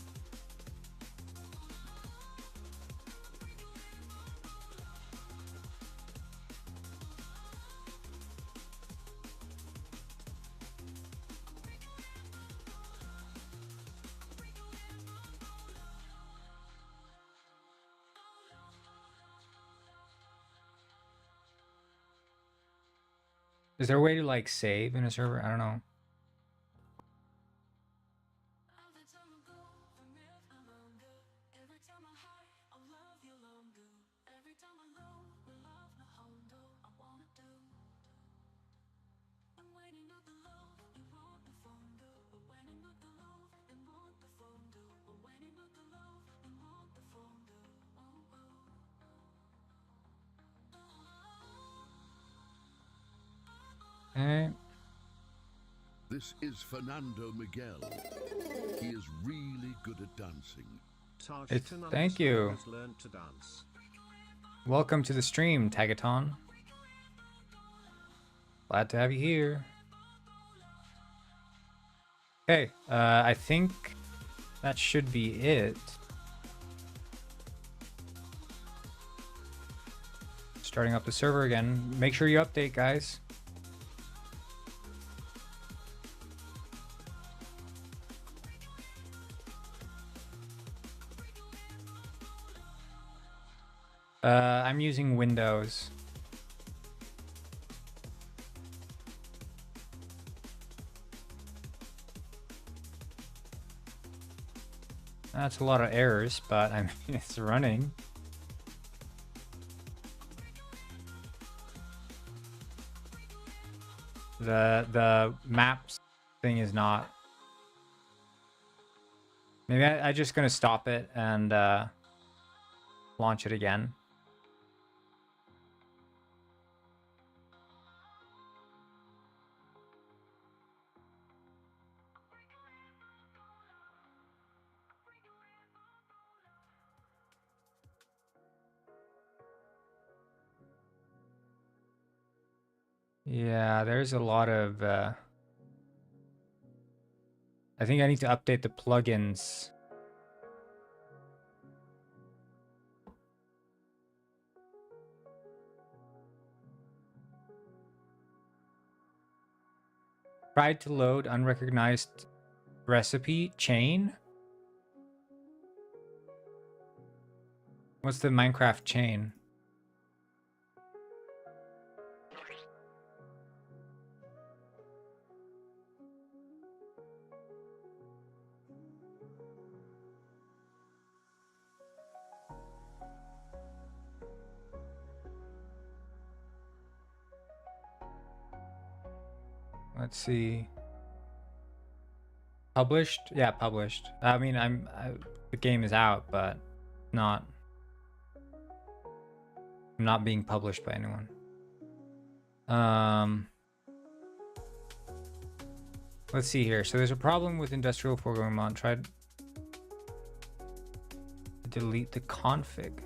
[SPEAKER 1] Is there a way to like save in a server? I don't know. Okay.
[SPEAKER 2] This is Fernando Miguel. He is really good at dancing.
[SPEAKER 1] Thank you.
[SPEAKER 3] Has learned to dance.
[SPEAKER 1] Welcome to the stream, Tagaton. Glad to have you here. Okay, I think that should be it. Starting up the server again. Make sure you update, guys. I'm using Windows. That's a lot of errors, but I mean, it's running. The maps thing is not. Maybe I just gonna stop it and launch it again. Yeah, there's a lot of... I think I need to update the plugins. Tried to load unrecognized recipe chain? What's the Minecraft chain? Let's see. Published? Yeah, published. I mean, the game is out, but not. I'm not being published by anyone. Let's see here. So there's a problem with industrial foregoing mod. Try to delete the config.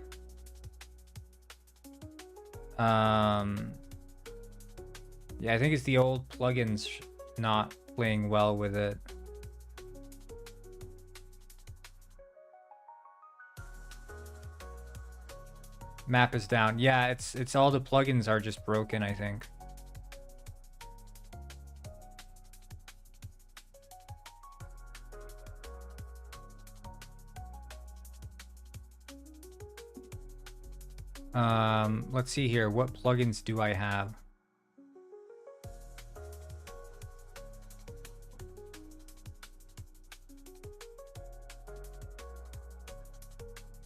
[SPEAKER 1] Yeah, I think it's the old plugins not playing well with it. Map is down. Yeah, it's all the plugins are just broken, I think. Let's see here. What plugins do I have?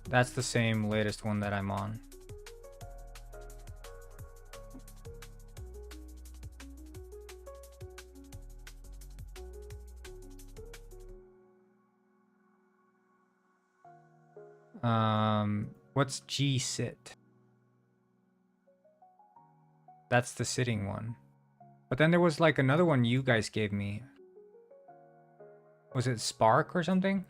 [SPEAKER 1] That's the same latest one that I'm on. What's gsit? That's the sitting one. But then there was like another one you guys gave me. Was it Spark or something?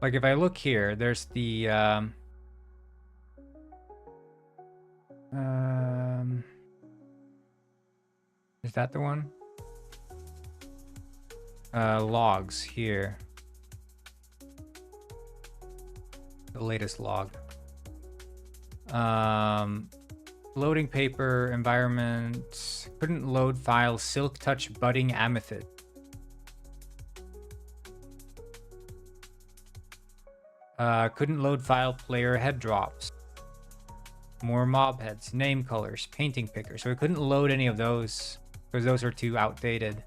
[SPEAKER 1] Like if I look here, there's the is that the one? Logs here. The latest log. Loading paper, environment, couldn't load file, silk touch budding amethyst. Couldn't load file, player head drops. More mob heads, name colors, painting picker. So we couldn't load any of those because those are too outdated.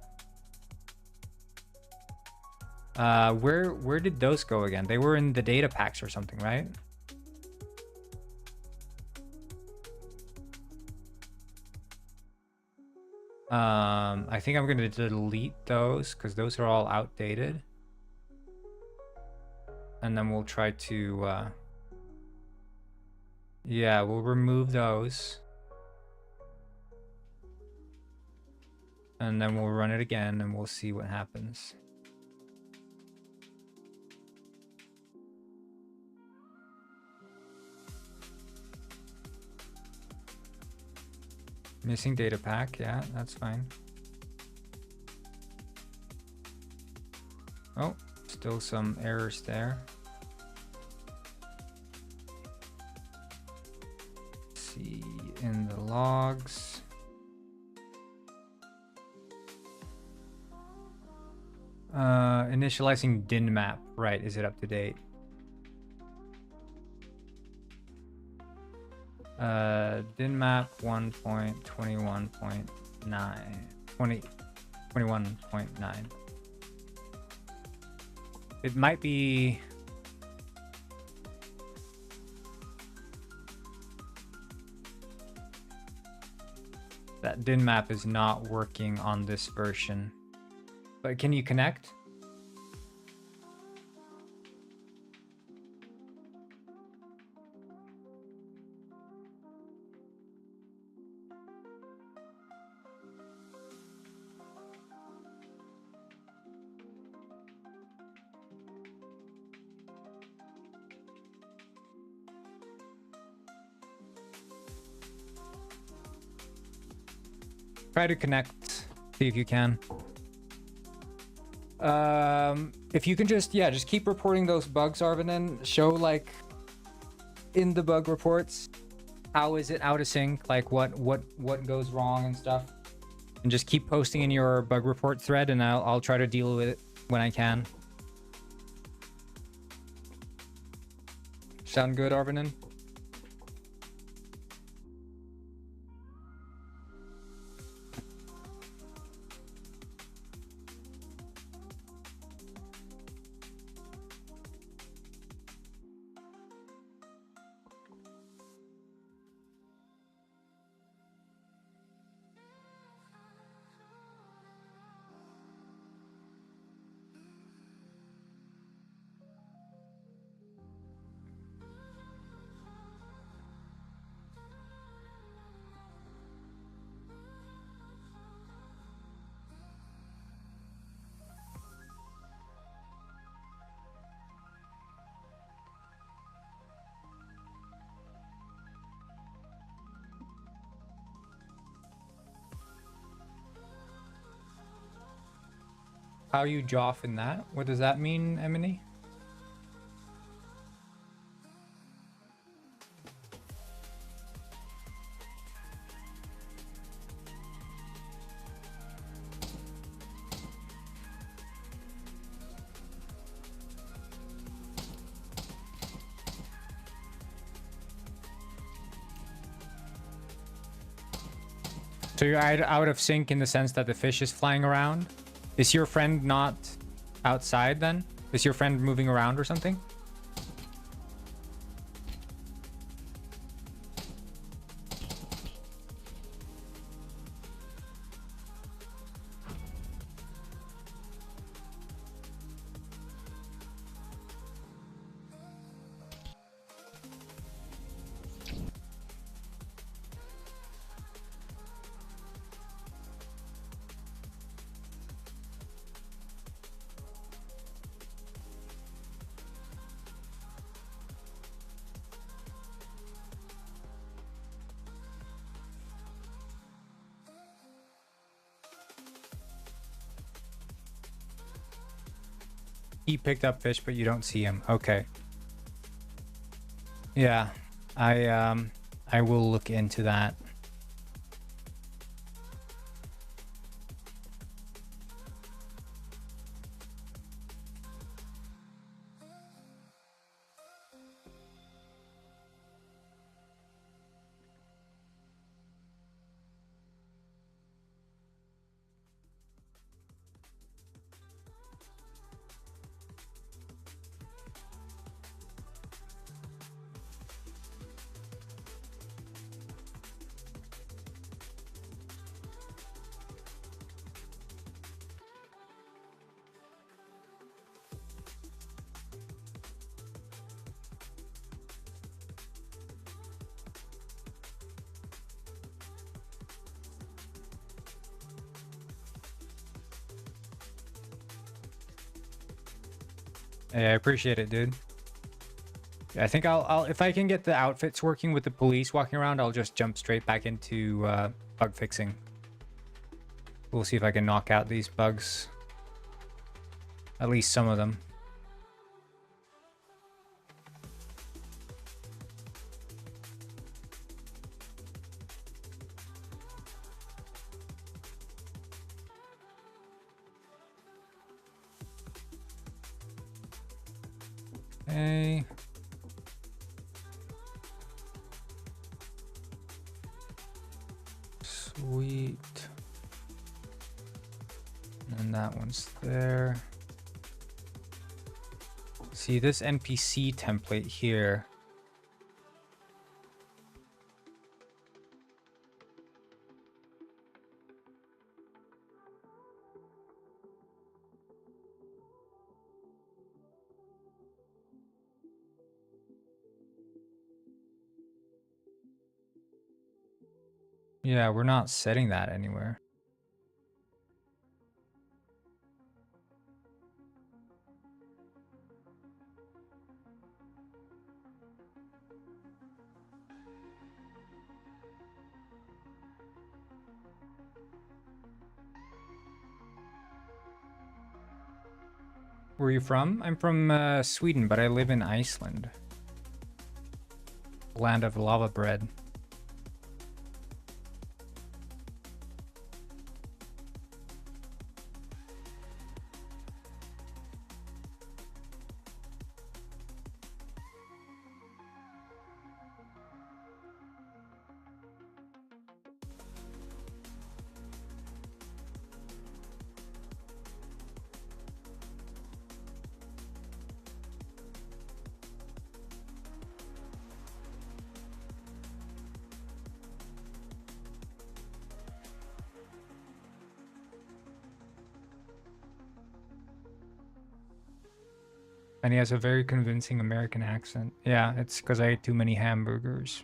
[SPEAKER 1] Where did those go again? They were in the data packs or something, right? I think I'm gonna delete those because those are all outdated. And then we'll try to, yeah, we'll remove those. And then we'll run it again and we'll see what happens. Missing data pack, yeah, that's fine. Oh, still some errors there. Let's see in the logs. Initializing din map, right? Is it up to date? Din map 1.21.9 21.9. It might be that din map is not working on this version. But can you connect? Try to connect, see if you can. If you can just, yeah, just keep reporting those bugs, Arvinen. Show like in the bug reports, how is it out of sync? Like what goes wrong and stuff. And just keep posting in your bug report thread, and I'll try to deal with it when I can. Sound good, Arvinen? How you joff in that? What does that mean, Emily? So you're out of sync in the sense that the fish is flying around? Is your friend not outside then? Is your friend moving around or something? He picked up fish, but you don't see him. Okay. Yeah, I will look into that. Hey, I appreciate it, dude. Yeah, I think I'll if I can get the outfits working with the police walking around, I'll just jump straight back into bug fixing. We'll see if I can knock out these bugs. At least some of them. Okay. Sweet. And that one's there. See this NPC template here. Yeah, we're not setting that anywhere. Where are you from? I'm from Sweden, but I live in Iceland. Land of lava bread. And he has a very convincing American accent. Yeah, it's because I ate too many hamburgers.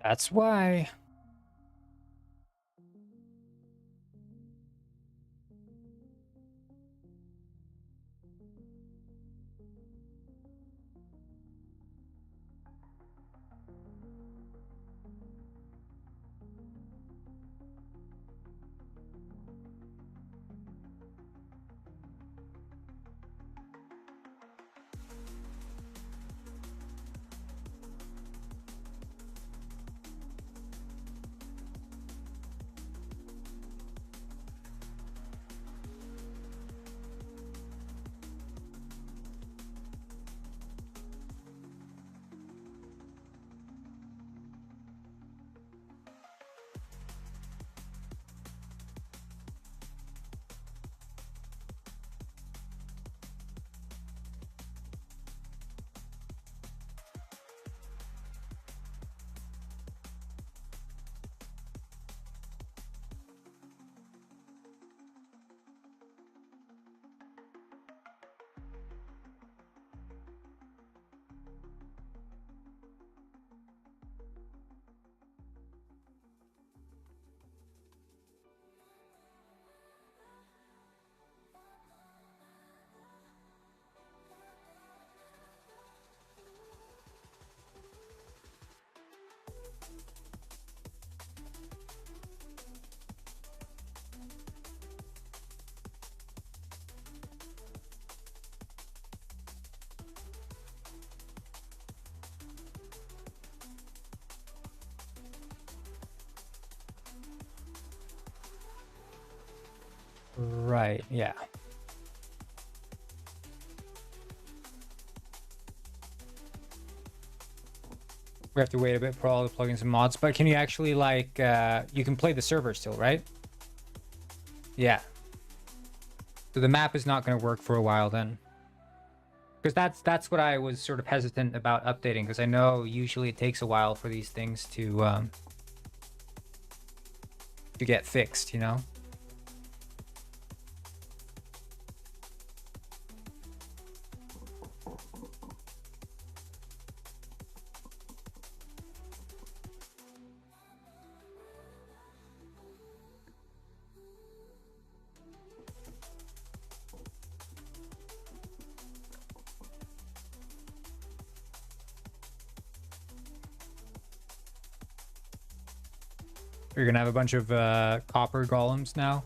[SPEAKER 1] That's why. Right, yeah. We have to wait a bit for all the plugins and mods, but can you actually like, you can play the server still, right? Yeah. So the map is not going to work for a while then. Because that's what I was sort of hesitant about updating, because I know usually it takes a while for these things to get fixed, you know? You're gonna have a bunch of copper golems now.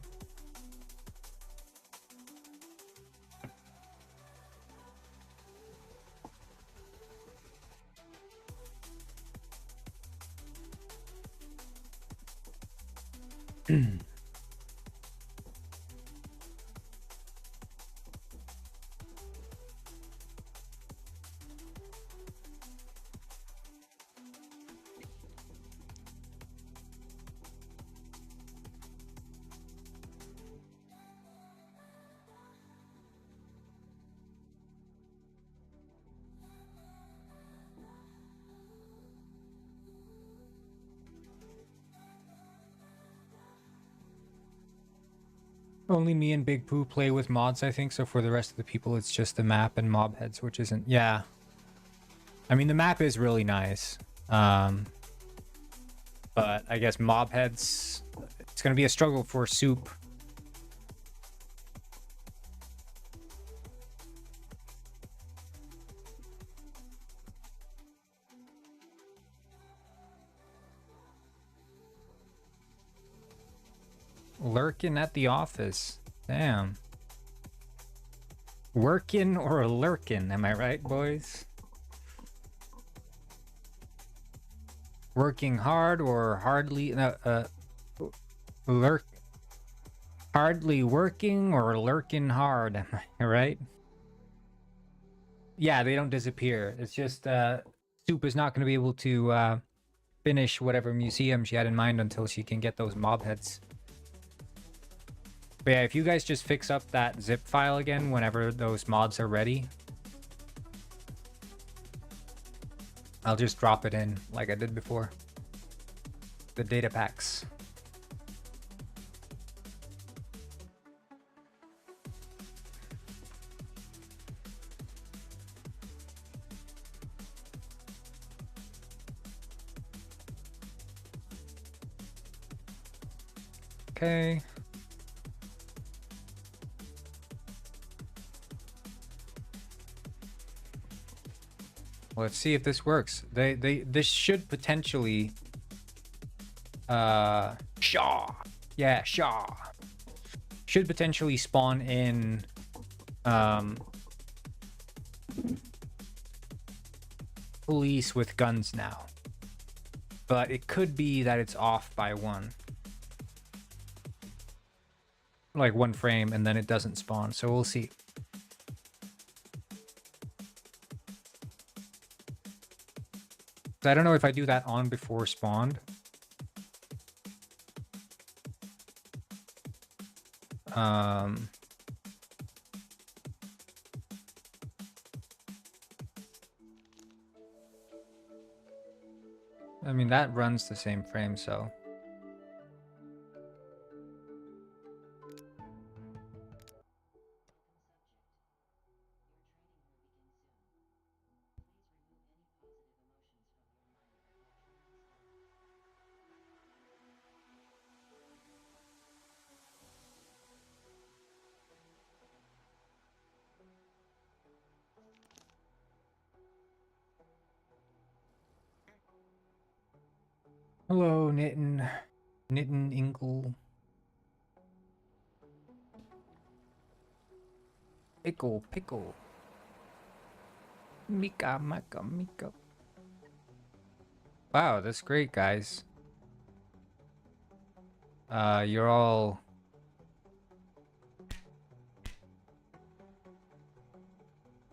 [SPEAKER 1] Only me and Big Pooh play with mods, I think. So for the rest of the people, it's just the map and mob heads, which isn't. Yeah. I mean, the map is really nice. But I guess mob heads, it's going to be a struggle for Soup. Lurking at the office. Damn. Working or lurking, am I right, boys? Working hard or hardly hardly working or lurking hard, am I right? Yeah, they don't disappear. It's just Soup is not going to be able to finish whatever museum she had in mind until she can get those mob heads. But yeah, if you guys just fix up that zip file again whenever those mods are ready, I'll just drop it in like I did before. The data packs. Okay. Let's see if this works. This should potentially Shaw. Yeah, Shaw. Should potentially spawn in police with guns now. But it could be that it's off by one. Like one frame, and then it doesn't spawn, so we'll see. I don't know if I do that on before spawned. I mean, that runs the same frame, so. Hello, Knitten Inkle. Pickle. Mika. Wow, that's great, guys. You're all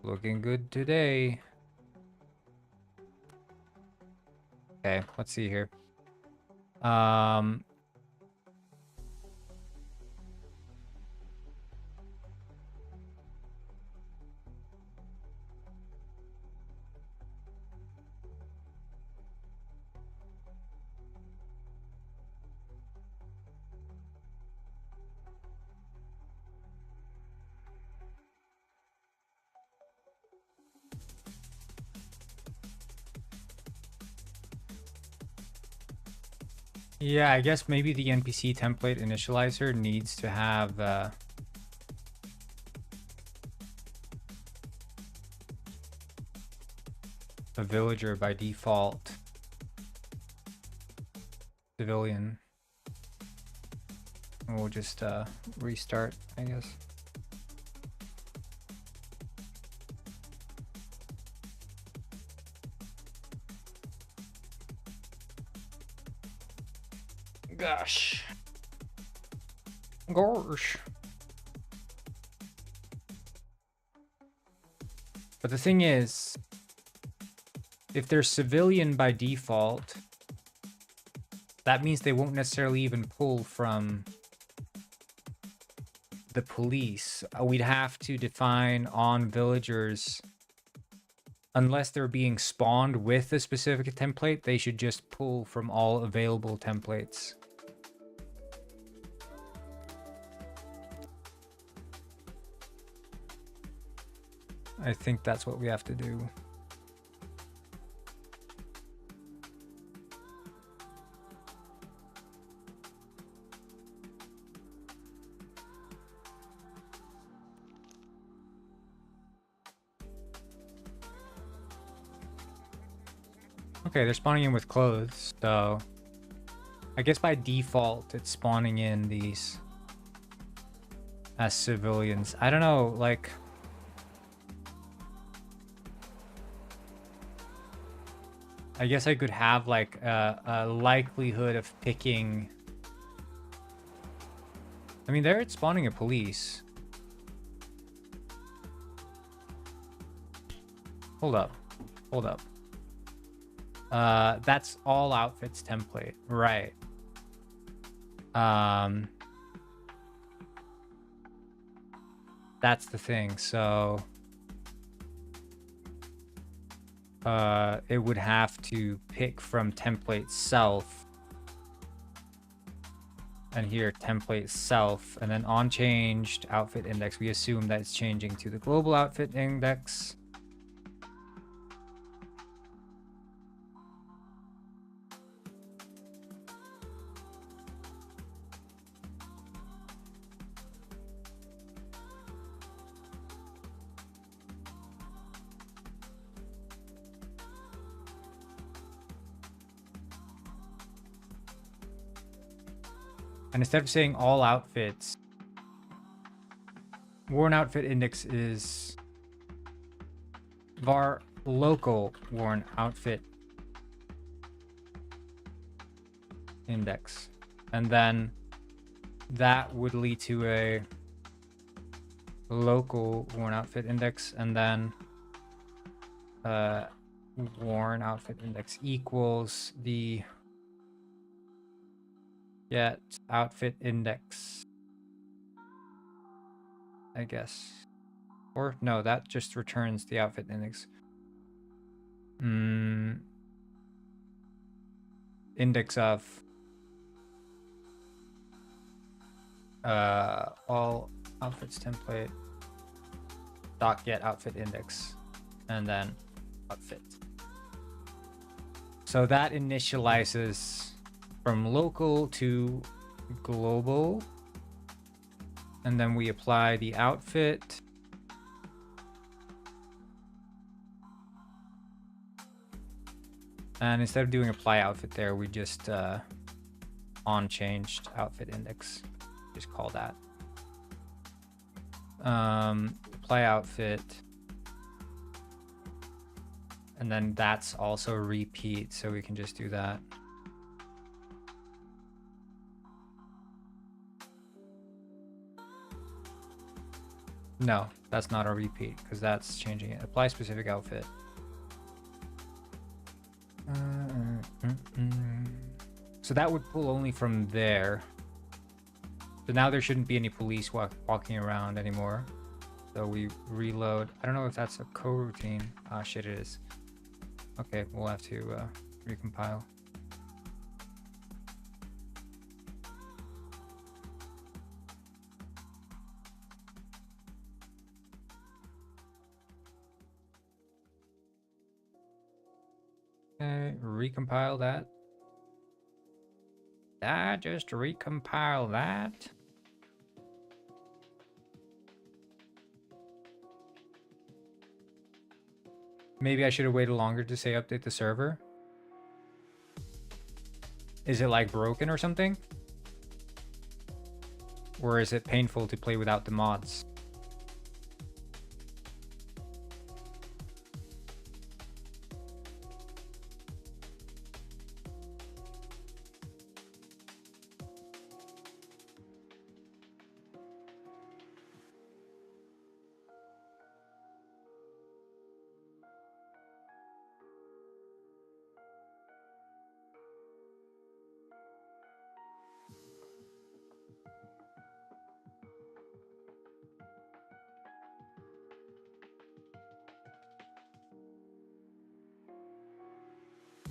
[SPEAKER 1] looking good today. Okay, let's see here. Yeah, I guess maybe the NPC template initializer needs to have a villager by default. Civilian. And we'll just restart, I guess. Gosh. But the thing is, if they're civilian by default, that means they won't necessarily even pull from the police. We'd have to define on villagers, unless they're being spawned with a specific template, they should just pull from all available templates. I think that's what we have to do. Okay, they're spawning in with clothes, so I guess by default it's spawning in these as civilians. I don't know, like, I guess I could have like a likelihood of picking. I mean, there it's spawning a police. Hold up. That's all outfits template, right? That's the thing. So it would have to pick from template self, and here template self, and then on changed outfit index, we assume that it's changing to the global outfit index. And instead of saying all outfits, worn outfit index is var local worn outfit index. And then that would lead to a local worn outfit index, and then worn outfit index equals the get outfit index, I guess. Or no, that just returns the outfit index. Index of all outfits template dot get outfit index, and then outfit. So that initializes from local to global, and then we apply the outfit. And instead of doing apply outfit there, we just on changed outfit index. Just call that. Apply outfit. And then that's also repeat, so we can just do that. No, that's not a repeat because that's changing it. Apply specific outfit. So that would pull only from there. So now there shouldn't be any police walking around anymore. So we reload. I don't know if that's a coroutine. Ah, shit, it is. Okay, we'll have to recompile. Okay, recompile that. Just recompile that. Maybe I should have waited longer to say update the server. Is it like broken or something? Or is it painful to play without the mods?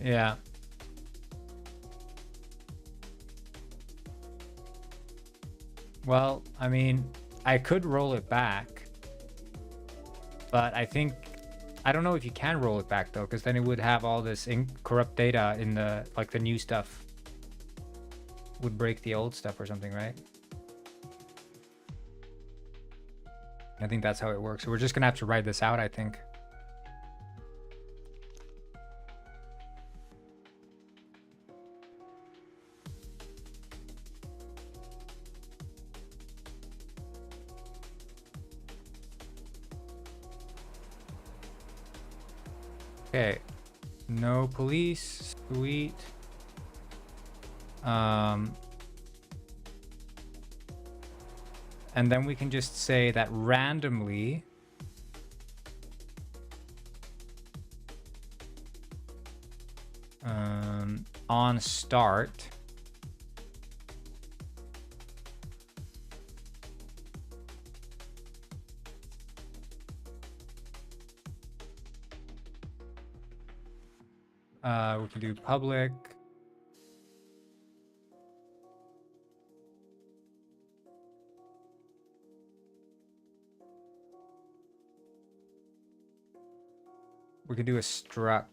[SPEAKER 1] Yeah. Well, I mean, I could roll it back, but I don't know if you can roll it back though, because then it would have all this corrupt data in the, like the new stuff would break the old stuff or something, right? I think that's how it works. So we're just gonna have to write this out, I think. Okay, no police, sweet. And then we can just say that randomly on start we can do public we can do a struct.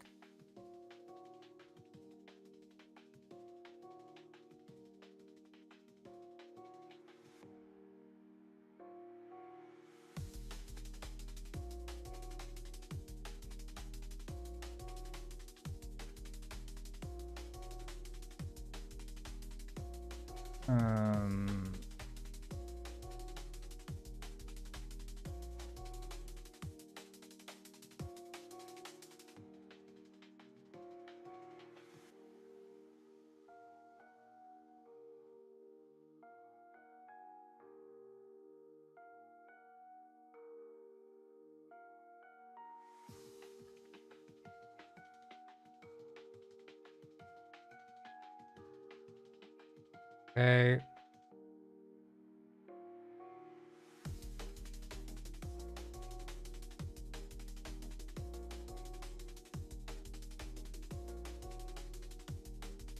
[SPEAKER 1] Okay.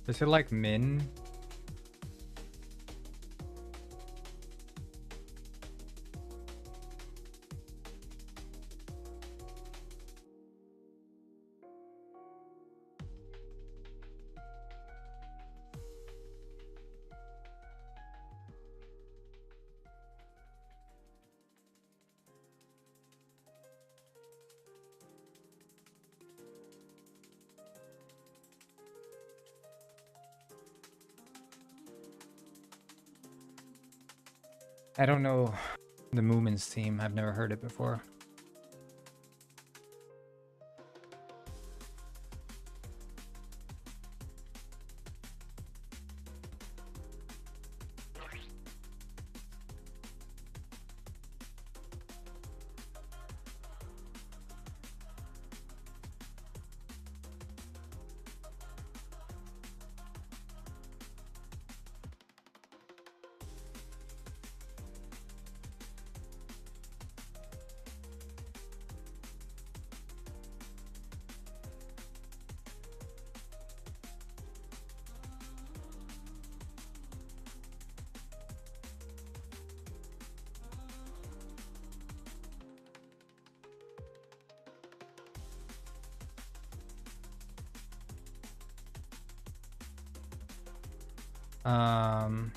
[SPEAKER 1] Is it like min? I don't know the Moomins theme. I've never heard it before. Um,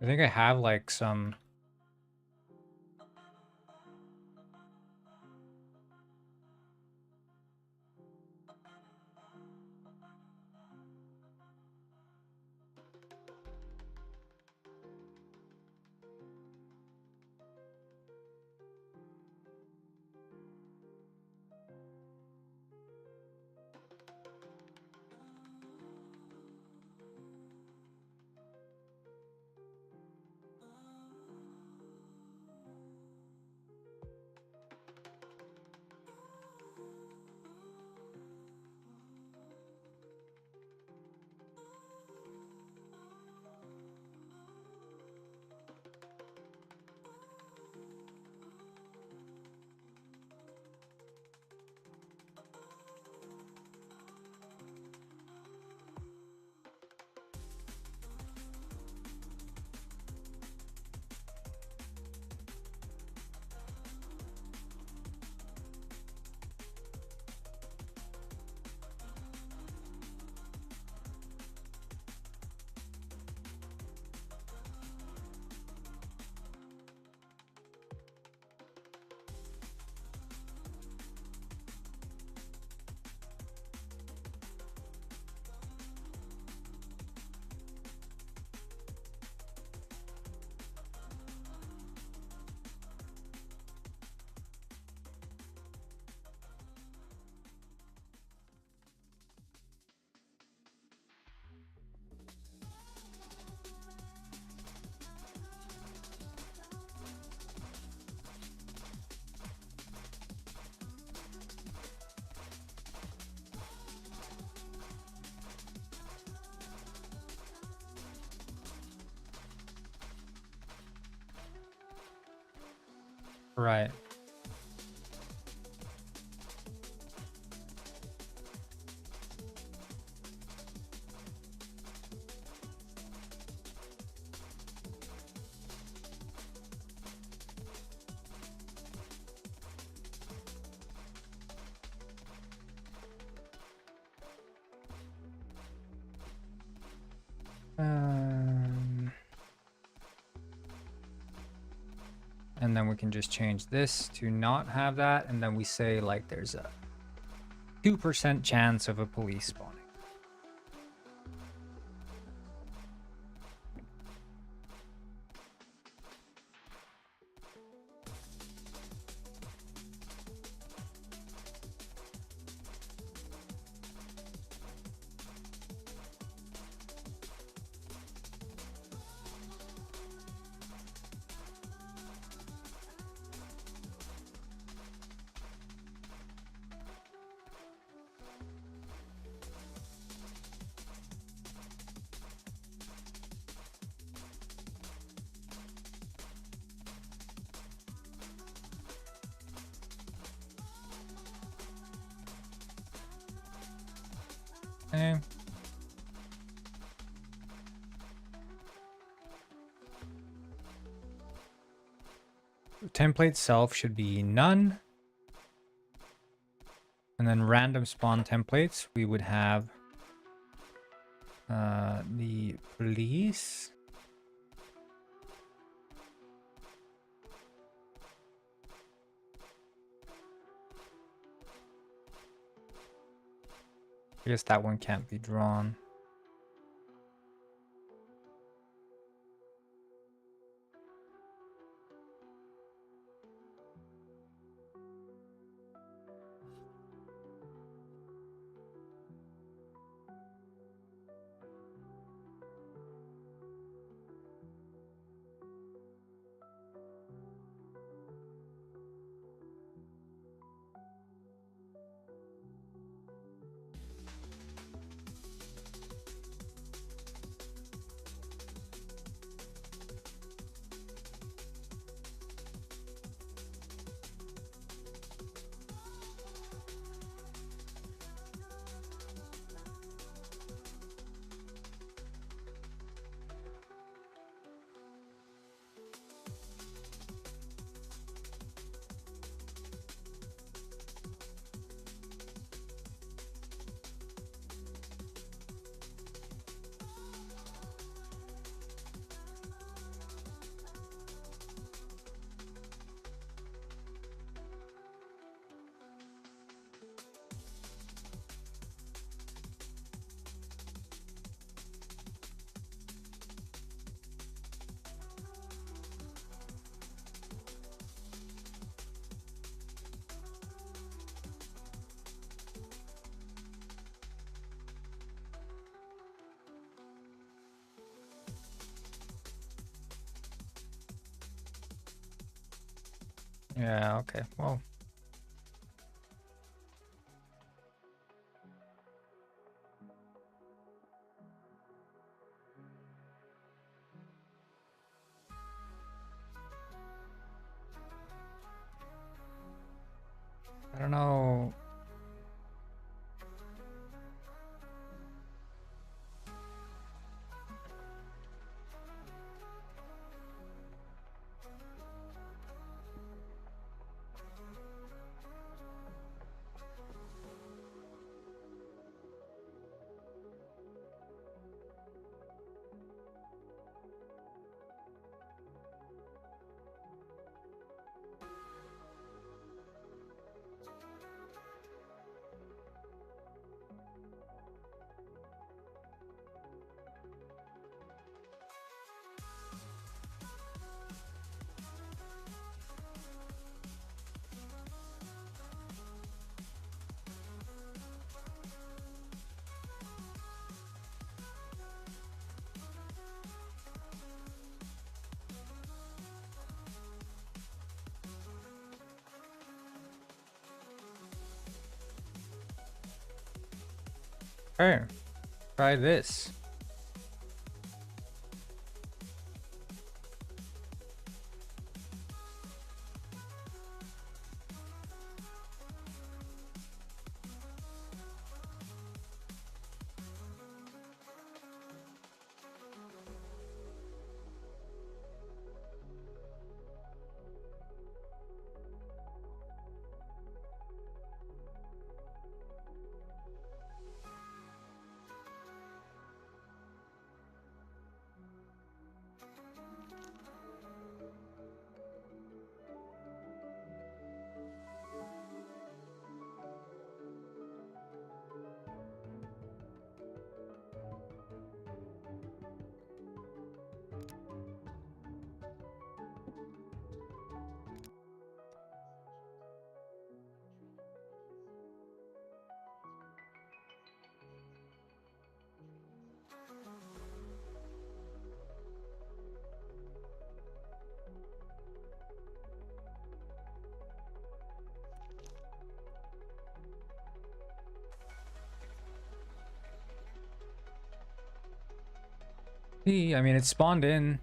[SPEAKER 1] I think I have like some. Right. And then we can just change this to not have that, and then we say like there's a 2% chance of a police spawning. Okay. Template self should be none. And then random spawn templates, we would have the police. I guess that one can't be drawn. Yeah, okay. Well, I don't know. Okay, try this. See, I mean, it spawned in.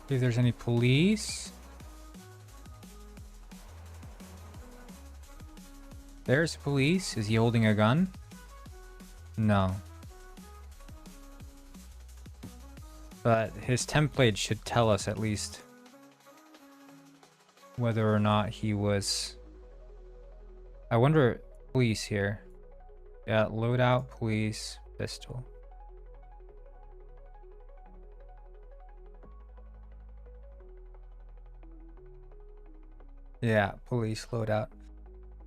[SPEAKER 1] See if there's any police. There's police. Is he holding a gun? No. But his template should tell us at least whether or not he was... I wonder, police here. Yeah, loadout, police, pistol. Yeah, police loadout.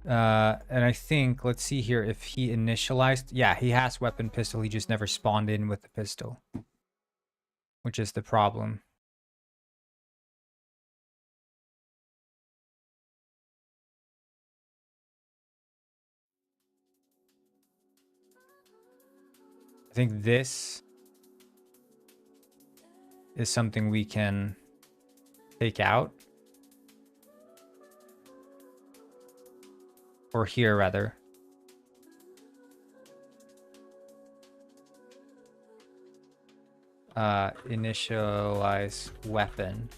[SPEAKER 1] And I think, let's see here if he initialized. Yeah, he has weapon pistol. He just never spawned in with the pistol, which is the problem. I think this is something we can take out. Or here, rather. Initialize weapon.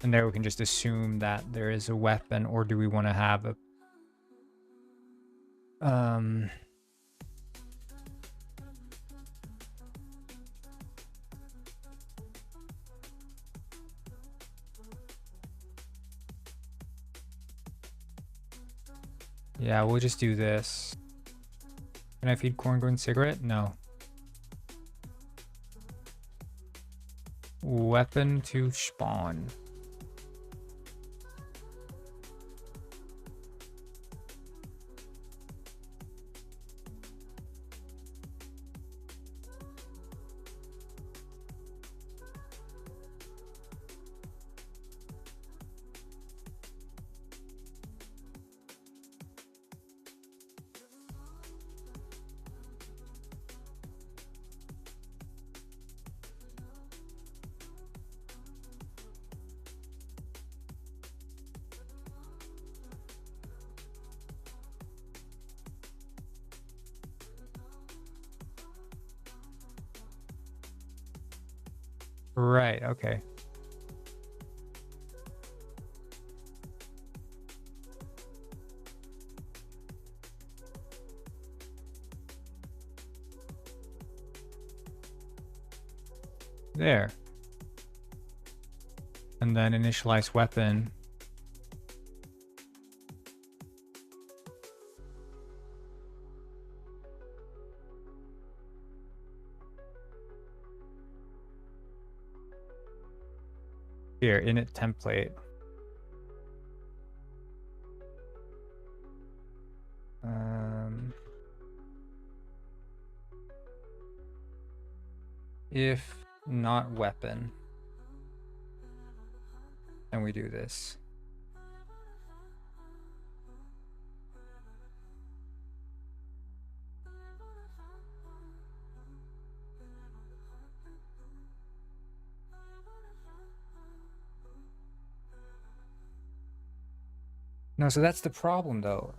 [SPEAKER 1] And there we can just assume that there is a weapon, or do we want to have a... Yeah, we'll just do this. Can I feed corn going cigarette? No. Weapon to spawn. Right, okay. There. And then initialize weapon. Here, init template. If not weapon, and we do this. No, so that's the problem though.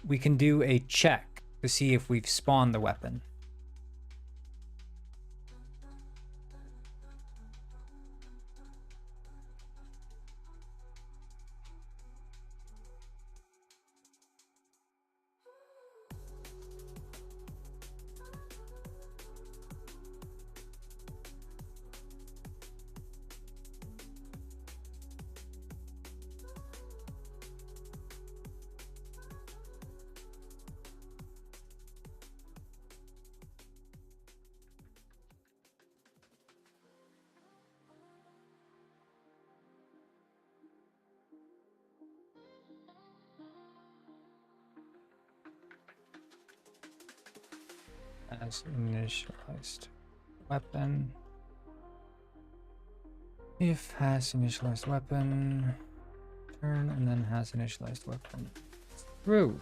[SPEAKER 1] We can do a check to see if we've spawned the weapon. As initialized weapon. If has initialized weapon, turn and then has initialized weapon. True.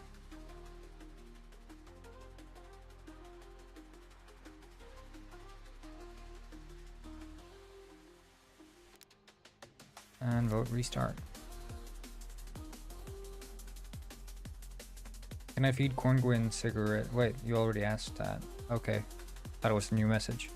[SPEAKER 1] And vote restart. Can I feed Corngwin cigarette? Wait, you already asked that. Okay. Thought it was a new message.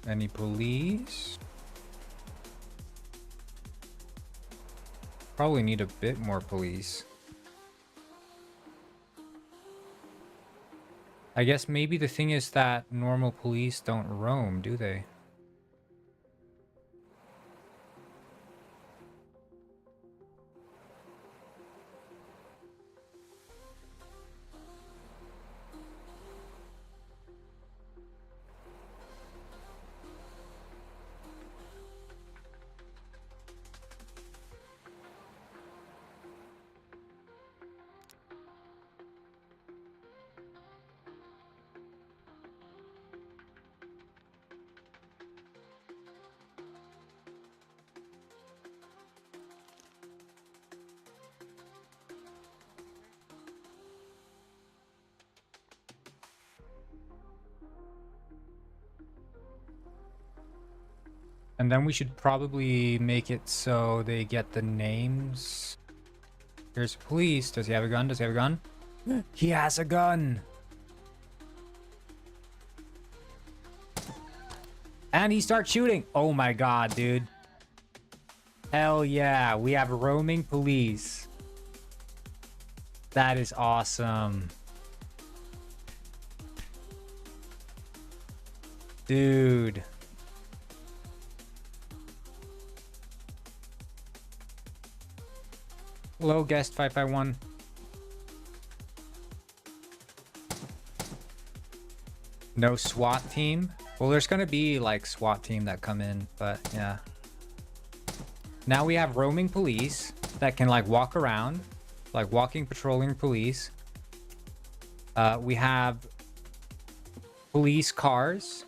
[SPEAKER 1] Any police? Probably need a bit more police. I guess maybe the thing is that normal police don't roam, do they? And then we should probably make it so they get the names. Here's police. Does he have a gun? Does he have a gun? He has a gun. And he starts shooting. Oh my god, dude. Hell yeah. We have roaming police. That is awesome. Dude. Hello, guest 551. No SWAT team? Well, there's gonna be like SWAT team that come in, but yeah. Now we have roaming police that can like walk around, like walking patrolling police. We have police cars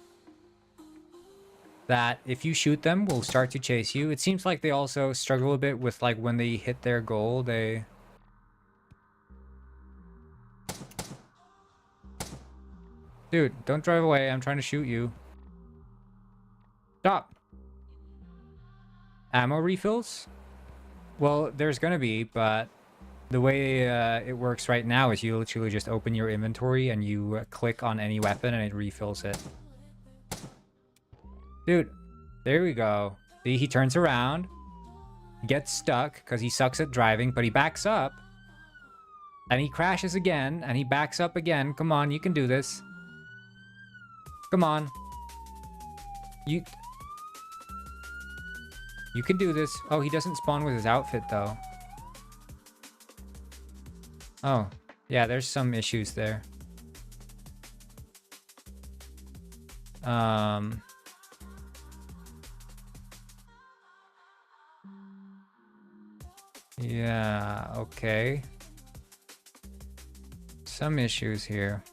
[SPEAKER 1] that if you shoot them will start to chase you. It seems like they also struggle a bit with like when they hit their goal, they... Dude, don't drive away. I'm trying to shoot you. Stop. Ammo refills? Well, there's gonna be, but the way it works right now is you literally just open your inventory and you click on any weapon and it refills it. Dude, there we go. See, he turns around, gets stuck because he sucks at driving, but he backs up. And he crashes again, and he backs up again. Come on, you can do this. Come on. You can do this. Oh, he doesn't spawn with his outfit, though. Oh, yeah, there's some issues there. Yeah, okay. Some issues here.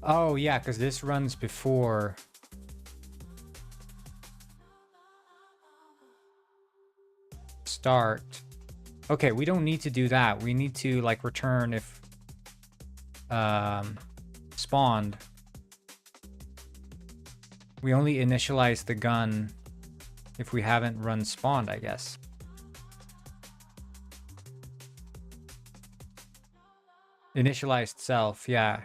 [SPEAKER 1] Oh, yeah, because this runs before. Start. Okay, we don't need to do that. We need to, like, return if spawned. We only initialize the gun if we haven't run spawned, I guess. Initialized self, yeah.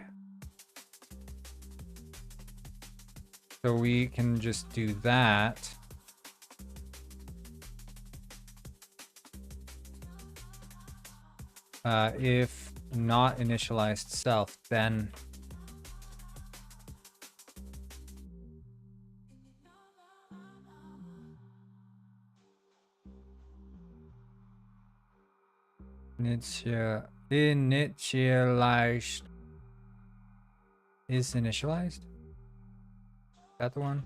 [SPEAKER 1] So we can just do that. If not initialized self, then Initialized. Is initialized? That the one?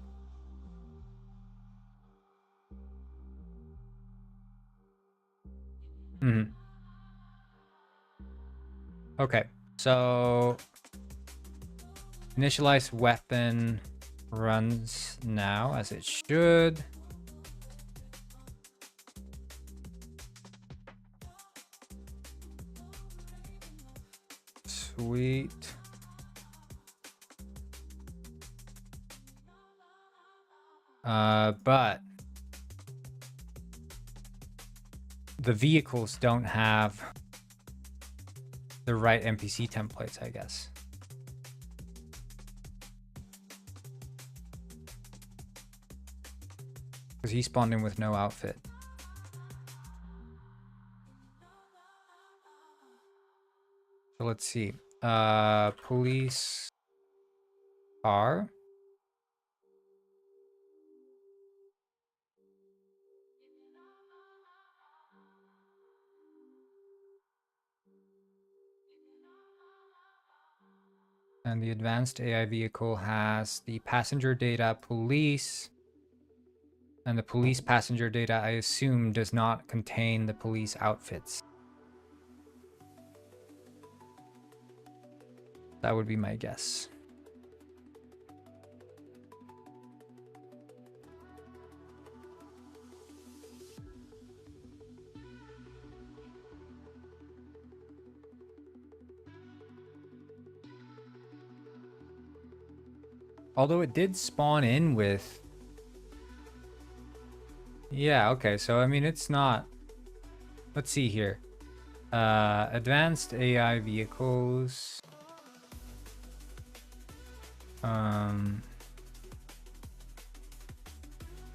[SPEAKER 1] Hmm. Okay, so initialize weapon runs now as it should. Sweet. But the vehicles don't have the right NPC templates, I guess. Because he spawned in with no outfit. So let's see. Police car. And the advanced AI vehicle has the passenger data police. And the police passenger data, I assume, does not contain the police outfits. That would be my guess. Although it did spawn in with... Yeah, okay, so I mean, it's not... Let's see here. Advanced AI vehicles.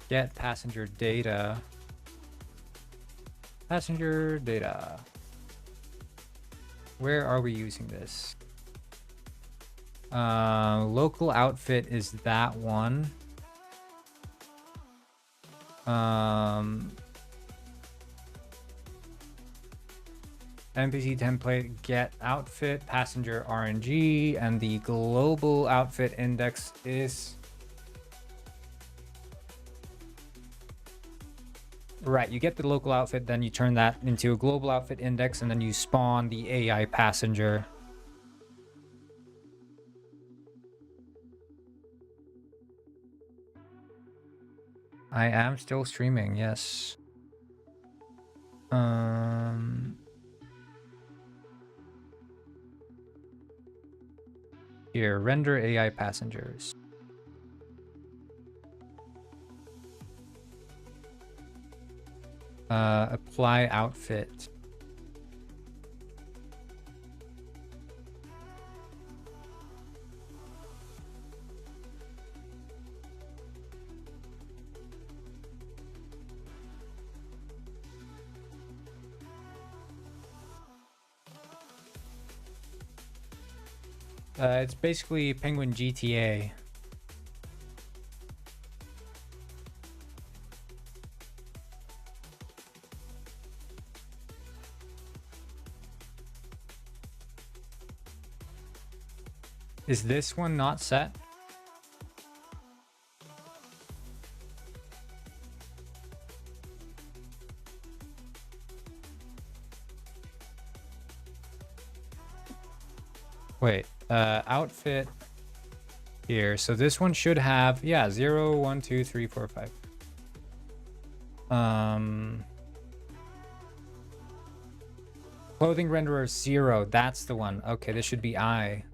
[SPEAKER 1] Get passenger data. Passenger data. Where are we using this? Local outfit is that one. NPC template, get outfit, passenger RNG, and the global outfit index is... Right, you get the local outfit, then you turn that into a global outfit index, and then you spawn the AI passenger. I am still streaming, yes. Here, render AI passengers. Apply outfit. It's basically Penguin GTA. Is this one not set? Wait, outfit here. So this one should have, yeah, 0, 1, 2, 3, 4, 5. Clothing renderer 0. That's the one. Okay, this should be I.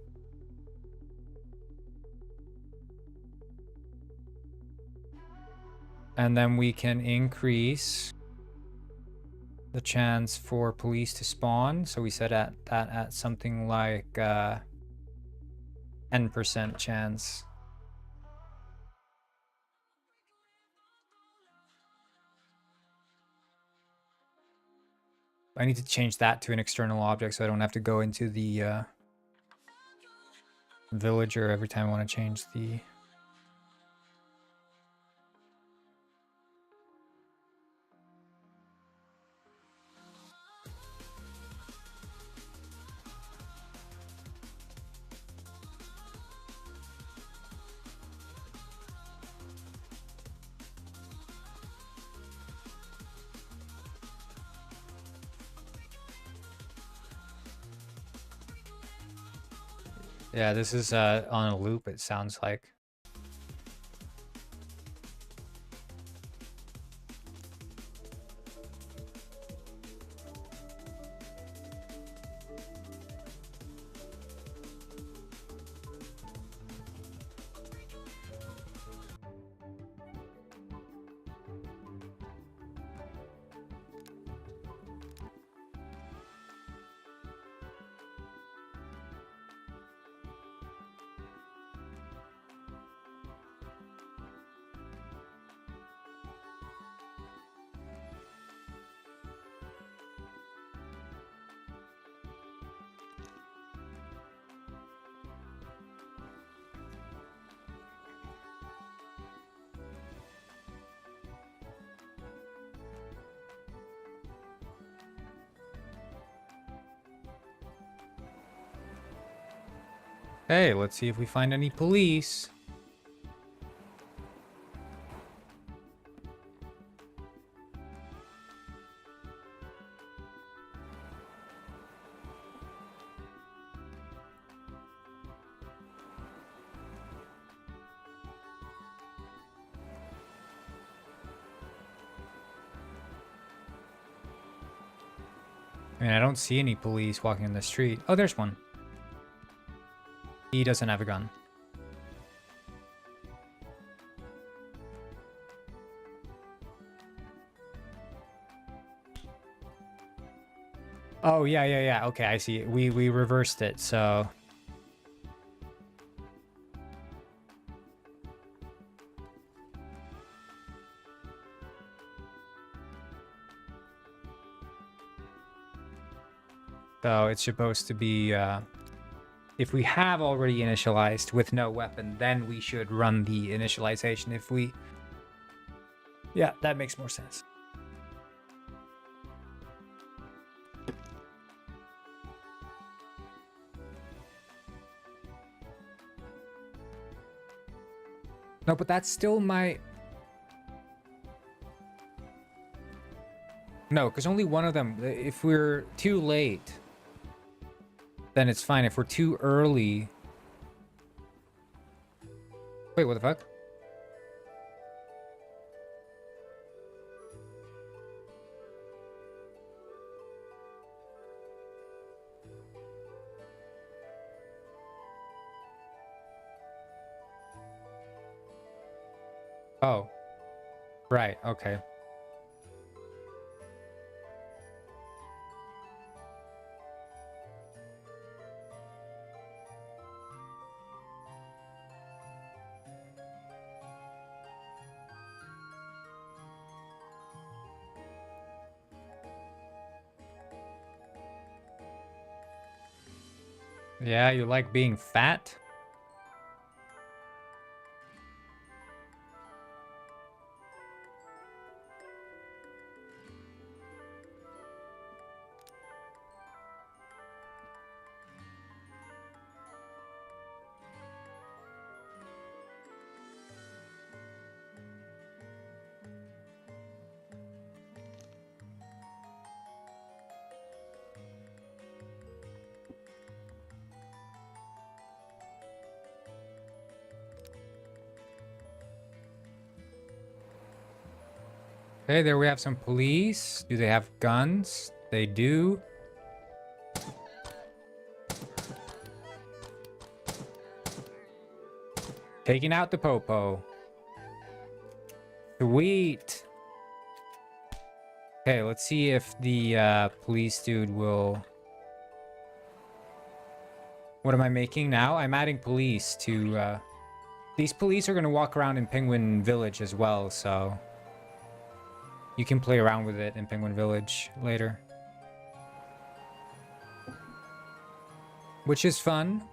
[SPEAKER 1] And then we can increase the chance for police to spawn. So we set that at something like 10% chance. I need to change that to an external object so I don't have to go into the villager every time I want to change the... Yeah, this is on a loop, it sounds like. Hey, let's see if we find any police. I mean, I don't see any police walking in the street. Oh, there's one. He doesn't have a gun. Oh, yeah. Okay, I see. We reversed it, so... So it's supposed to be, if we have already initialized with no weapon, then we should run the initialization. If we... Yeah, that makes more sense. No, but that's still my... No, because only one of them... If we're too late, then it's fine. If we're too early... Wait, what the fuck? Oh. Right, okay. Yeah, you like being fat? Okay, there we have some police. Do they have guns? They do. Taking out the popo. Sweet. Okay, let's see if the police dude will... What am I making now? I'm adding police to... These police are going to walk around in Penguin Village as well, so... You can play around with it in Penguin Village later. Which is fun.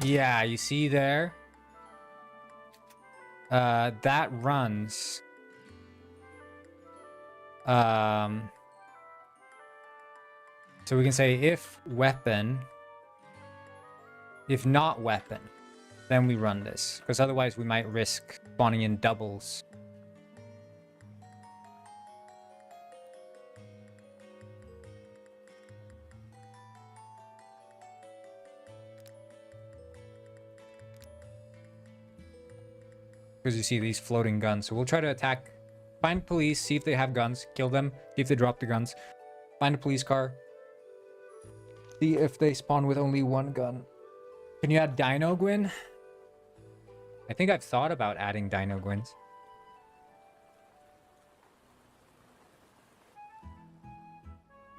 [SPEAKER 1] Yeah, you see there? That runs. So we can say if weapon... If not weapon, then we run this. Because otherwise we might risk spawning in doubles. because you see these floating guns. So we'll try to attack, find police, see if they have guns, kill them, see if they drop the guns, find a police car, see if they spawn with only one gun. Can you add Dino Gwyn? I think I've thought about adding Dino Gwyns.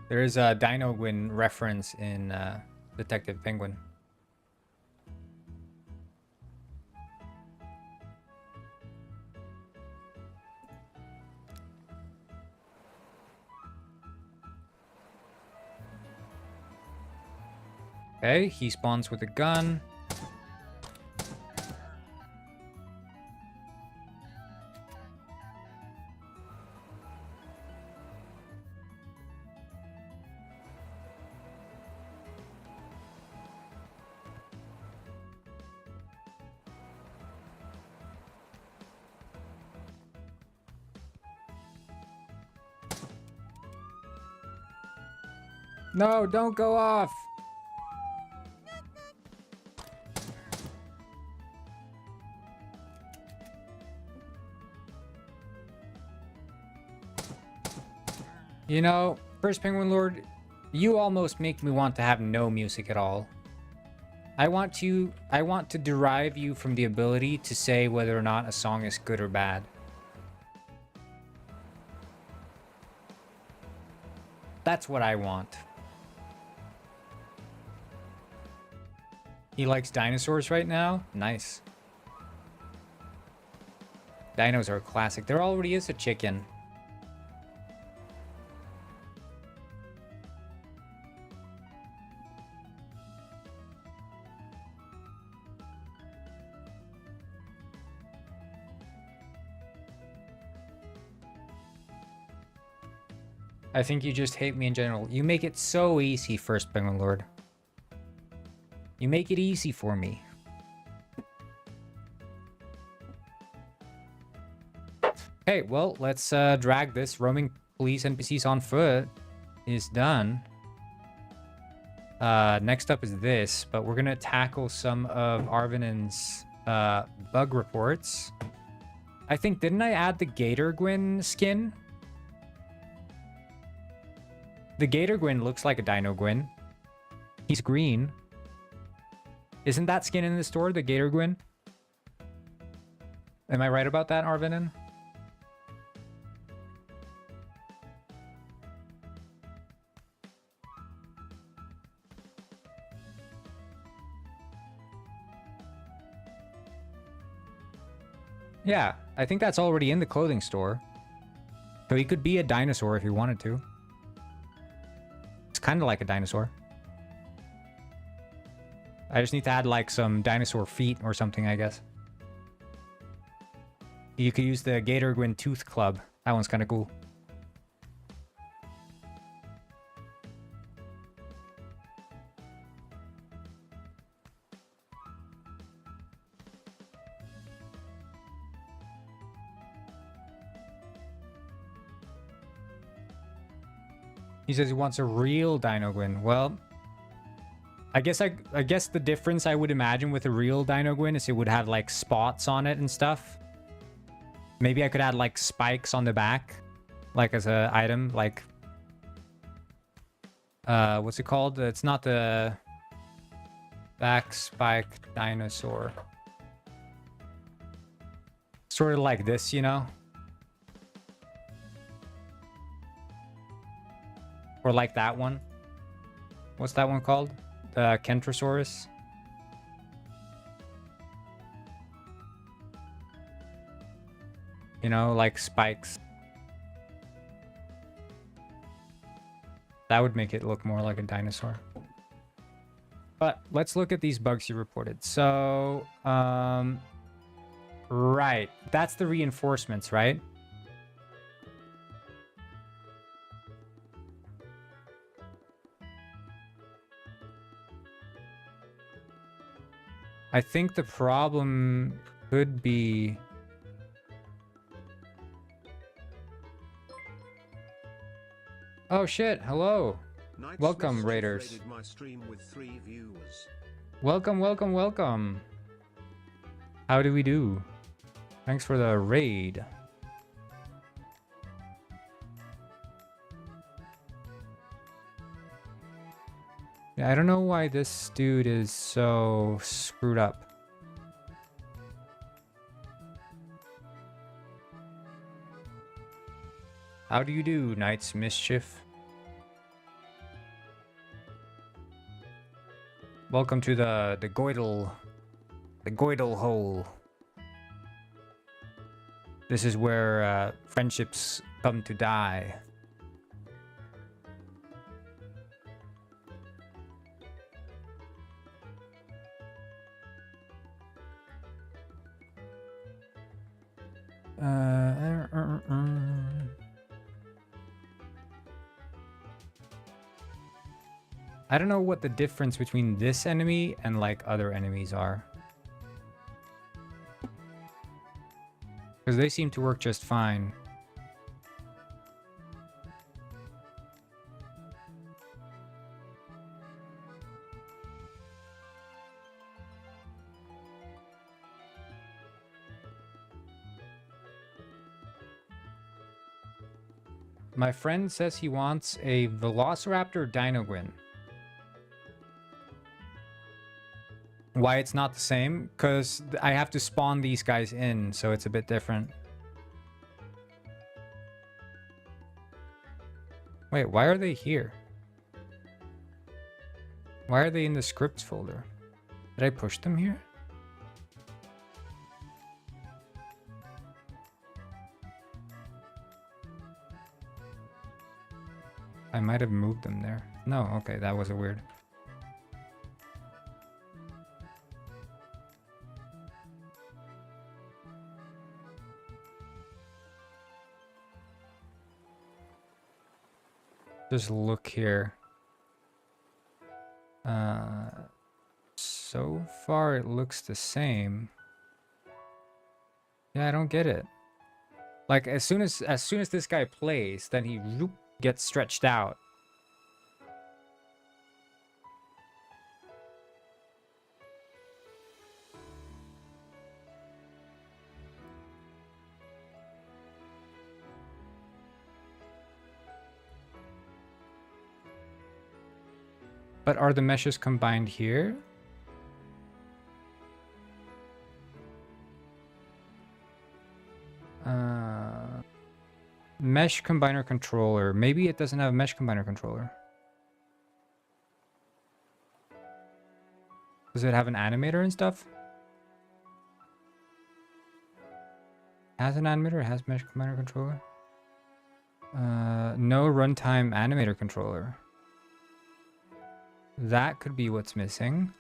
[SPEAKER 1] There is a Dino Gwyn reference in Detective Penguin. Okay, he spawns with a gun. No, don't go off. You know, First Penguin Lord, you almost make me want to have no music at all. I want to derive you from the ability to say whether or not a song is good or bad. That's what I want. He likes dinosaurs right now? Nice. Dinos are a classic. There already is a chicken. I think you just hate me in general. You make it so easy, First Penguin Lord. You make it easy for me. Okay, well, let's drag this. Roaming police NPCs on foot is done. Next up is this, but we're gonna tackle some of Arvinen's bug reports. I think, didn't I add the Gator Gwyn skin? The Gator Gwyn looks like a Dino Gwyn. He's green. Isn't that skin in the store, the Gator Gwyn? Am I right about that, Arvinen? Yeah, I think that's already in the clothing store. So he could be a dinosaur if he wanted to. It's kind of like a dinosaur. I just need to add like some dinosaur feet or something, I guess. You could use the Gator Gwyn Tooth Club. That one's kind of cool. He says he wants a real Dino Gwyn. Well, I guess the difference I would imagine with a real Dino Gwyn is it would have like spots on it and stuff. Maybe I could add like spikes on the back, like as a item, like what's it called? It's not the back spike dinosaur. Sort of like this, you know? Or like that one. What's that one called? The Kentrosaurus. You know, like spikes. That would make it look more like a dinosaur. But let's look at these bugs you reported. So, right. That's the reinforcements, right? I think the problem could be... Oh shit, hello. Welcome, Raiders.
[SPEAKER 3] My stream with 3 viewers.
[SPEAKER 1] Welcome, welcome, welcome. How do we do? Thanks for the raid. Yeah, I don't know why this dude is so screwed up. How do you do, Knight's Mischief? Welcome to the goitle hole. This is where friendships come to die. I don't know what the difference between this enemy and like other enemies are. Because they seem to work just fine. My friend says he wants a Velociraptor Dinogwin. Why it's not the same? Because I have to spawn these guys in, so it's a bit different. Wait, why are they here? Why are they in the scripts folder? Did I push them here? I might have moved them there. No, okay, that was a weird. Just look here. So far it looks the same. Yeah, I don't get it. Like as soon as this guy plays, then he gets stretched out. But are the meshes combined here? Mesh combiner controller. Maybe it doesn't have a mesh combiner controller. Does it have an animator and stuff? Has an animator, has mesh combiner controller. No runtime animator controller. That could be what's missing.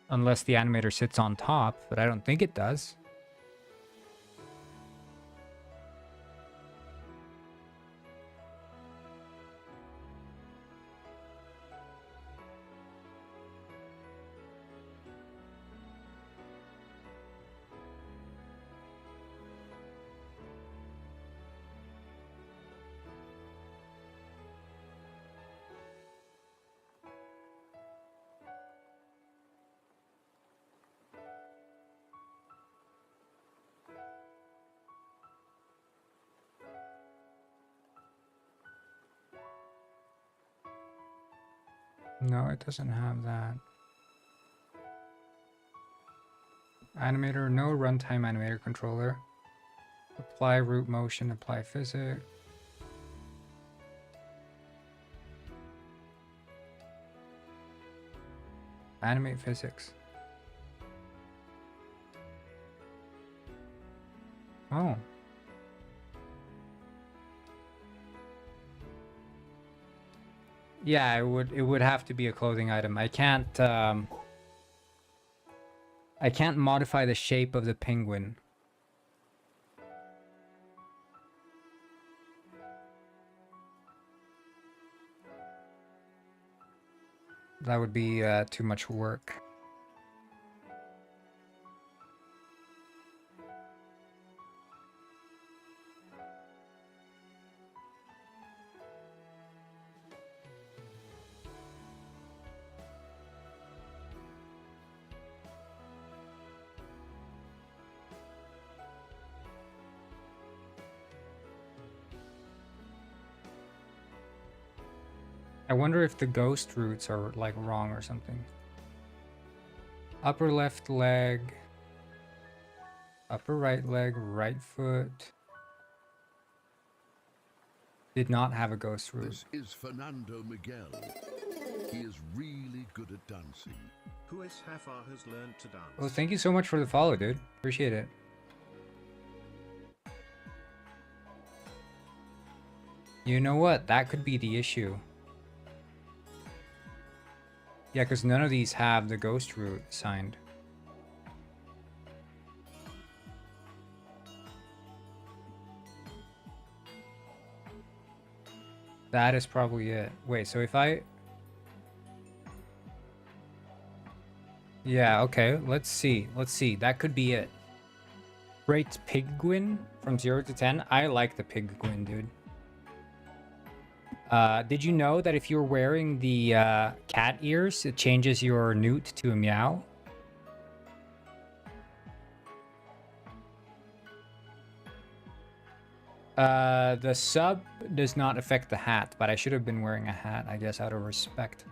[SPEAKER 1] Unless the animator sits on top, but I don't think it does. No, it doesn't have that. Animator, no runtime animator controller. Apply root motion, apply physics. Animate physics. Oh. Yeah, it would have to be a clothing item. I can't modify the shape of the penguin. That would be too much work. I wonder if the ghost roots are like wrong or something. Upper left leg. Upper right leg, right foot. Did not have a ghost root.
[SPEAKER 2] This is Fernando Miguel. He is really good at dancing.
[SPEAKER 3] Who is Hafar has learned to dance.
[SPEAKER 1] Well, thank you so much for the follow, dude. Appreciate it. You know what? That could be the issue. Yeah, because none of these have the ghost root assigned. That is probably it. Wait, so if I... Yeah, okay, let's see. Let's see. That could be it. Great Pigwin from 0 to 10. I like the Pigwin, dude. Did you know that if you're wearing the cat ears, it changes your newt to a meow? The sub does not affect the hat, but I should have been wearing a hat, I guess, out of respect.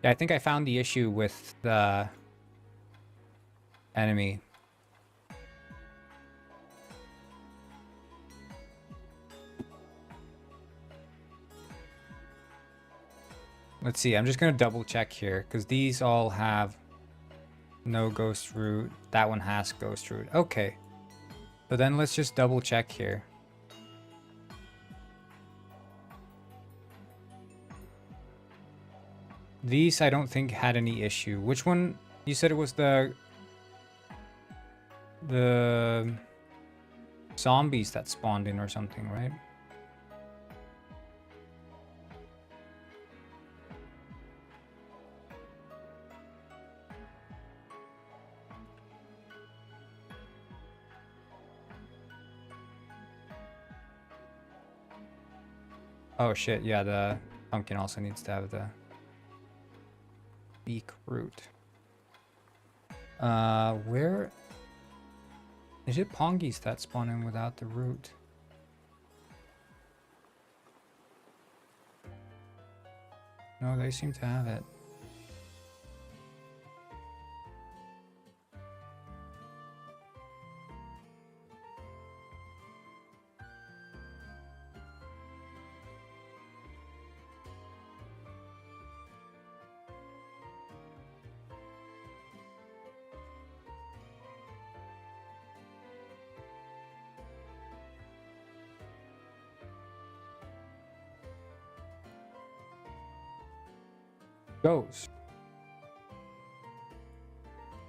[SPEAKER 1] Yeah, I think I found the issue with the enemy. Let's see, I'm just gonna double check here, because these all have no ghost root. That one has ghost root. Okay. So then let's just double check here. These I don't think had any issue. Which one? You said it was the zombies that spawned in or something, right? Oh shit, yeah, the pumpkin also needs to have the beak root. Where is it? Pongies that spawn in without the root? No, they seem to have it. Goes.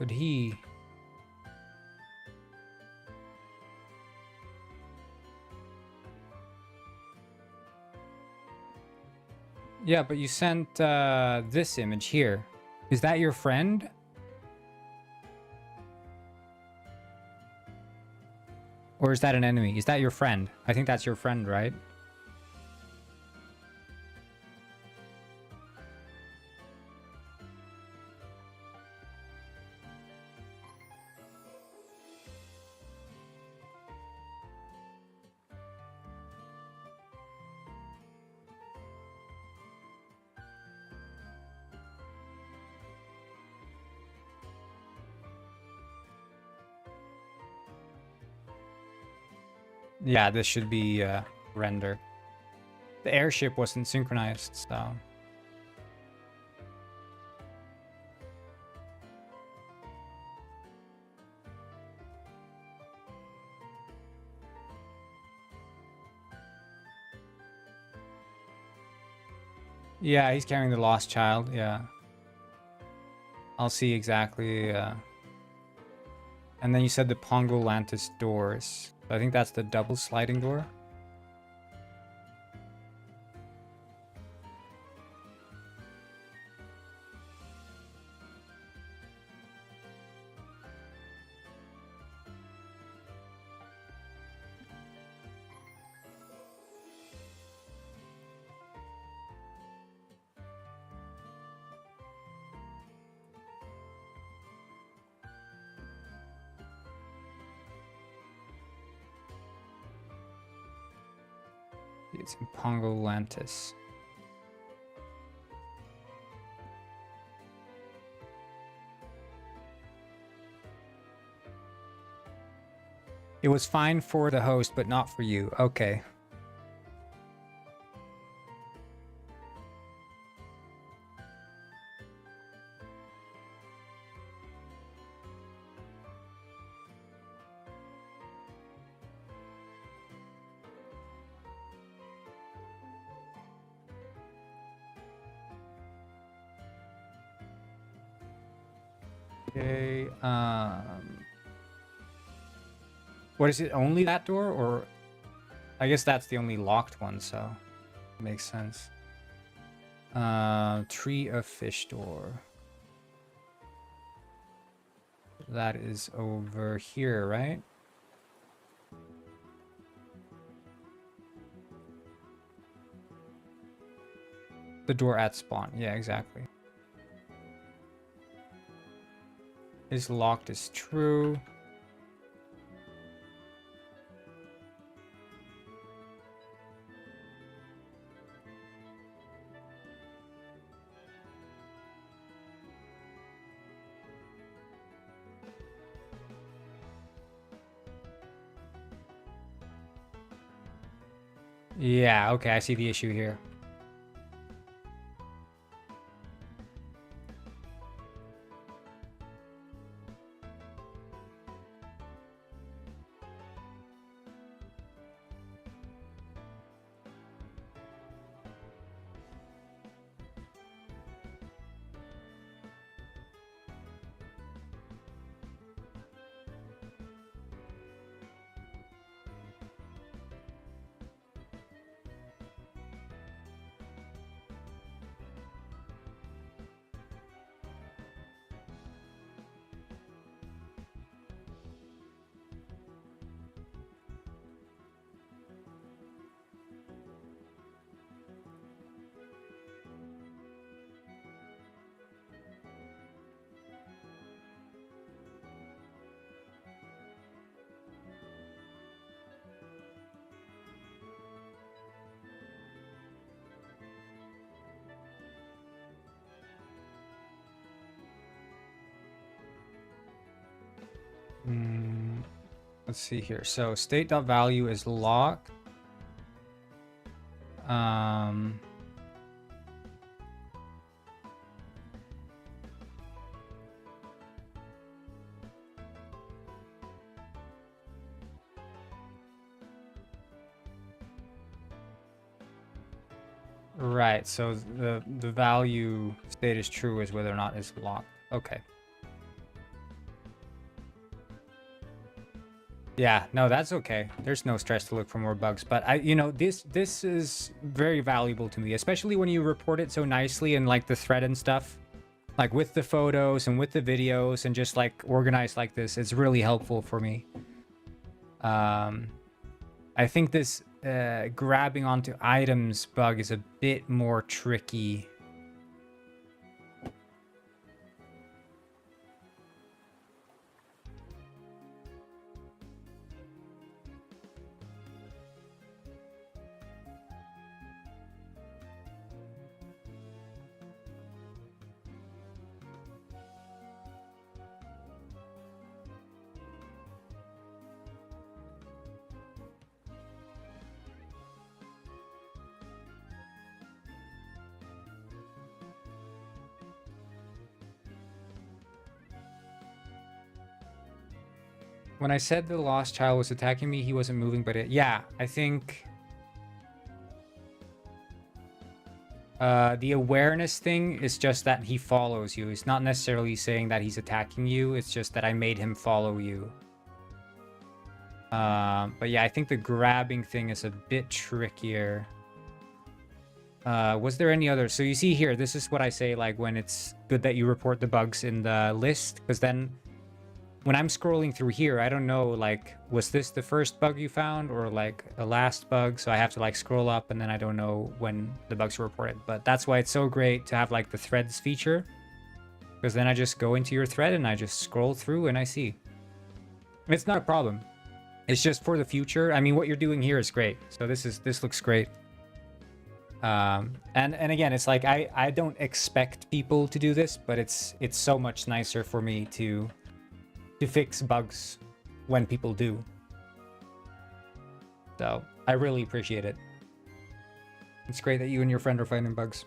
[SPEAKER 1] But he... Yeah, but you sent this image here. Is that your friend? Or is that an enemy? Is that your friend? I think that's your friend, right? Yeah, this should be render. The airship wasn't synchronized, so... Yeah, he's carrying the lost child, yeah. I'll see exactly, And then you said the Pongolantis doors. I think that's the double sliding door. It's in Pongolantis. It was fine for the host, but not for you. Okay. Okay, what is it, only that door, or I guess that's the only locked one, so it makes sense. Tree of Fish door. That is over here, right? The door at spawn, yeah, exactly. Is locked is true. Yeah, okay, I see the issue here. Let's see here. So state.value is locked. Right, so the value state is true is whether or not it's locked. Okay. Yeah, no, that's okay. There's no stress to look for more bugs, but this is very valuable to me, especially when you report it so nicely in like the thread and stuff, like with the photos and with the videos and just like organized like this. It's really helpful for me. I think this grabbing onto items bug is a bit more tricky. When I said the lost child was attacking me, he wasn't moving, but yeah, I think the awareness thing is just that he follows you. It's not necessarily saying that he's attacking you. It's just that I made him follow you. But yeah, I think the grabbing thing is a bit trickier. Was there any other? So you see here, this is what I say, like when it's good that you report the bugs in the list, because then when I'm scrolling through here, I don't know, like, was this the first bug you found or like a last bug? So I have to like scroll up and then I don't know when the bugs were reported. But that's why it's so great to have like the threads feature, because then I just go into your thread and I just scroll through and I see. It's not a problem. It's just for the future. I mean, what you're doing here is great. So this looks great. And again, it's like I don't expect people to do this, but it's so much nicer for me to fix bugs when people do. So I really appreciate it. It's great that you and your friend are finding bugs.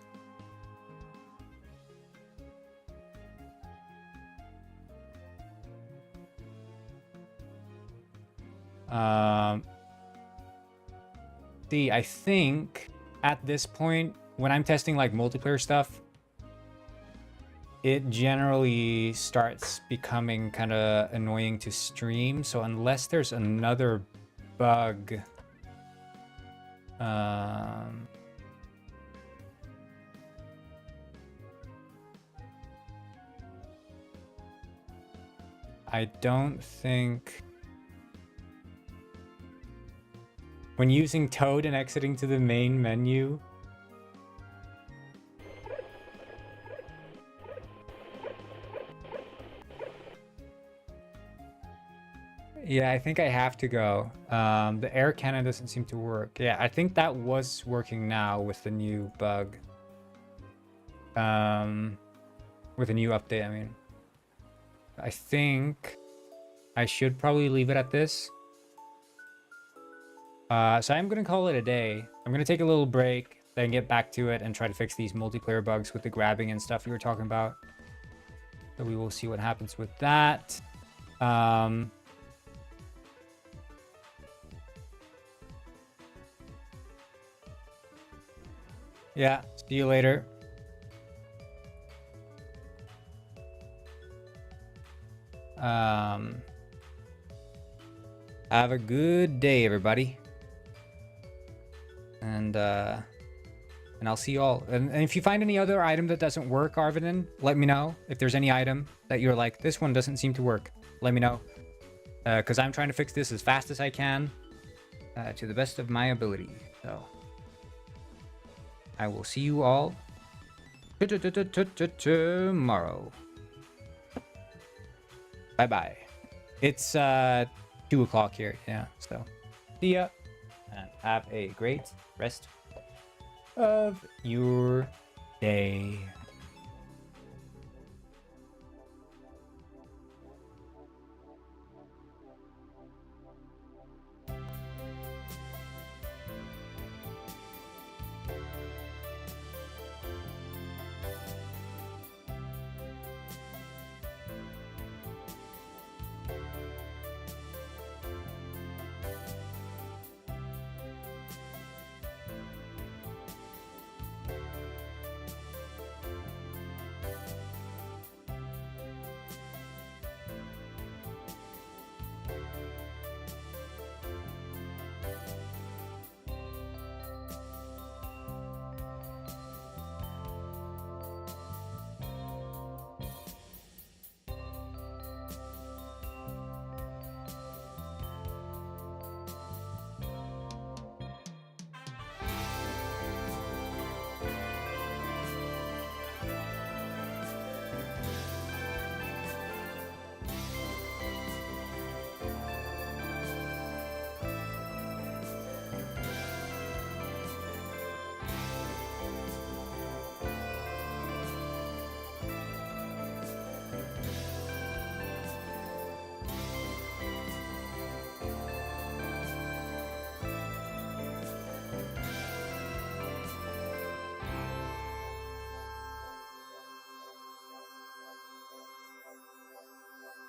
[SPEAKER 1] See, I think at this point, when I'm testing like multiplayer stuff, it generally starts becoming kind of annoying to stream. So unless there's another bug, I don't think... When using Toad and exiting to the main menu... Yeah, I think I have to go. The air cannon doesn't seem to work. Yeah, I think that was working now with the new bug. With a new update, I mean. I think I should probably leave it at this. So I'm going to call it a day. I'm going to take a little break, then get back to it and try to fix these multiplayer bugs with the grabbing and stuff you were talking about. So we will see what happens with that. Yeah, see you later. Have a good day, everybody. And I'll see you all. And if you find any other item that doesn't work, Arviden, let me know. If there's any item that you're like, this one doesn't seem to work, let me know. Because I'm trying to fix this as fast as I can, to the best of my ability. So I will see you all tomorrow. Bye-bye. It's 2 o'clock here. Yeah, so see ya. And have a great rest of your day.